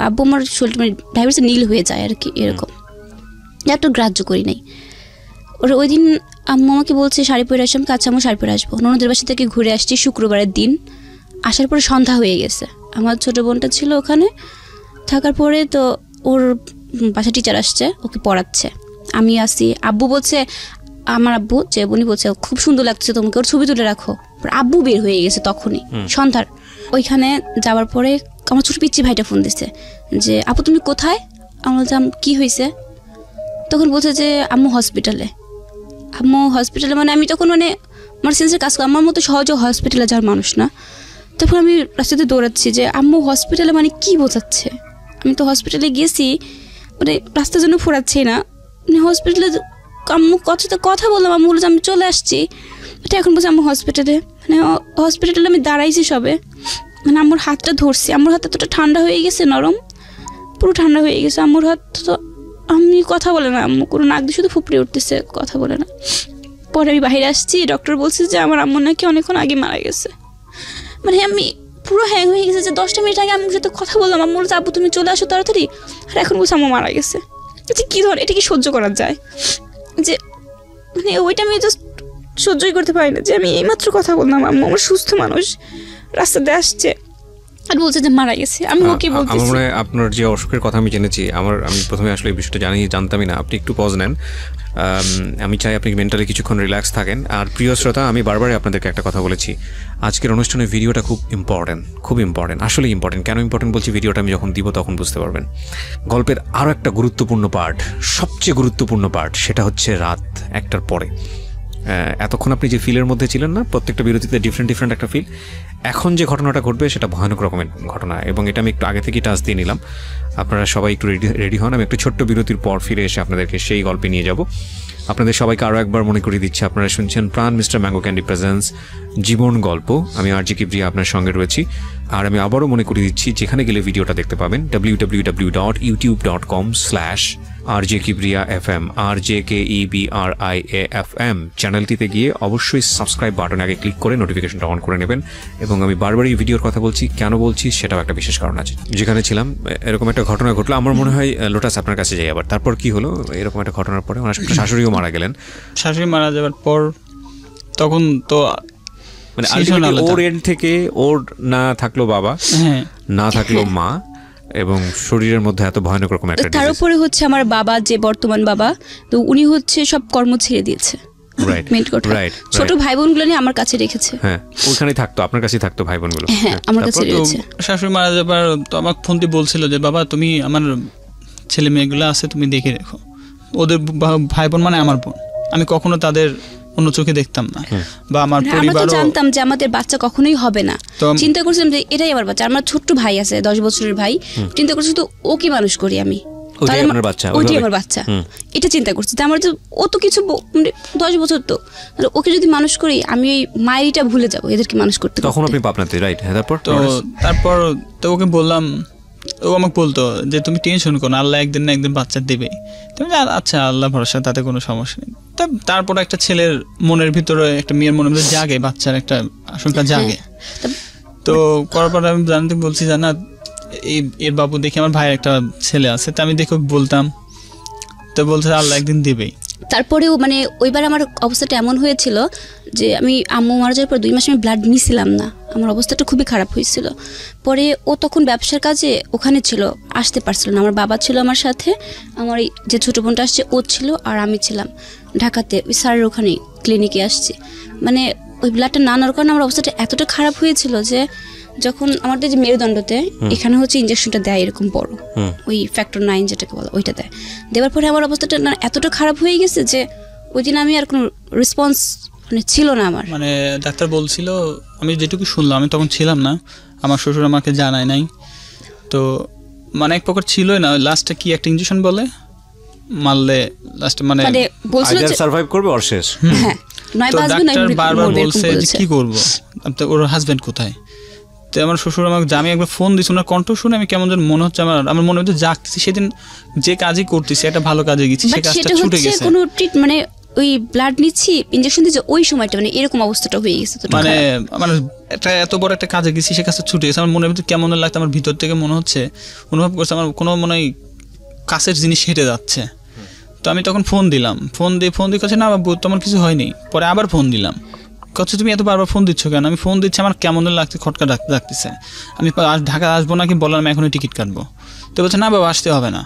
Speaker 1: আব্বু আমার শরীরটা মানে ডায়াবেটিস নীল হয়ে যায় আর কি এরকম, একটু গ্রাহ্য করি নাই। ওই দিন আম্মু আমাকে বলছে শাড়ি পরে আসলাম, কাছে আম্মু শাড়ি পরে আসবো। ননদের বাসা থেকে ঘুরে আসছি শুক্রবারের দিন, আসার পরে সন্ধ্যা হয়ে গেছে। আমার ছোটো বোনটা ছিল ওখানে থাকার পরে, তো ওর বাসা টিচার আসছে ওকে পড়াচ্ছে, আমি আসি। আব্বু বলছে আমার আব্বু যে উনি বলছে খুব সুন্দর লাগছে তোমাকে, ওর ছবি তুলে রাখো। আব্বু বের হয়ে গেছে তখনই সন্ধ্যার। ওইখানে যাওয়ার পরে আমার ছোটো পিচ্চি ভাইটা ফোন দিচ্ছে যে আপু তুমি কোথায়? আমি বলছিলাম কী হয়েছে? তখন বলছে যে আম্মু হসপিটালে। আম্মু হসপিটালে মানে আমি তখন মানে আমার সেন্সের কাজ করি, আমার মতো সহজে হসপিটালে যাওয়ার মানুষ না। তখন আমি রাস্তাতে দৌড়াচ্ছি যে আম্মু হসপিটালে মানে কী বোঝাচ্ছে? আমি তো হসপিটালে গেছি, মানে রাস্তার জন্য ফোরাচ্ছি না, মানে হসপিটালে আম্মু কথা বললাম, আম্মু বলছে আমি চলে আসছি। এটা এখন বলছে আম্মু হসপিটালে, মানে হসপিটালে আমি দাঁড়াইছি সবে, মানে আম্মুর হাতটা ধরছি, আম্মুর হাতটা তো ঠান্ডা হয়ে গেছে, নরম পুরো ঠান্ডা হয়ে গেছে আম্মুর হাত। তো আমি কথা বলে না, আম্মু কোনো নাক দিয়ে শুধু ফুপড়ে উঠতেছে, কথা বলে না। পরে আমি বাইরে আসছি, ডক্টর বলছে যে আমার আম্মু নাকি অনেকক্ষণ আগে মারা গেছে। মানে আমি পুরো হ্যাং হয়ে গেছে যে 10টা মিনিট আগে আম্মুর সাথে কথা বললাম, আম্মু বলছে আব্বু তুমি চলে আসো তাড়াতাড়ি, আর এখন বলছে আম্মু মারা গেছে। যে কী ধর এটা কি সহ্য করা যায়? যে মানে ওইটা আমি জাস্ট সহ্যই করতে পারি না যে আমি এইমাত্র কথা বললাম, আম্মু আমার সুস্থ মানুষ রাস্তাতে আসছে আর বলছে যে মারা গেছে। আমি ওকে বলতেছি
Speaker 2: আমার মনে হয় আপনার যে অসুখের কথা আমি জেনেছি, আমি প্রথমে আসলে এই বিষয়টা জানতামই না। আপনি একটু পজ নেন, আমি চাই আপনি মেন্টালি কিছুক্ষণ রিল্যাক্স থাকেন। আর প্রিয় শ্রোতা, আমি বারবারই আপনাদেরকে একটা কথা বলেছি, আজকের অনুষ্ঠানের ভিডিওটা খুব ইম্পর্টেন্ট, আসলে ইম্পর্টেন্ট। কেন ইম্পর্টেন্ট বলছি, ভিডিওটা আমি যখন দিব তখন বুঝতে পারবেন। গল্পের আরও একটা গুরুত্বপূর্ণ পার্ট, সবচেয়ে গুরুত্বপূর্ণ পার্ট, সেটা হচ্ছে রাত 1টার পরে। এতক্ষণ আপনি যে ফিলের মধ্যে ছিলেন না, প্রত্যেকটা বিরতিতে ডিফারেন্ট একটা ফিল, এখন যে ঘটনাটা ঘটবে সেটা ভয়ানক রকমের ঘটনা, এবং এটা আমি একটু আগে থেকেই টাচ দিয়ে নিলাম। আপনারা সবাই একটু রেডি হন, আমি একটু ছোট্ট বিরতির পর ফিরে এসে আপনাদেরকে সেই গল্পে নিয়ে যাব। আপনাদের সবাইকে আরও একবার মনে করিয়ে দিচ্ছি, আপনারা শুনছেন প্রাণ মিস্টার ম্যাঙ্গো ক্যান্ডি প্রেজেন্স জীবন গল্প। আমি আরজে কিবরিয়া আপনার সঙ্গে রয়েছি। আর আমি আবারও মনে করিয়ে দিচ্ছি, যেখানে গেলে ভিডিওটা দেখতে পাবেন www.youtube.com/RJKibriya.fm RJKEBRIA.FM চ্যানেলটিতে গিয়ে অবশ্যই সাবস্ক্রাইব বাটন আগে ক্লিক করে নোটিফিকেশনটা অন করে নেবেন। এবং আমি বারবারই এই ভিডিওর কথা বলছি, কেন বলছি সেটাও একটা বিশেষ কারণ আছে। যেখানে ছিলাম এরকম একটা ঘটনা ঘটলো, আমার মনে হয় লোটাস আপনার কাছে যাই আবার। তারপর কি হলো? এরকম একটা ঘটনার পরে আমার শাশুড়িও মারা গেলেন।
Speaker 3: শাশুড়ি মারা যাওয়ার পর তখন তো
Speaker 2: মানে ওর এন্ড থেকে ওর না থাকলো বাবা, না থাকলো মা, এবং শরীরের মধ্যে এত ভয়ানক রকম একটা।
Speaker 1: তার উপরে হচ্ছে আমার বাবা, যে বর্তমান বাবা, তো উনি হচ্ছে সব কর্ম ছেড়ে দিয়েছে। ছোট ভাই বোনগুলো নিয়ে আমার কাছে রেখেছে।
Speaker 2: হ্যাঁ, ওইখানেই থাকতো, আপনার কাছেই থাকতো ভাই বোনগুলো।
Speaker 1: হ্যাঁ, আমার কাছে রয়েছে।
Speaker 3: শাশুড়ি মারা যাবার তো আমার ফোন দিয়ে বলছিল যে বাবা তুমি আমার ছেলে মেয়েগুলো আছে তুমি দেখে রেখো, ওদের ভাই বোন মানে আমার বোন, আমি কখনো তাদের অন্য চোখে দেখতাম না, বা আমার পরিবার
Speaker 1: জানতাম যে আমাদের বাচ্চা কখনোই হবে না। চিন্তা করছিলাম যে এটাই আমার বাচ্চা। আমার ছোট্ট ভাই আছে 10 বছরের ভাই, চিন্তা করছি তো ওকে মানুষ করি আমি, ওইটাই আমার বাচ্চা, এটা চিন্তা করছি। আমার তো ও তো কিছু 10 বছর, তো ওকে যদি মানুষ করি আমি ওই মায়েরটা ভুলে যাবো এদেরকে মানুষ করতে।
Speaker 2: তখন আপনি পাবনাতে, রাইট? হ্যাঁ, তারপর
Speaker 3: তো ওকে বললাম ও আমাকে বলতো যে তুমি টেনশন করো না, আল্লাহ একদিন না একদিন বাচ্চা দেবেই। তুমি আচ্ছা আল্লাহ ভরসা, তাতে কোনো সমস্যা নেই। তারপর একটা ছেলের মনের ভিতরে, একটা মেয়ের মনের ভিতরে জাগে, বাচ্চার একটা আশঙ্কা জাগে। তো করার পর আমি জানতে বলছি জানা এর বাবু দেখি আমার ভাইয়ের একটা ছেলে আছে, তো আমি দেখে বলতাম, তো বলছে আল্লাহ একদিন দেবেই।
Speaker 1: তারপরেও মানে ওইবার আমার অবস্থাটা এমন হয়েছিল যে আমি আম্মু মারা যাওয়ার পর 2 মাস আমি ব্লাড নিছিলাম না, আমার অবস্থাটা খুবই খারাপ হয়েছিল। পরে ও তখন ব্যবসার কাজে ওখানে ছিল, আসতে পারছিল না। আমার বাবা ছিল আমার সাথে, আমার যে ছোটো বোনটা আসছে ও ছিল, আর আমি ছিলাম ঢাকাতে ওই স্যারের ওখানে ক্লিনিকে আসছি। মানে ওই ব্লাডটা না নেওয়ার কারণে আমার অবস্থাটা এতটা খারাপ হয়েছিল যে যখন আমাদের যে মেরুদণ্ডতে এখানে হচ্ছে ইঞ্জেকশনটা দেয় এরকম বড়, ওই ফ্যাক্টর 9 যেটাকে বলে ওইটা দেয়, দেওয়ার পরে আমার অবস্থাটা না এতটা খারাপ হয়ে গেছে যে ওই দিন আমি আর কোনো রেসপন্স মানে ছিল না আমার।
Speaker 3: মানে ডাক্তার বলছিল, আমি যেটুকু শুনলাম, আমি তখন ছিলাম না, আমার শ্বশুর আমাকে জানায় নাই, তো মানে এক প্রকার ছিলই না। লাস্টে কি একটা ইনজেকশন বলে মারলে লাস্টে মানে
Speaker 1: বলছিল যে
Speaker 2: সার্ভাইভ করবে আর শেষ।
Speaker 1: হ্যাঁ, নয়
Speaker 3: তো
Speaker 1: বাজবে না,
Speaker 3: ডাক্তার বারবার বলছে যে কি করব, ওর হাজবেন্ড কোথায়। তো আমার শ্বশুর আমাকে, আমি একবার ফোন দিয়েছি, ওনার কণ্ঠ শুনে আমি কেমন যেন মনে হচ্ছে, আমার মনে হচ্ছে জাগতেছি। সেদিন যে কাজই করতেছি একটা ভালো কাজে গেছি, সে কাজটা ছুটে গেছে।
Speaker 1: কোনো ট্রিট মানে ওই ব্লাড নিচ্ছি, ইনজেকশন দিচ্ছি, ওই সময়টা মানে এরকম অবস্থাটা হয়ে গেছে।
Speaker 3: মানে একটা এত বড় একটা কাজে গেছি, সে কাজটা ছুটে গেছে। আমার মনের ভিতরে কেমন লাগতো, আমার ভিতর থেকে মনে হচ্ছে, অনুভব করছে আমার কোনো মনে হয় কাছের জিনিস হেঁটে যাচ্ছে। তো আমি তখন ফোন দিয়ে কাছে না বাবু তোমার কিছু হয়নি। পরে আবার ফোন দিলাম, কচ্ছে তুমি এত বারবার ফোন দিচ্ছ কেন? আমি ফোন দিচ্ছি, আমার কেমন লাগছে, খটকা ডাকতেছে। আমি ঢাকা আসবো নাকি বললাম আমি এখনই টিকিট কাটবো। তো বলছে না বাবা আসতে হবে না।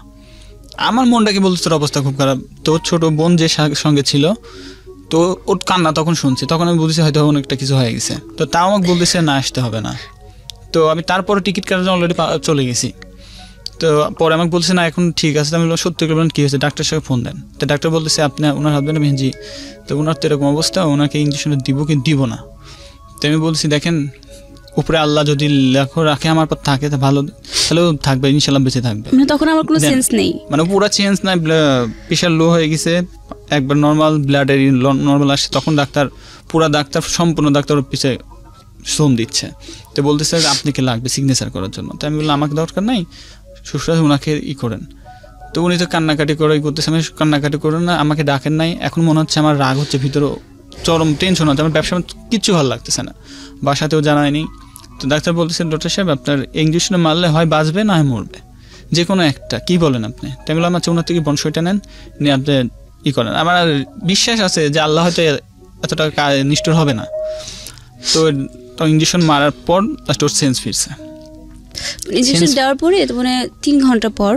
Speaker 3: আমার মনটাকে বলছে তোর অবস্থা খুব খারাপ। তো ছোট বোন যে সঙ্গে ছিল, তো ওর কান্না তখন শুনছি, তখন আমি বলছি হয়তো অনেকটা কিছু হয়ে গেছে। তো তাও আমাকে বলতেছে না আসতে হবে না। তো আমি তারপরে টিকিট কাটার জন্য অলরেডি চলে গেছি। তো পরে আমাকে বলছে না এখন ঠিক আছে। আমি বললাম সত্যি করবেন কী হয়েছে, ডাক্তারের সঙ্গে ফোন দেন। তো ডাক্তার বলতেছে আপনি ওনার হাজবেন্ড মেহেঞ্জি, তো ওনার তো এরকম অবস্থা, ওনাকে ইঞ্জেকশনটা দিব কি দিব না। তো আমি বলছি দেখেন উপরে আল্লাহ যদি রাখে আমার পর থাকে তা ভালো, তাহলেও থাকবে ইনশাল্লাহ, বেঁচে থাকবে।
Speaker 1: মানে তখন আমার কোনো সেন্স নেই, মানে
Speaker 3: পুরো চেঞ্জ নাই, প্রেশার লো হয়ে গেছে, একবার নর্মাল ব্লাডের নর্মাল আসছে। তখন ডাক্তার সম্পূর্ণ ডাক্তার পিছিয়ে শ্রম দিচ্ছে। তো বলতেছে আপনি কি লাগবে সিগনেচার করার জন্য। তো আমি বললাম আমাকে দরকার নাই, শ্বশুর ওনাকে করেন। তো উনি তো কান্নাকাটি করে করতেছে, আমি কান্নাকাটি করেন না, আমাকে ডাকেন নাই। এখন মনে হচ্ছে আমার রাগ হচ্ছে, ভিতরে চরম টেনশন হচ্ছে, আমার ব্যবসা কিচ্ছু ভালো লাগতেছে না, বাসাতেও জানায়নি। তো ডাক্তার বলতেছে ডক্টর সাহেব আপনার ইঞ্জেকশনে মারলে হয় বাঁচবে না হয় মরবে, যে কোনো একটা, কি বলেন আপনি? তাই বললাম আচ্ছা ওনার থেকে বংশটা নেন, নিয়ে আপনি করেন। আমার বিশ্বাস আছে যে আল্লাহ হয়তো এতটা নিষ্ঠুর হবে না। তো ইঞ্জেকশন মারার পর লাস্ট ওর সেন্স ফিরছে।
Speaker 1: ইঞ্জেকশন দেওয়ার পরে মানে 3 ঘন্টা পর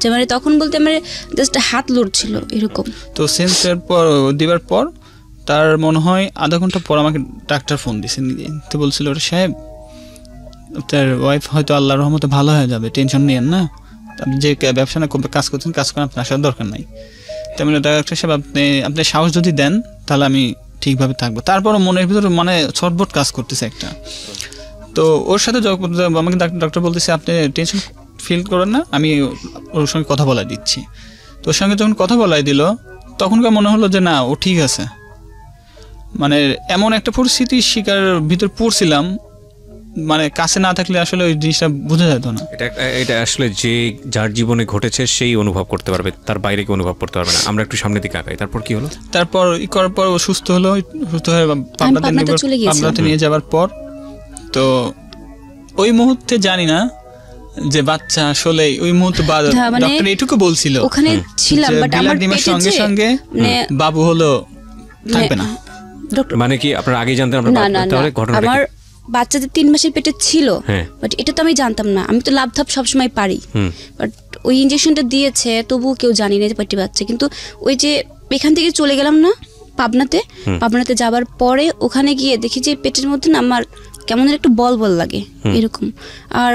Speaker 1: যে মানে তখন বলতে আমার জাস্ট হাত লড়ছিল এরকম।
Speaker 3: তো সেন্সের পর দেওয়ার পর তার মনে হয় আধা ঘন্টা পর আমাকে ডাক্তার ফোন দিয়েছে, তো বলছিল ওর সাহেব তার ওয়াইফ হয়তো আল্লাহর রহমতে ভালো হয়ে যাবে, টেনশন নিয়েন না, আপনি যে ব্যবসা না কাজ করছেন কাজ করেন, আপনার আসার দরকার নাই। তেমনি ডাক্তার সাহেব আপনি সাহস যদি দেন তাহলে আমি ঠিকভাবে থাকবো। তারপরও মনের ভিতরে মানে ছটফট কাজ করতেছে একটা। তো ওর সাথে আমাকে ডাক্তার বলতেছে আপনি টেনশন ফিল করেন না, আমি ওর সঙ্গে কথা বলাই দিচ্ছি। তো ওর সঙ্গে যখন কথা বলাই দিল তখনকার মনে হলো যে না ও ঠিক আছে। মানে এমন একটা পরিস্থিতির শিকার ভিতর পড়ছিলাম, মানে কাছে না থাকলে আসলে ওই জিনিসটা বোঝা যেত না।
Speaker 2: এটা আসলে যে যার জীবনে ঘটেছে সেই অনুভব করতে পারবে, তার বাইরে কেউ অনুভব করতে পারবে না। আমরা একটু সামনের দিকে আগাই। তারপর কি হলো?
Speaker 3: তারপর করার পর ও সুস্থ হয়ে পাবনাতে নিয়ে যাওয়ার পর তো ওই মুহূর্তে জানি না যে বাচ্চা আসলে ওই মুহূর্তে ডক্টর এটুকু বলছিল
Speaker 1: ওখানে ছিলাম, বাট আমার পেটের
Speaker 3: সঙ্গে সঙ্গে বাবু হলো থাকবে না।
Speaker 2: মানে কি আপনারা আগে জানতেন? তাহলে ঘটনাটা
Speaker 1: আমার বাচ্চা যে 3 মাসের পেটে ছিল, বাট এটা তো আমি জানতাম না। আমি তো লাভ সব সময় পারি, বাট ওই ইনজেকশনটা দিয়েছে তবুও কেউ জানি না যে পেটে বাচ্চা। কিন্তু ওই যে এখান থেকে চলে গেলাম না পাবনাতে যাবার পরে ওখানে গিয়ে দেখি যে পেটের মধ্যে না আমার কেমন একটা বল লাগে এরকম, আর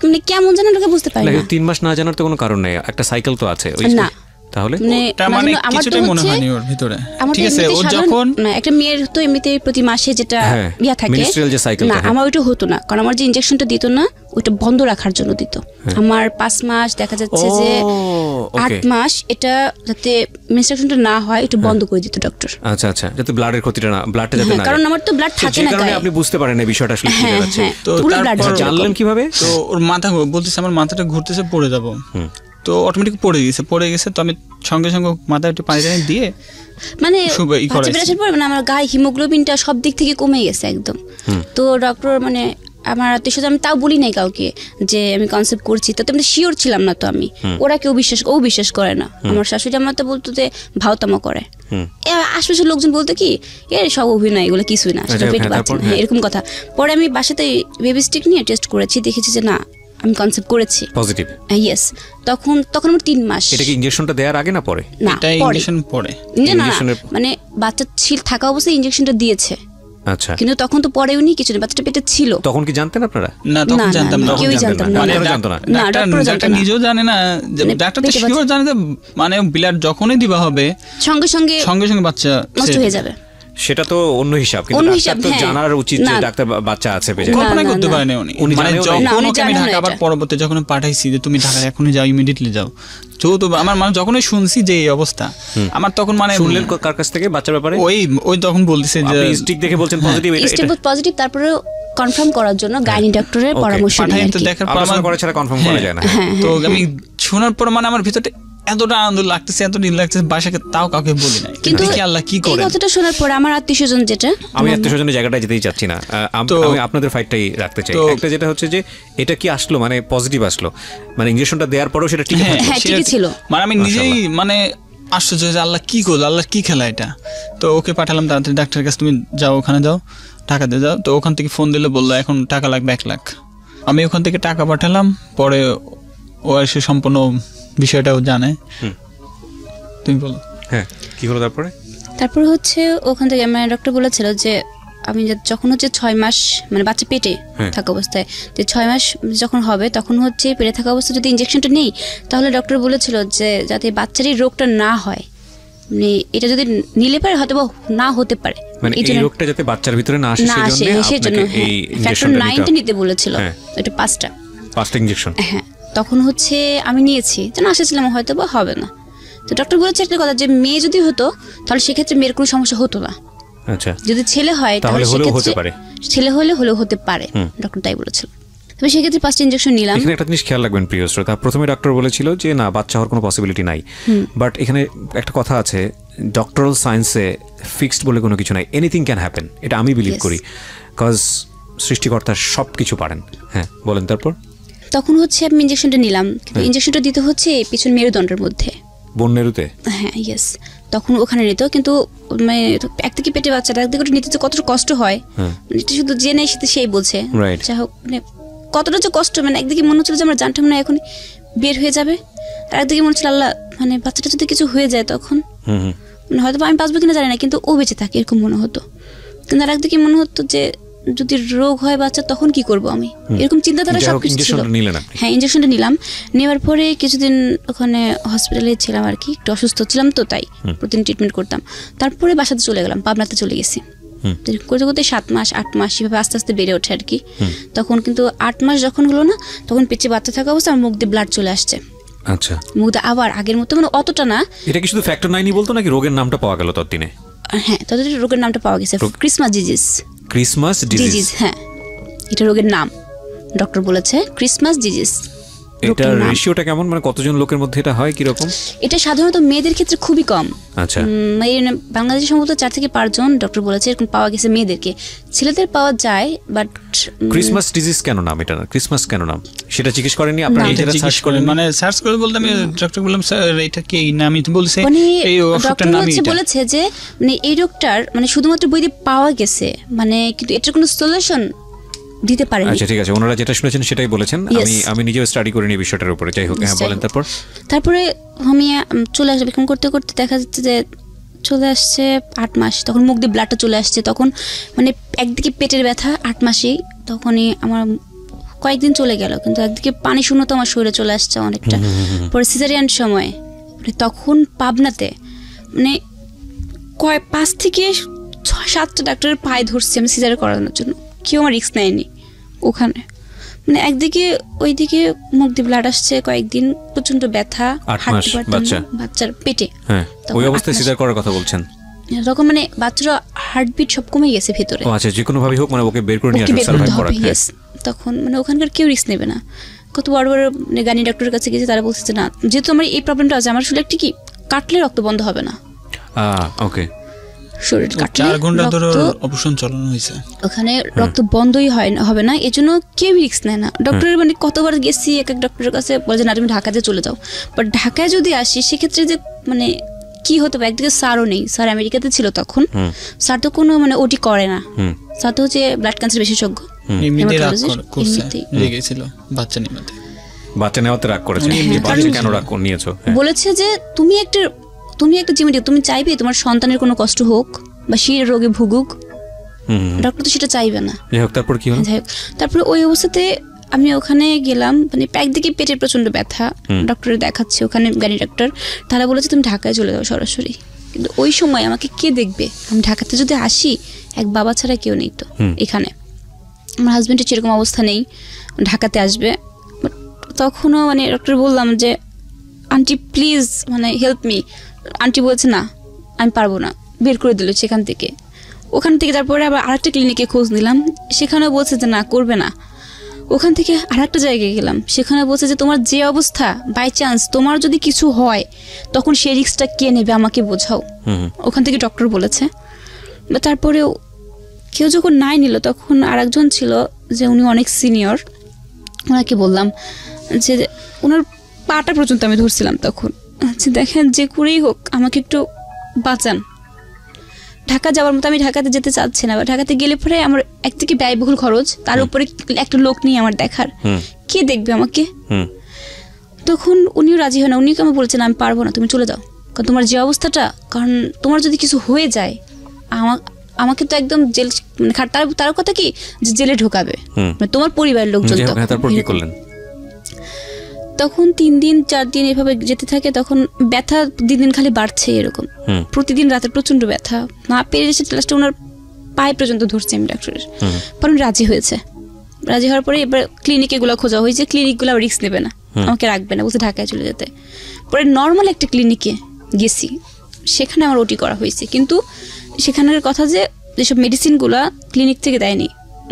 Speaker 1: মানে কেমন জানা লোকে বুঝতে পারি না।
Speaker 2: 3 মাস না জানার তো কোনো কারণ নেই, একটা সাইকেল তো আছে না। তাহলে
Speaker 3: মানে কিছুটাই মনে হয়নি ওর ভিতরে। ঠিক আছে, ও যখন
Speaker 1: একটা মেয়ের তো এমনিতে প্রতি মাসে যেটা থাকে,
Speaker 2: মিনিস্ট্রিয়াল যে সাইকেল,
Speaker 1: না আমার ওইটা হতো না, কারণ আমার যে ইনজেকশনটা দিত না ওইটা বন্ধ রাখার জন্য দিত। আমার 5 মাস দেখা যাচ্ছে যে 8 মাস এটা যাতে মেনস্ট্রাকশনটা না হয় একটু বন্ধ করে দিত ডক্টর।
Speaker 2: আচ্ছা আচ্ছা, যাতে ব্লাডের ক্ষতিটা না, ব্লাডটা যাতে না,
Speaker 1: কারণ আমার তো ব্লাড থাকে না,
Speaker 2: কারণে আপনি বুঝতে পারেন এই বিষয়টা আসলে কি হচ্ছে।
Speaker 3: তো তারপর
Speaker 2: জানলেন কিভাবে?
Speaker 3: তো ওর মাথা বলতেছে আমার মাথাটা ঘুরতেছে, পড়ে যাব। তো অটোমেটিক পড়ে গেছে। তো আমি সঙ্গে সঙ্গে মাথায় একটু পানি টানি দিয়ে
Speaker 1: মানে বাচ্চা বেরানোর পর মানে আমার গায়ে হিমোগ্লোবিনটা সব দিক থেকে কমে গেছে একদম। তো ডক্টর মানে আমার আত্মীয় আমি তাও বলি নাই কাউকে যে আমি কনসেপ্ট করছি, তো আমি শিওর ছিলাম না। তো আমি ওরা কেউ বিশ্বাস করে না। আমার শাশুড়ি আমার তো বলতো যে ভাওতামা করে, আশপাশের লোকজন বলতো কি এর সব অভিনয়, এগুলো কিছুই না, সেটা পেটে বাচ্চা না, এরকম কথা। পরে আমি বাসাতে বেবি স্টিক নিয়ে টেস্ট করেছি, দেখেছি যে না আমি কনসেপ্ট করেছি,
Speaker 2: পজিটিভ।
Speaker 1: ইয়েস। তখন আমার 3 মাস।
Speaker 2: এটা কি ইনজেকশনটা দেওয়ার আগে না পরে?
Speaker 1: না,
Speaker 3: এটা ইনজেকশন পরে।
Speaker 1: না মানে বাচ্চা থাকা অবস্থায় ইনজেকশনটা দিয়েছে।
Speaker 2: আচ্ছা,
Speaker 1: কিন্তু তখন তো পরেও নি কিছু, বাচ্চাটা পেটে ছিল।
Speaker 2: তখন কি জানতেন আপনারা?
Speaker 3: না, তখন জানতাম না,
Speaker 1: কেউই জানতাম না।
Speaker 3: মানে ডাক্তার নিজেও জানে না, ডাক্তার তো শিওর জানে যে মানে ব্লাড যখনই দিবা হবে সঙ্গে সঙ্গে বাচ্চা
Speaker 1: নষ্ট হয়ে যাবে।
Speaker 2: সেটা তো অন্য হিসাব, কিন্তু ডাক্তার তো জানার উচিত যে ডাক্তার বাচ্চা আছে পেটে।
Speaker 3: কল্পনা করতে পারেন উনি, মানে যখন ওকে আমি ঢাকা আবার পরবর্তী যখন পাঠাইছি যে তুমি ঢাকা এখনই যাও, ইমিডিয়েটলি যাও। তো আমার মানে যখনই শুনছি যে এই অবস্থা, আমার তখন মানে
Speaker 2: শুনলেন কার কাছ থেকে বাচ্চার ব্যাপারে?
Speaker 3: ওই তখন বলতেছে যে
Speaker 2: আপনি স্টিক দেখে বলছেন পজিটিভ,
Speaker 1: এটা পজিটিভ। তারপরে কনফার্ম করার জন্য গাইনি ডক্টরের পরামর্শ নিয়ে
Speaker 3: তো দেখার পর
Speaker 2: আমার করে ছাড়া কনফার্ম করা যায় না।
Speaker 3: তো আমি শোনার পর মানে আমার ভিতরে এতটা আনন্দ লাগতেছে, এত নীল লাগতেছে, বাসাকে তাও কাউকে বলি নাই। কিন্তু আল্লাহ কি করে,
Speaker 1: এই কথাটা শোনার পর আমার আত্মীয়স্বজন, যেটা
Speaker 2: আমি আত্মীয়স্বজনের জায়গাটায় যেতেই চাচ্ছি না, আমি আপনাদের ফাইটটাই রাখতে চাই। একটা যেটা হচ্ছে যে এটা কি আসলো মানে পজিটিভ আসলো, মানে ইনজেকশনটা দেওয়ার পরেও সেটা ঠিক
Speaker 1: ছিল।
Speaker 3: মানে আমি নিজেই মানে আশ্চর্য যে আল্লাহ কি করলো, আল্লাহর কি খেলা এটা। তো ওকে পাঠালাম তাড়াতাড়ি ডাক্তারের কাছে, তুমি যাও ওখানে যাও, টাকা দিয়ে যাও। তো ওখান থেকে ফোন দিলে বললো এখন টাকা লাগবে 1 লাখ। আমি ওখান থেকে টাকা পাঠালাম, পরে ও এসে সম্পূর্ণ বিষয়টাও জানে। তুমি বলো।
Speaker 2: হ্যাঁ, কি হলো তারপরে
Speaker 1: হচ্ছে ওখান থেকে আমার ডক্টর বলেছিল যে আমি যখন হচ্ছে 6 মাস মানে বাচ্চা পেটে থাকা অবস্থায়, যে 6 মাস যখন হবে তখন হচ্ছে পেটে থাকা অবস্থায় যদি ইনজেকশনটা নেই, তাহলে ডক্টর বলেছিল যে যাতে বাচ্চারই রোগটা না হয়, মানে এটা যদি নিলে পারে হয়তো না হতে পারে,
Speaker 2: মানে এই রোগটা যাতে বাচ্চার ভিতরে না আসে সেজন্য এই
Speaker 1: ফ্যাক্টর 9টা নিতে বলেছিল। এটা 5টা
Speaker 2: ইনজেকশন।
Speaker 1: হ্যাঁ, তখন হচ্ছে আমি নিয়েছি, যেন আশাছিলাম হয়তো বা হবে না। তো ডক্টর বলেছে একটা কথা, যে মেয়ে যদি হতো তাহলে সেক্ষেত্রে মেয়ের কোনো সমস্যা হতো না।
Speaker 2: আচ্ছা,
Speaker 1: যদি ছেলে হয় তাহলে
Speaker 2: হতে পারে,
Speaker 1: ছেলে হলেও হতে পারে, ডক্টর তাই বলেছিল। তবে সেক্ষেত্রে 5টা ইনজেকশন নিলাম।
Speaker 2: এখানে একটা জিনিস খেয়াল রাখবেন প্রিয় শ্রোতা, প্রথমে ডক্টর বলেছিল যে না বাচ্চা হওয়ার কোনো পসিবিলিটি নাই, বাট এখানে একটা কথা আছে, ডক্টরাল সায়েন্সে ফিক্সড বলে কোনো কিছু নাই, এনিথিং ক্যান হ্যাপেন, এটা আমি বিলিভ করি, কজ সৃষ্টিকর্তা সব কিছু পারেন। হ্যাঁ, বলেন তারপর।
Speaker 1: তখন হচ্ছে আমি ইনজেকশনটা নিলাম, কিন্তু ইনজেকশনটা দিতে হচ্ছে পিছন মেরুদণ্ডের মধ্যে,
Speaker 2: বন্যেরুতে।
Speaker 1: হ্যাঁ, ইয়েস। তখন ওখানে নিত, কিন্তু মানে একদিকে পেটে বাচ্চাটা, একদিকে ওটা নিতে কতটা কষ্ট হয়, মানে এটা শুধু যে নেই সেই বলছে। যাই হোক, মানে কতটা যে কষ্ট, মানে একদিকে মনে হচ্ছিল যে আমার জানটা মনে হয় এখন বের হয়ে যাবে, আর একদিকে মনে হচ্ছিল আল্লাহ মানে বাচ্চাটা যদি কিছু হয়ে যায় তখন মানে হয়তো আমি বাঁচবো কিনা জানি না, কিন্তু ও বেঁচে থাকে এরকম মনে হতো। কিন্তু আর একদিকে মনে হতো যে যদি রোগ হয় বাচ্চা তখন কি করব আমি, এরকম চিন্তাধারা সবকিছু ছিল। হ্যাঁ, ইনজেকশনটা নিলাম, নেওয়ার পরে কিছুদিন ওখানে হসপিটালে ছিলাম আর কি, একটু অসুস্থ ছিলাম তো তাই প্রতিদিন ট্রিটমেন্ট করতাম। তারপরে বাসাতে চলে গেলাম, পাবনাতে চলে গেছি। করতে করতে 7 মাস 8 মাস এভাবে আস্তে আস্তে বেড়ে ওঠে আর কি। তখন কিন্তু 8 মাস যখন হলো না, তখন পেটে বাচ্চা থাকা অবস্থা আমার মুখ দিয়ে ব্লাড চলে আসছে।
Speaker 2: আচ্ছা,
Speaker 1: মুখ দিয়ে আবার আগের মতো, মানে অতটা না।
Speaker 2: এটা কি শুধু ফ্যাক্টর 9ই বলতো নাকি রোগের নামটা পাওয়া গেল ততদিনে?
Speaker 1: হ্যাঁ, ততদিন রোগের নামটা পাওয়া গেছে, ক্রিসমাস ডিজিজ। হ্যাঁ, এটা রোগের নাম, ডক্টর বলেছে ক্রিসমাস ডিজিজ।
Speaker 2: এটা রেশিওটা কেমন, মানে কতজন লোকের মধ্যে এটা হয়, কি রকম?
Speaker 1: এটা সাধারণত মেয়েদের ক্ষেত্রে খুবই কম।
Speaker 2: আচ্ছা,
Speaker 1: বাংলাদেশে সম্ভবত 4 থেকে 5 জন ডক্টর বলেছে এরকম পাওয়া গেছে মেয়েদেরকে, ছেলেদের পাওয়া যায়। বাট
Speaker 2: ক্রিসমাস ডিজিজ কেন নাম, এটা ক্রিসমাস কেন নাম সেটা জিজ্ঞেস করেননি আপনারা?
Speaker 3: এটা জিজ্ঞেস করেন, মানে সার্চ করে বলতে আমি ডক্টর বললাম স্যার এটা কি নাম, বলছে
Speaker 1: এই অসুখটার নাম এটা বলেছে যে মানে এই রোগটার মানে শুধুমাত্র বইতে পাওয়া গেছে, মানে কিন্তু এটার কোনো সলিউশন দিতে পারেনি।
Speaker 2: আচ্ছা, ঠিক আছে, ওনারা যেটা শুনেছেন সেটাই বলেছেন, আমি নিজেও স্টাডি করে নিই বিষয়টার উপরে। যাই হোক, হ্যাঁ বলেন।
Speaker 1: তারপরে আমি চলে আসবে এরকম করতে করতে দেখা যাচ্ছে যে চলে আসছে 8 মাস, তখন মুখ দিয়ে ব্লাডটা চলে আসছে। তখন মানে একদিকে পেটের ব্যথা 8 মাসেই, তখনই আমার কয়েকদিন চলে গেল, কিন্তু একদিকে পানি শূন্যতা আমার শরীরে চলে আসছে অনেকটা। পরে সিজারিয়ান সময় তখন পাবনাতে মানে 5 থেকে 6-7টা ডাক্তারের পায়ে ধরছি আমি সিজার করানোর জন্য, কেউ আমার রিস্ক নেয়নি ওখানে। মানে একদিকে ওইদিকে মুখ দিয়ে ব্লাড আসছে কয়েকদিন, প্রচন্ড ব্যথা,
Speaker 2: 8 মাস বাচ্চা,
Speaker 1: বাচ্চার পেটে।
Speaker 2: হ্যাঁ,
Speaker 1: তখন
Speaker 2: ওই
Speaker 1: 8
Speaker 2: অবস্থায়
Speaker 1: মাস।
Speaker 2: সিজার করার কথা বলছেন?
Speaker 1: এরকম মানে বাচ্চারা হার্টবিট সব কমে গেছে ভিতরে।
Speaker 2: ও আচ্ছা, যে কোনো ভাবে হোক মানে ওকে বের করে নিয়ে
Speaker 1: ওকে
Speaker 2: আসা,
Speaker 1: বের
Speaker 2: সার্ভাইভ
Speaker 1: করতে
Speaker 2: করা।
Speaker 1: হবে, yes। তখন মানে ওখানকার কেউ রিস্ক নেবে না। কত বড় বড় মানে গানি ডক্টরের কাছে গেছে, তারা বলছে যে না, যেহেতু আমার এই প্রবলেমটা আছে, আমার আসলে একটি কি কাটলে রক্ত বন্ধ হবে না,
Speaker 2: ওকে,
Speaker 1: শরীর কাটলে
Speaker 3: 4 ঘন্টা ধরে
Speaker 1: রক্ত
Speaker 3: অপারেশন চালানো হয়েছে,
Speaker 1: ওখানে রক্ত বন্ধই হবে না, এজন্য কেউ রিস্ক নেয় না। ডক্টরের মানে কতবার গেছি এক এক ডক্টরের কাছে, বলে যে না তুমি ঢাকাতে চলে যাও। বাট ঢাকায় যদি আসি সেক্ষেত্রে যে মানে কি হতে পারে, একদিকে স্যারও নেই, স্যার আমেরিকাতে ছিল তখন, স্যার তো কোনো মানে ওটি করে না, স্যার তো হচ্ছে ব্লাড ক্যান্সার বিশেষজ্ঞ,
Speaker 3: এমনিতেই রাগ
Speaker 1: hematologist,
Speaker 3: করছে,
Speaker 1: এমনিতেই।
Speaker 3: রেগেছিল বাচ্চা নিতে।
Speaker 2: বাচ্চা নেওয়াতে রাগ করেছে,
Speaker 1: হ্যাঁ,
Speaker 2: বাচ্চা
Speaker 1: কারণ-
Speaker 2: কেন রাগ নিয়েছো? হ্যাঁ।
Speaker 1: বলেছে যে তুমি একটা জিমেটিক, তুমি চাইবে তোমার সন্তানের কোনো কষ্ট হোক বা সে রোগে ভুগুক? ডক্টর তো সেটা চাইবে না।
Speaker 2: যাই হোক, তারপর কি হলো?
Speaker 1: যাই হোক, তারপরে ওই অবস্থাতে আমি ওখানে গেলাম, মানে একদিকে পেটের প্রচন্ড ব্যথা, ডক্টরে দেখাচ্ছে ওখানে গানি ডক্টর, তারা বলেছে তুমি ঢাকায় চলে যাও সরাসরি। কিন্তু ওই সময় আমাকে কে দেখবে? আমি ঢাকাতে যদি আসি, এক বাবা ছাড়া কেউ নেই তো এখানে, আমার হাজব্যান্ডের সেরকম অবস্থা নেই, ঢাকাতে আসবে। But তখনও মানে ডক্টর বললাম যে আন্টি প্লিজ মানে হেল্প মি। আন্টি বলছে না আমি পারবো না, বের করে দিল সেখান থেকে। ওখান থেকে তারপরে আবার আরেকটা ক্লিনিকে খোঁজ নিলাম, সেখানেও বলছে যে না করবে না। ওখান থেকে আরেকটা জায়গায় গেলাম, সেখানে বলছে যে তোমার যে অবস্থা, বাই চান্স তোমার যদি কিছু হয় তখন সেই রিস্কটা কে নেবে, আমাকে বোঝাও। ওখান থেকে ডক্টর বলেছে। বা তারপরেও কেউ যখন নাই নিল, তখন আরেকজন ছিল যে উনি অনেক সিনিয়র, ওনাকে বললাম যে ওনার পাটা পর্যন্ত আমি ধরছিলাম তখন, আচ্ছা দেখেন যে করেই হোক আমাকে একটু বাঁচান। ঢাকা যাওয়ার মতো আমি ঢাকাতে যেতে চাচ্ছি না, বা ঢাকাতে গেলে পরে আমার একদিকে ব্যয়বহুল খরচ, তার উপরে একটা লোক নিয়ে আমার দেখার, কে দেখবে আমাকে? তখন উনিও রাজি হয় না, উনিও আমাকে বলছেন আমি পারবো না, তুমি চলে যাও, কারণ তোমার যে অবস্থাটা, কারণ তোমার যদি কিছু হয়ে যায় আমাকে তো একদম জেল, মানে তার কথা কি যে জেলে ঢোকাবে, মানে তোমার পরিবারের লোকজন।
Speaker 2: তারপর কি করলেন?
Speaker 1: তখন 3 দিন 4 দিন এভাবে যেতে থাকে, তখন ব্যথা দিন দিন খালি বাড়ছে এরকম, প্রতিদিন রাতে প্রচন্ড ব্যথা, না পেরে এসে লাস্টে ওনার পায়ে পর্যন্ত ধরছে আমি ডক্টরের। পরে রাজি হয়েছে, রাজি হওয়ার পরে এবার ক্লিনিক এগুলো খোঁজা হয়েছে, ক্লিনিকগুলো রিস্ক নেবে না, আমাকে রাখবে না, বলছে ঢাকায় চলে যেতে। পরে নর্মাল একটা ক্লিনিকে গেছি, সেখানে আমার ওটি করা হয়েছে, কিন্তু সেখানের কথা যে যেসব মেডিসিনগুলো ক্লিনিক থেকে দেয়নি,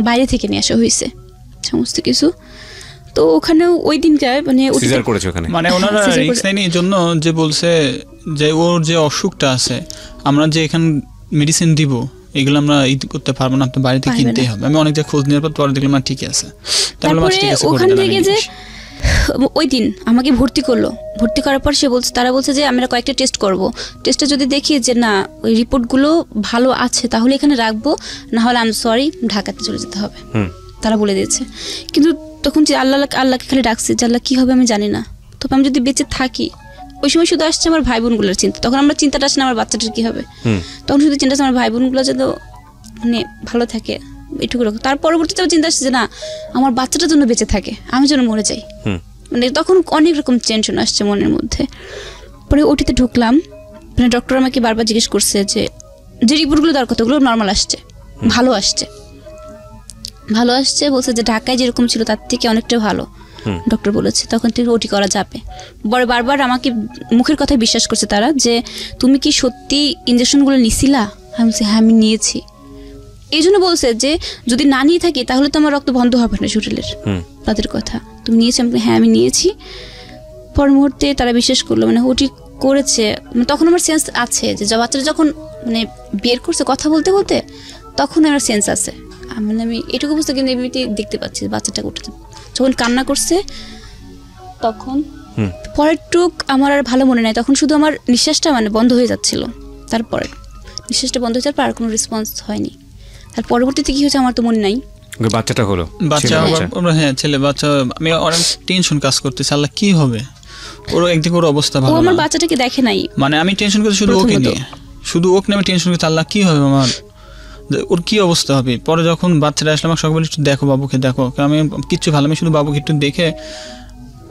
Speaker 1: বাইরে থেকে নিয়ে আসা হয়েছে সমস্ত কিছু। তো ওখানেও ওই দিনটায় মানে
Speaker 2: সিজার করেছে ওখানে,
Speaker 3: মানে ওনারা রিস্ক নেয়নি এই জন্য যে বলছে যে ওর যে অসুখটা আছে, আমরা যে এখানে মেডিসিন দিব এগুলো আমরা করতে পারবো না, আপনার বাড়িতে কিনতেই হবে। আমি অনেক জায়গায় খোঁজ নেওয়ার পর দেখলাম ঠিক আছে।
Speaker 1: তারপরে ওখান থেকে যে ওই দিন আমাকে ভর্তি করলো, ভর্তি করার পর তারা বলছে যে আমরা কয়েকটা টেস্ট করব, টেস্টে যদি দেখি যে না ওই রিপোর্টগুলো ভালো আছে তাহলে এখানে রাখবো, না হলে আমি সরি ঢাকাতে চলে যেতে হবে, তারা বলে দিয়েছে। কিন্তু তখন যে আল্লাহকে খালি ডাকছে যে আল্লাহ কী হবে আমি জানি না, তবে আমি যদি বেঁচে থাকি, ওই সময় শুধু আসছে আমার ভাই বোনগুলোর চিন্তা, তখন আমরা চিন্তাটা আসছে না আমার বাচ্চাটার কী হবে, তখন শুধু চিন্তা আসছে আমার ভাই বোনগুলো যেন মানে ভালো থাকে, এটুকু রকম। তার পরবর্তীতে চিন্তা আসছে যে না আমার বাচ্চাটার জন্য বেঁচে থাকে, আমি যেন মরে যাই, মানে তখন অনেক রকম টেনশন আসছে মনের মধ্যে। পরে ওটিতে ঢুকলাম, মানে ডক্টর আমাকে বারবার জিজ্ঞেস করছে যে রিপোর্টগুলো দেওয়ার কথা, ওগুলো নর্মাল আসছে, ভালো আসছে, বলছে যে ঢাকায় যেরকম ছিল তার থেকে অনেকটা ভালো ডক্টর বলেছে, তখন থেকে ওটি করা যাবে। বড় বারবার আমাকে মুখের কথায় বিশ্বাস করছে তারা যে তুমি কি সত্যি ইঞ্জেকশনগুলো নিছিলা? আমি বলছি হ্যাঁ আমি নিয়েছি। এই জন্য বলছে যে যদি না নিয়ে থাকি তাহলে তো আমার রক্ত বন্ধ হবে না শরীরের, তাদের কথা তুমি নিয়েছি? আমি হ্যাঁ আমি নিয়েছি। পর মুহূর্তে তারা বিশ্বাস করলো, মানে ওটি করেছে, তখন আমার সেন্স আছে যে বাচ্চাটা যখন মানে বের করছে কথা বলতে বলতে তখন আমার সেন্স আছে, মানে আমি এটুকু বুঝতে কিন্তু এমনিতে দেখতে পাচ্ছি বাচ্চাটা উঠে যখন কান্না করছে তখন। পরের টুক আমার আর ভালো মনে নাই, তখন শুধু আমার নিঃশ্বাসটা মানে বন্ধ হয়ে যাচ্ছিল, তারপরে নিঃশ্বাসটা বন্ধ হয়ে যাওয়ার পর আর কোনো রেসপন্স হয়নি। তার পরবর্তীতে কি হয়েছে আমার তো মনে নাই।
Speaker 2: বাচ্চাটা হলো
Speaker 3: বাচ্চা, হ্যাঁ ছেলে বাচ্চা। আমি অনেক টেনশন কাজ করতেছি, আল্লাহ কি হবে, ওর একদিকে ওর অবস্থা ভালো,
Speaker 1: আমার বাচ্চাটাকে দেখে নাই,
Speaker 3: মানে আমি টেনশন করতে শুধু ওকে নিয়ে, শুধু ওকে নিয়ে আমি টেনশন করতে, আল্লাহ কি হবে আমার, ওর কি অবস্থা হবে। পরে যখন বাচ্চাটা আসলে আমাকে সকালে একটু দেখো বাবুকে দেখো, আমি কিচ্ছু ভালো, আমি শুধু বাবুকে একটু দেখে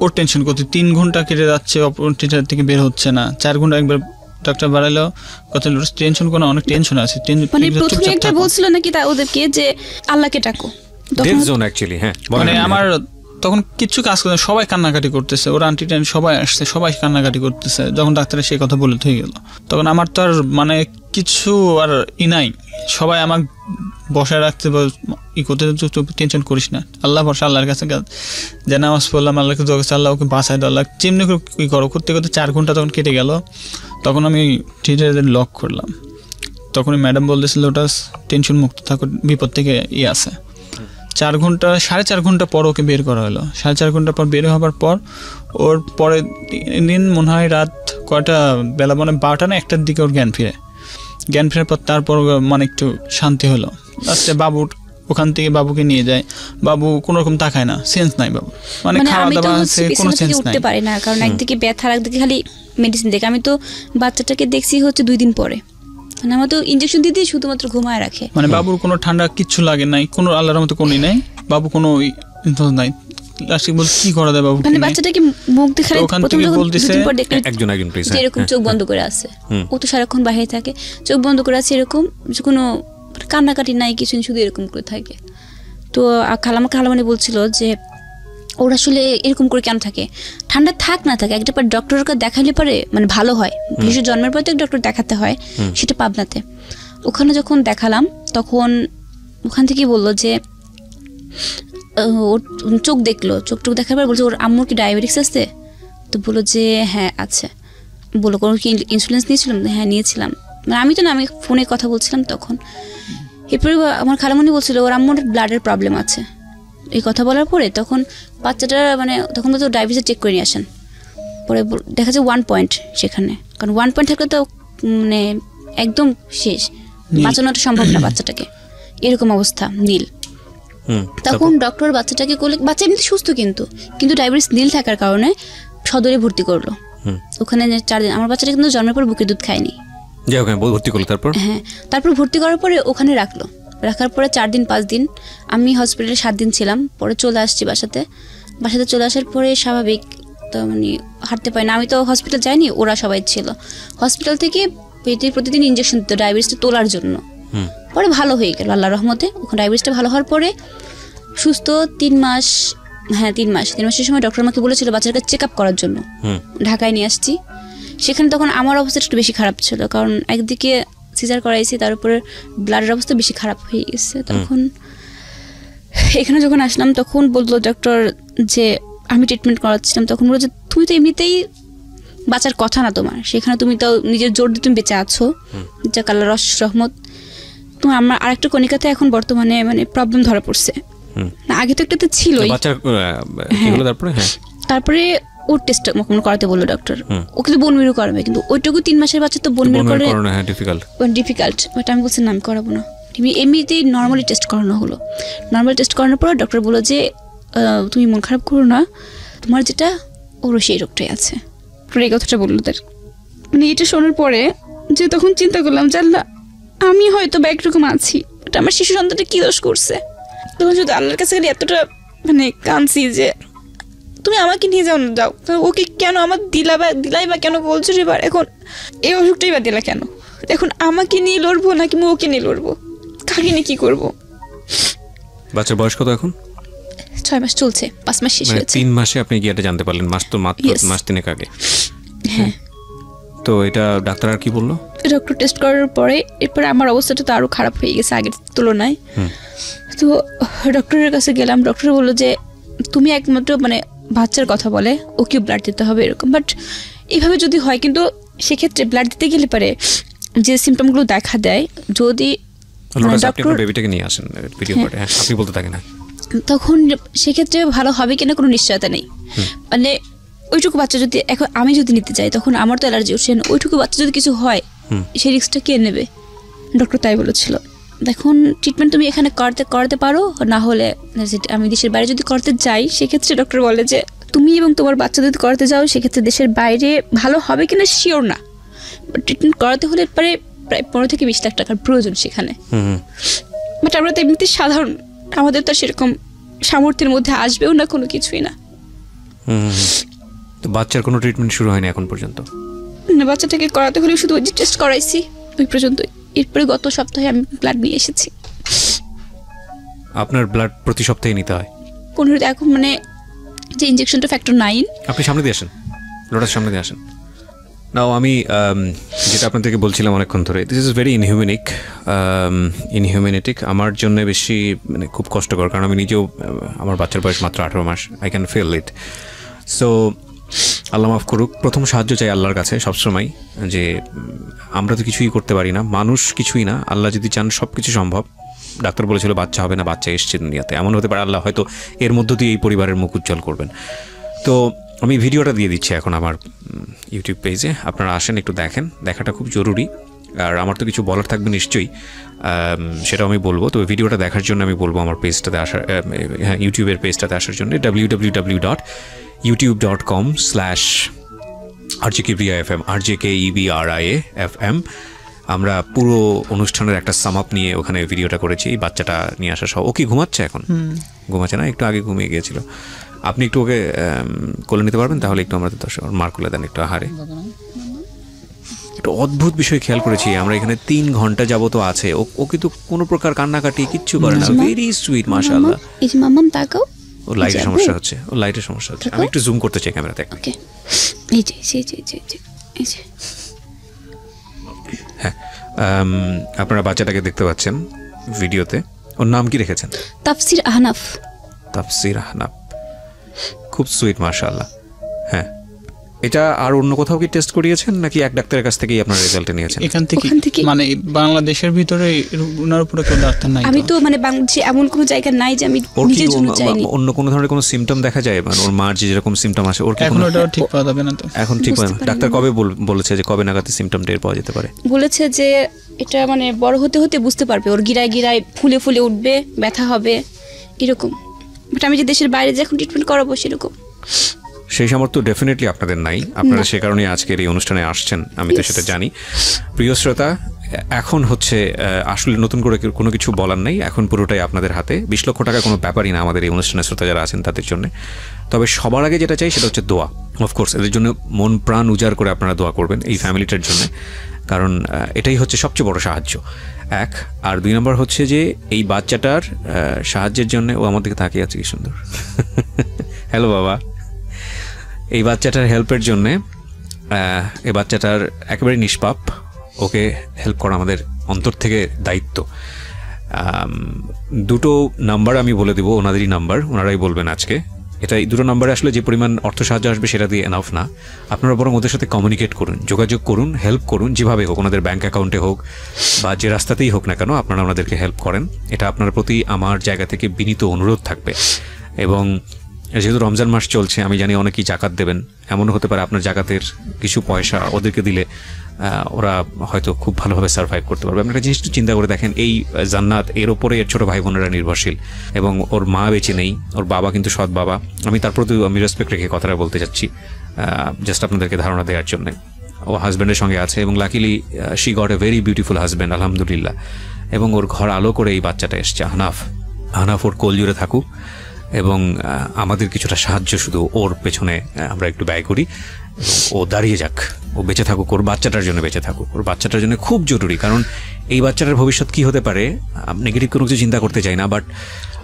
Speaker 3: ওর টেনশন করতে 3 ঘন্টা কেটে যাচ্ছে, অপারেশন থেকে বের হচ্ছে না, 4 ঘন্টা একবার ডাক্তার বাড়াইলো কথা, টেনশন কোনো অনেক টেনশন আছে।
Speaker 1: মানে প্রথমে একটা বলছিল নাকি তা ওদেরকে যে আল্লাহকে ডাকো,
Speaker 2: ডেথ জোন অ্যাকচুয়ালি, হ্যাঁ
Speaker 3: মানে আমার তখন কিচ্ছু কাজ করে না, সবাই কান্নাকাটি করতেছে, ওর আন্টি টান্টি সবাই আসছে, সবাই কান্নাকাটি করতেছে। যখন ডাক্তারের সেই কথা বলে হয়ে গেল, তখন আমার তো আর মানে কিছু আর নাই, সবাই আমার বসায় রাখতে করতে, টেনশন করিস না, আল্লাহ ভরসা, আল্লাহর কাছে যে নামাজ পড়লাম, আল্লাহকে দোয়া করছি, আল্লাহ ওকে বাঁচাই দাও, আল্লাহ যেমনি করে কী করো করতে করতে 4 ঘন্টা তখন কেটে গেল। তখন আমি থিয়েটারে লক করলাম, তখন ম্যাডাম বলতেছিল ওটা টেনশন মুক্ত থাকো, বিপদ থেকে আছে। 4 ঘন্টা 4.5 ঘন্টা পর ওকে বের করা হলো। 4.5 ঘন্টা পর বের হবার পর ওর পরে দিন মনে হয় রাত কয়টা বেলা, মানে 12টা না 1টার দিকে ওর জ্ঞান ফেরার পর তারপর মানে একটু শান্তি হলো। লাস্টে বাবুর ওখান থেকে বাবুকে নিয়ে যায়, বাবু কোনো রকম তাকায় না, সেন্স নাই বাবু, মানে খাওয়া দাওয়া আছে কোনো সেন্স নাই,
Speaker 1: উঠতে পারে না, কারণ একদিকে ব্যথা, একদিকে খালি মেডিসিন দেখে। আমি তো বাচ্চাটাকে দেখছি হচ্ছে 2 দিন পরে, মানে আমার তো ইনজেকশন দিয়ে দিয়ে শুধুমাত্র ঘুমায় রাখে,
Speaker 3: মানে বাবুর কোনো ঠান্ডা কিচ্ছু লাগে নাই, কোনো আল্লাহর মতো কোনই নাই, বাবু কোনো নাই। লাস্টে বল কি করা যায় বাবু,
Speaker 1: মানে বাচ্চাটাকে মুখ দেখে
Speaker 3: ওখান থেকে বলতেছে
Speaker 2: একজন প্লিজ,
Speaker 1: এরকম চোখ বন্ধ করে আছে, ও তো সারাক্ষণ বাইরে থাকে, চোখ বন্ধ করে আছে, এরকম কোনো কান্নাকাটি নাই, কিছু শুধু এরকম করে থাকে। তো খালামানি বলছিল যে ওর আসলে এরকম করে কেন থাকে, ঠান্ডা থাক না থাকে, একটা পর ডক্টরকে দেখালে পরে মানে ভালো হয়, বিশেষ জন্মের পর তো ডক্টর দেখাতে হয়, সেটা পাবনাতে। ওখানে যখন দেখালাম তখন ওখান থেকে বললো যে ওর চোখ দেখলো, চোখ দেখার পর বলছে ওর আম্মুর কি ডায়াবেটিস আছে, তো বললো যে হ্যাঁ আছে। বললো কোনো কি ইন্স্যুরেন্স নিয়েছিলাম, হ্যাঁ নিয়েছিলাম, মানে আমি তো না, আমি ফোনে কথা বলছিলাম তখন। এরপরে আমার খালামণি বলছিল ওর আম্মুর ব্লাডের প্রবলেম আছে। এই কথা বলার পরে তখন বাচ্চাটা মানে তখন বলছে ডায়াবেটিস চেক করে নিয়ে আসেন। পরে দেখা যায় 1 পয়েন্ট সেখানে, কারণ 1 পয়েন্ট থাকলে তো মানে একদম শেষ, বাঁচানোটা সম্ভব না বাচ্চাটাকে, এরকম অবস্থা নীল। তখন ডক্টর বাচ্চাটাকে করলে, বাচ্চা এমনিতে সুস্থ কিন্তু ডায়াবেটিস নীল থাকার কারণে সদরে ভর্তি করলো। ওখানে 4 দিন, আমার বাচ্চাটা কিন্তু জন্মের পর বুকের দুধ খায়নি,
Speaker 2: ভর্তি করলো,
Speaker 1: তারপর ভর্তি করার পরে ওখানে রাখার পরে 4 দিন 5 দিন আমি হসপিটালে 7 দিন ছিলাম। পরে চলে আসছি বাসাতে চলে আসার পরে স্বাভাবিক তো মানে হাঁটতে পারি না, আমি তো হসপিটাল যাইনি, ওরা সবাই ছিল হসপিটাল থেকে, পেটে প্রতিদিন ইঞ্জেকশন দিত ডায়াবেটিসটা তোলার জন্য। পরে ভালো হয়ে গেল আল্লাহর রহমতে, ওখানে ডায়াবেটিসটা ভালো হওয়ার পরে সুস্থ 3 মাস, হ্যাঁ 3 মাসের সময় ডক্টর আমাকে বলেছিল বাচ্চাটাকে চেক আপ করার জন্য, ঢাকায় নিয়ে আসছি। সেখানে তখন আমার অবস্থা একটু বেশি খারাপ ছিল, কারণ একদিকে সিজার করাইছি, তার উপরে ব্লাডের অবস্থা বেশি খারাপ হয়ে গেছে। তখন এখানে যখন আসলাম তখন বললো ডক্টর যে আমি ট্রিটমেন্ট করাচ্ছিলাম, তখন বললো যে তুমি তো এমনিতেই বাঁচার কথা না তোমার, সেখানে তুমি তো নিজের জোর দিয়ে তুমি বেঁচে আছো, যাক আল্লাহর রহমত। তোমার আমার আরেকটা কণিকাতে এখন বর্তমানে মানে প্রবলেম ধরা পড়ছে, না আগে তো একটা তো ছিলই। তারপরে ওর টেস্ট করাতে বললো ডক্টর, ওকে তো বোন মেরু করাবে, কিন্তু ওইটুকু 3 মাসের বাচ্চা তো বোন মেরু করে ডিফিকাল্ট, বাট আমি বলছি না আমি করাবো না, এমনিতেই নর্মালি টেস্ট করানো হলো। নর্মাল টেস্ট করানোর পর ডক্টর বললো যে তুমি মন খারাপ করো না, তোমার যেটা ওরও সেই রোগটাই আছে। এই কথাটা বললো তার, মানে এটা শোনার পরে যে তখন চিন্তা করলাম যে আল্লাহ আমি হয়তো বা একরকম আছি, এটা আমার শিশু সন্তানটা কি দোষ করছে। তখন যদি আল্লাহর কাছে এতটা মানে কাঁদছি যে তুমি আমাকে নিয়ে যাও, ওকে কেন আমার দিলাই বা কেন বলছো এবার, এখন এই অসুখটাই বা দিলা কেন, এখন আমাকে নিয়ে লড়বো নাকি ওকে নিয়ে লড়বো, কাকে নিয়ে কি করবো।
Speaker 2: বাচ্চার বয়স কত এখন?
Speaker 1: 6 মাস চলছে, 5 মাস শেষ হয়েছে।
Speaker 2: 3 মাসে আপনি কি এটা জানতে পারলেন? মাস 3 আগে।
Speaker 1: হ্যাঁ।
Speaker 2: তো এটা ডাক্তার আর কি বললো?
Speaker 1: ডক্টর টেস্ট করার পরে এরপরে আমার অবস্থাটা তো আরো খারাপ হয়ে গেছে আগের তুলনায়। তো ডক্টরের কাছে গেলাম, ডক্টর বললো যে তুমি একমাত্র মানে বাচ্চার কথা বলে ওকে ব্লাড দিতে হবে এরকম, বাট এইভাবে যদি হয় কিন্তু সেক্ষেত্রে ব্লাড দিতে গেলে পারে যে সিমটমগুলো দেখা দেয়, যদি
Speaker 2: বেবিটাকে নিয়ে আসেন ভিডিও করে, আপনি বলতে থাকেন না,
Speaker 1: তখন সেক্ষেত্রে ভালো হবে কিনা কোনো নিশ্চয়তা নেই। মানে ওইটুকু বাচ্চা যদি এখন আমি যদি নিতে চাই তখন আমার তো অ্যালার্জি উঠছে, ওইটুকু বাচ্চা যদি কিছু হয় সেই রিস্কটা কে নেবে? ডক্টর তাই বলেছিল। দেখুন ট্রিটমেন্ট তুমি এখানে করতে পারো, না হলে আমি দেশের বাইরে যদি করতে যাই সেক্ষেত্রে ডক্টর বলে যে তুমি এবং তোমার বাচ্চা যদি করতে যাও সেক্ষেত্রে দেশের বাইরে ভালো হবে কিনা শিওর না, বাট ট্রিটমেন্ট করাতে হলে প্রায় 15 থেকে 20 লাখ টাকার প্রয়োজন সেখানে। বাট আমরা তো এমনিতে সাধারণ, আমাদের তো সেরকম সামর্থ্যের মধ্যে আসবেও না কোনো কিছুই না।
Speaker 2: তো বাচ্চার কোনো ট্রিটমেন্ট শুরু হয়নি এখন পর্যন্ত?
Speaker 1: না, বাচ্চাটাকে করাতে হলে শুধু ওই যে টেস্ট করাইছি ওই পর্যন্তই। এরপরে গত সপ্তাহে আমি ব্লাড নিয়ে এসেছি।
Speaker 2: আপনার ব্লাড প্রতি সপ্তাহে নিতে হয়?
Speaker 1: 15 এখন মানে যে ইনজেকশনটা ফ্যাক্টর 9।
Speaker 2: আপনি সামনে দিয়ে আসেন, লোটার সামনে দিয়ে আসেন। নাও আমি যেটা আপনাদেরকে বলছিলাম অনেকক্ষণ ধরে, দিস ইজ ভেরি ইনহিউম্যানিটিক আমার জন্য বেশি, মানে খুব কষ্টকর, কারণ আমি নিজেও, আমার বাচ্চার বয়স মাত্র 18 মাস, I can feel it. So Allah মাফ করুক, প্রথম সাহায্য চাই আল্লাহর কাছে সবসময়, যে আমরা তো কিছুই করতে পারি না, মানুষ কিছুই না, আল্লাহ যদি চান সব কিছু সম্ভব। ডাক্তার বলেছিল বাচ্চা হবে না, বাচ্চা এসছে দুনিয়াতে, এমন হতে পারে আল্লাহ হয়তো এর মধ্য দিয়ে এই পরিবারের মুখ উজ্জ্বল করবেন। তো আমি ভিডিওটা দিয়ে দিচ্ছি এখন আমার ইউটিউব পেজে, আপনারা আসেন একটু দেখেন, দেখাটা খুব জরুরি। আর আমার তো কিছু বলার থাকবে নিশ্চয়ই, সেটাও আমি বলবো। তো ভিডিওটা দেখার জন্য আমি বলবো আমার পেজটাতে আসার, হ্যাঁ ইউটিউবের পেজটাতে আসার জন্য www.youtube.com/RJKEBRIAFM RJKEBRIAFM। আমরা পুরো অনুষ্ঠানের একটা সাম আপ নিয়ে ওখানে ভিডিওটা করেছি, বাচ্চাটা নিয়ে আসা সহ। ও কি ঘুমাচ্ছে এখন? ঘুমাচ্ছে না, একটু আগে ঘুমিয়ে গিয়েছিল। আপনি একটু ওকে কোলে নিতে পারবেন? তাহলে একটু আমাদের দর্শক মার কোলে দেন একটু আহারে। একটা অদ্ভুত বিষয় খেয়াল করেছি আমরা, এখানে 3 ঘন্টা যাবত আছে, ও কিন্তু কোনো প্রকার কান্নাকাটি কিচ্ছু করে না, ভেরি সুইট মাশাআল্লাহ।
Speaker 1: এই যে মাম্মাম তাকাও,
Speaker 2: ও লাইটের সমস্যা হচ্ছে, ও লাইটের সমস্যা হচ্ছে। আমি একটু জুম করতে চাই ক্যামেরাতে।
Speaker 1: ওকে, এই যে এই যে
Speaker 2: হ্যাঁ, আপনারা বাচ্চাটাকে দেখতে পাচ্ছেন ভিডিওতে। ওর নাম কি রেখেছেন?
Speaker 1: তাফসির আহনাফ।
Speaker 2: তাফসির আহনাফ, খুব সুইট মাশাআল্লাহ। হ্যাঁ, এটা আর অন্য কোথাও কি টেস্ট করিয়েছেন নাকি এক ডাক্তারের কাছ থেকেই আপনার রেজাল্ট নিয়েছেন?
Speaker 3: এখান থেকে, মানে বাংলাদেশের ভিতরে ওনার উপরে কোনো ডাক্তার নাই।
Speaker 1: আমি তো মানে বাংলাদেশে এমন কোনো জায়গা নাই যে আমি নিজের জন্য চাইনি।
Speaker 2: অন্য কোনো ধরনের কোনো সিম্পটম দেখা যায়? মানে ওর মার যে যেরকম সিম্পটম আসে, ওর কি
Speaker 3: এখন ওটাও ঠিক পাওয়া যাবে না তো?
Speaker 2: এখন ঠিক পাওয়া, ডাক্তার কবে বলেছে যে কবে নাগাদ সিম্পটম টের পাওয়া যেতে পারে?
Speaker 1: বলেছে যে এটা মানে বড় হতে হতে বুঝতে পারবে, ওর গিরায় গিরায় ফুলে ফুলে উঠবে, ব্যথা হবে এরকম। বাট আমি যে দেশের বাইরে যখন ট্রিটমেন্ট করাবো সেরকম
Speaker 2: সেই সামর্থ্য ডেফিনেটলি আপনাদের নাই, আপনারা সে কারণে আজকের এই অনুষ্ঠানে আসছেন, আমি তো সেটা জানি। প্রিয় শ্রোতা, এখন হচ্ছে আসলে নতুন করে কোনো কিছু বলার নেই, এখন পুরোটাই আপনাদের হাতে। 20 লক্ষ টাকা কোনো ব্যাপারই না আমাদের এই অনুষ্ঠানের শ্রোতা যারা আছেন তাদের জন্য। তবে সবার আগে যেটা চাই সেটা হচ্ছে দোয়া। অফকোর্স এদের জন্য মন প্রাণ উজাড় করে আপনারা দোয়া করবেন এই ফ্যামিলিটার জন্য, কারণ এটাই হচ্ছে সবচেয়ে বড় সাহায্য, এক। আর 2 নম্বর হচ্ছে যে এই বাচ্চাটার সাহায্যের জন্য, ও আমার দিকে তাকিয়ে আছে কি সুন্দর, হ্যালো বাবা। এই বাচ্চাটার হেল্পের জন্যে, এই বাচ্চাটার একেবারে নিষ্পাপ, ওকে হেল্প করা আমাদের অন্তর থেকে দায়িত্ব। 2টো নাম্বার আমি বলে দেবো, ওনাদেরই নাম্বার, ওনারাই বলবেন আজকে। এটা এই 2টো নাম্বারে আসলে যে পরিমাণ অর্থ সাহায্য আসবে সেটা দিয়ে এনাফ না, আপনারা বরং ওদের সাথে কমিউনিকেট করুন, যোগাযোগ করুন, হেল্প করুন, যেভাবে হোক, ওনাদের ব্যাঙ্ক অ্যাকাউন্টে হোক বা যে রাস্তাতেই হোক না কেন, আপনারা ওনাদেরকে হেল্প করেন। এটা আপনার প্রতি আমার জায়গা থেকে বিনীত অনুরোধ থাকবে। এবং যেহেতু রমজান মাস চলছে, আমি জানি অনেকেই জাকাত দেবেন, এমনও হতে পারে আপনার জাকাতের কিছু পয়সা ওদেরকে দিলে ওরা হয়তো খুব ভালোভাবে সার্ভাইভ করতে পারবে। আপনি একটা জিনিস চিন্তা করে দেখেন, এই জান্নাত এর ওপরে এর ছোটো ভাই বোনেরা নির্ভরশীল, এবং ওর মা বেঁচে নেই, ওর বাবা কিন্তু সৎ বাবা। আমি তার প্রতি আমি রেসপেক্ট রেখে কথাটা বলতে চাচ্ছি, জাস্ট আপনাদেরকে ধারণা দেওয়ার জন্য। ও হাজব্যান্ডের সঙ্গে আছে, এবং luckily she got a very beautiful husband, আলহামদুলিল্লাহ। এবং ওর ঘর আলো করে এই বাচ্চাটা এসছে, আহনাফ ওর কোল জুড়ে থাকুক, এবং আমাদের কিছুটা সাহায্য শুধু ওর পেছনে আমরা একটু ব্যয় করি, ও দাঁড়িয়ে যাক, ও বেঁচে থাকুক, ওর বাচ্চাটার জন্য বেঁচে থাকুক, ওর বাচ্চাটার জন্য খুব জরুরি। কারণ এই বাচ্চাটার ভবিষ্যৎ কি হতে পারে, নেগেটিভ কোনো কিছু চিন্তা করতে চাই না, বাট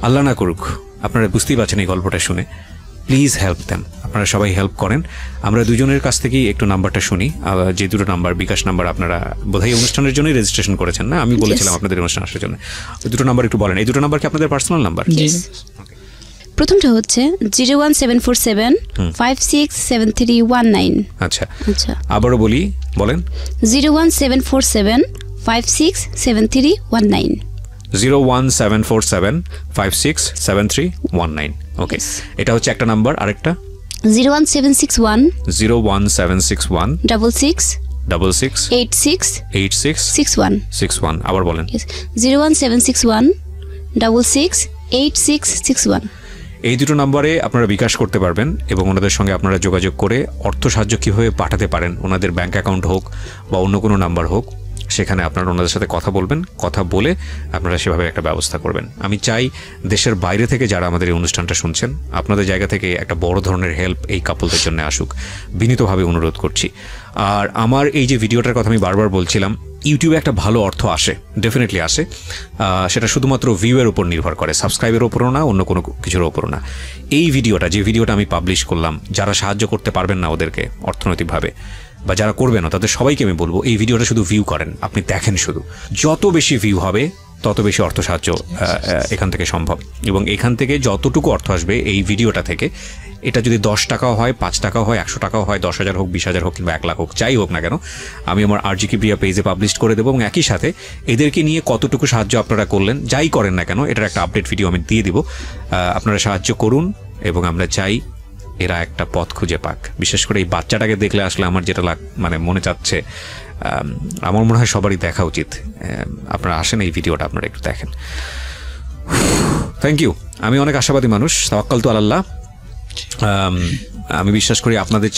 Speaker 2: আল্লাহ না করুক, আপনারা বুঝতেই পারছেন এই গল্পটা শুনে। প্লিজ হেল্প দেম, আপনারা সবাই হেল্প করেন। আমরা দুজনের কাছ থেকেই একটু নাম্বারটা শুনি, যে 2টো নাম্বার, বিকাশ নাম্বার, আপনারা বোধহয় অনুষ্ঠানের জন্যই রেজিস্ট্রেশন করেছেন না? আমি বলেছিলাম আপনাদের অনুষ্ঠান আসার জন্য। ওই 2টো নাম্বার একটু বলেন। এই 2টো নাম্বার কি আপনাদের পার্সোনাল নাম্বার?
Speaker 1: প্রথমটা হচ্ছে 01747567319।
Speaker 2: আচ্ছা আচ্ছা, আবারও বলি, বলেন।
Speaker 1: 01747567319।
Speaker 2: 01747567319। ওকে, এটা হচ্ছে একটা নাম্বার। আরেকটা
Speaker 1: 01761
Speaker 2: 01761
Speaker 1: 66 86 61
Speaker 2: আবার বলেন।
Speaker 1: 01761 66 8661।
Speaker 2: এই 2টো নাম্বারে আপনারা বিকাশ করতে পারবেন, এবং ওনাদের সঙ্গে আপনারা যোগাযোগ করে অর্থ সাহায্য কীভাবে পাঠাতে পারেন, ওনাদের ব্যাঙ্ক অ্যাকাউন্ট হোক বা অন্য কোনো নাম্বার হোক, সেখানে আপনারা ওনাদের সাথে কথা বলবেন, কথা বলে আপনারা সেভাবে একটা ব্যবস্থা করবেন। আমি চাই দেশের বাইরে থেকে যারা আমাদের এই অনুষ্ঠানটা শুনছেন, আপনাদের জায়গা থেকে একটা বড় ধরনের হেল্প এই কাপলদের জন্য আসুক, বিনীতভাবে অনুরোধ করছি। আর আমার এই যে ভিডিওটার কথা আমি বারবার বলছিলাম, ইউটিউবে একটা ভালো অর্থ আসে, ডেফিনেটলি আসে। সেটা শুধুমাত্র ভিউয়ের উপর নির্ভর করে, সাবস্ক্রাইবের ওপরও না, অন্য কোনো কিছুর ওপরও না। এই ভিডিওটা, যে ভিডিওটা আমি পাবলিশ করলাম, যারা সাহায্য করতে পারবেন না ওদেরকে অর্থনৈতিকভাবে, বা যারা করবেন না তাদের সবাইকে আমি বলবো এই ভিডিওটা শুধু ভিউ করেন, আপনি দেখেন শুধু। যত বেশি ভিউ হবে তত বেশি অর্থ সাহায্য এখান থেকে সম্ভব, এবং এখান থেকে যতটুকু অর্থ আসবে এই ভিডিওটা থেকে, এটা যদি 10 টাকাও হয়, 5 টাকাও হয়, 100 টাকাও হয়, 10,000 হোক, 20,000 হোক, কিংবা 1 লাখ হোক, যাই হোক না কেন, আমি আমার RG কিবরিয়া পেজে পাবলিশ করে দেবো, এবং একই সাথে এদেরকে নিয়ে কতটুকু সাহায্য আপনারা করলেন, যাই করেন না কেন, এটার একটা আপডেট ভিডিও আমি দিয়ে দিব। আপনারা সাহায্য করুন, এবং আমরা চাই এরা একটা পথ খুঁজে পাক। বিশেষ করে এই বাচ্চাটাকে দেখলে আসলে আমার যেটা মানে মনে চাচ্ছে, আমার মনে হয় সবারই দেখা উচিত। আপনারা আসেন, এই ভিডিওটা আপনারা একটু দেখেন। Thank you. আমি অনেক আশাবাদী মানুষ, তাওয়াক্কাল তু আলাল্লাহ। আমি বিশ্বাস করি আপনাদের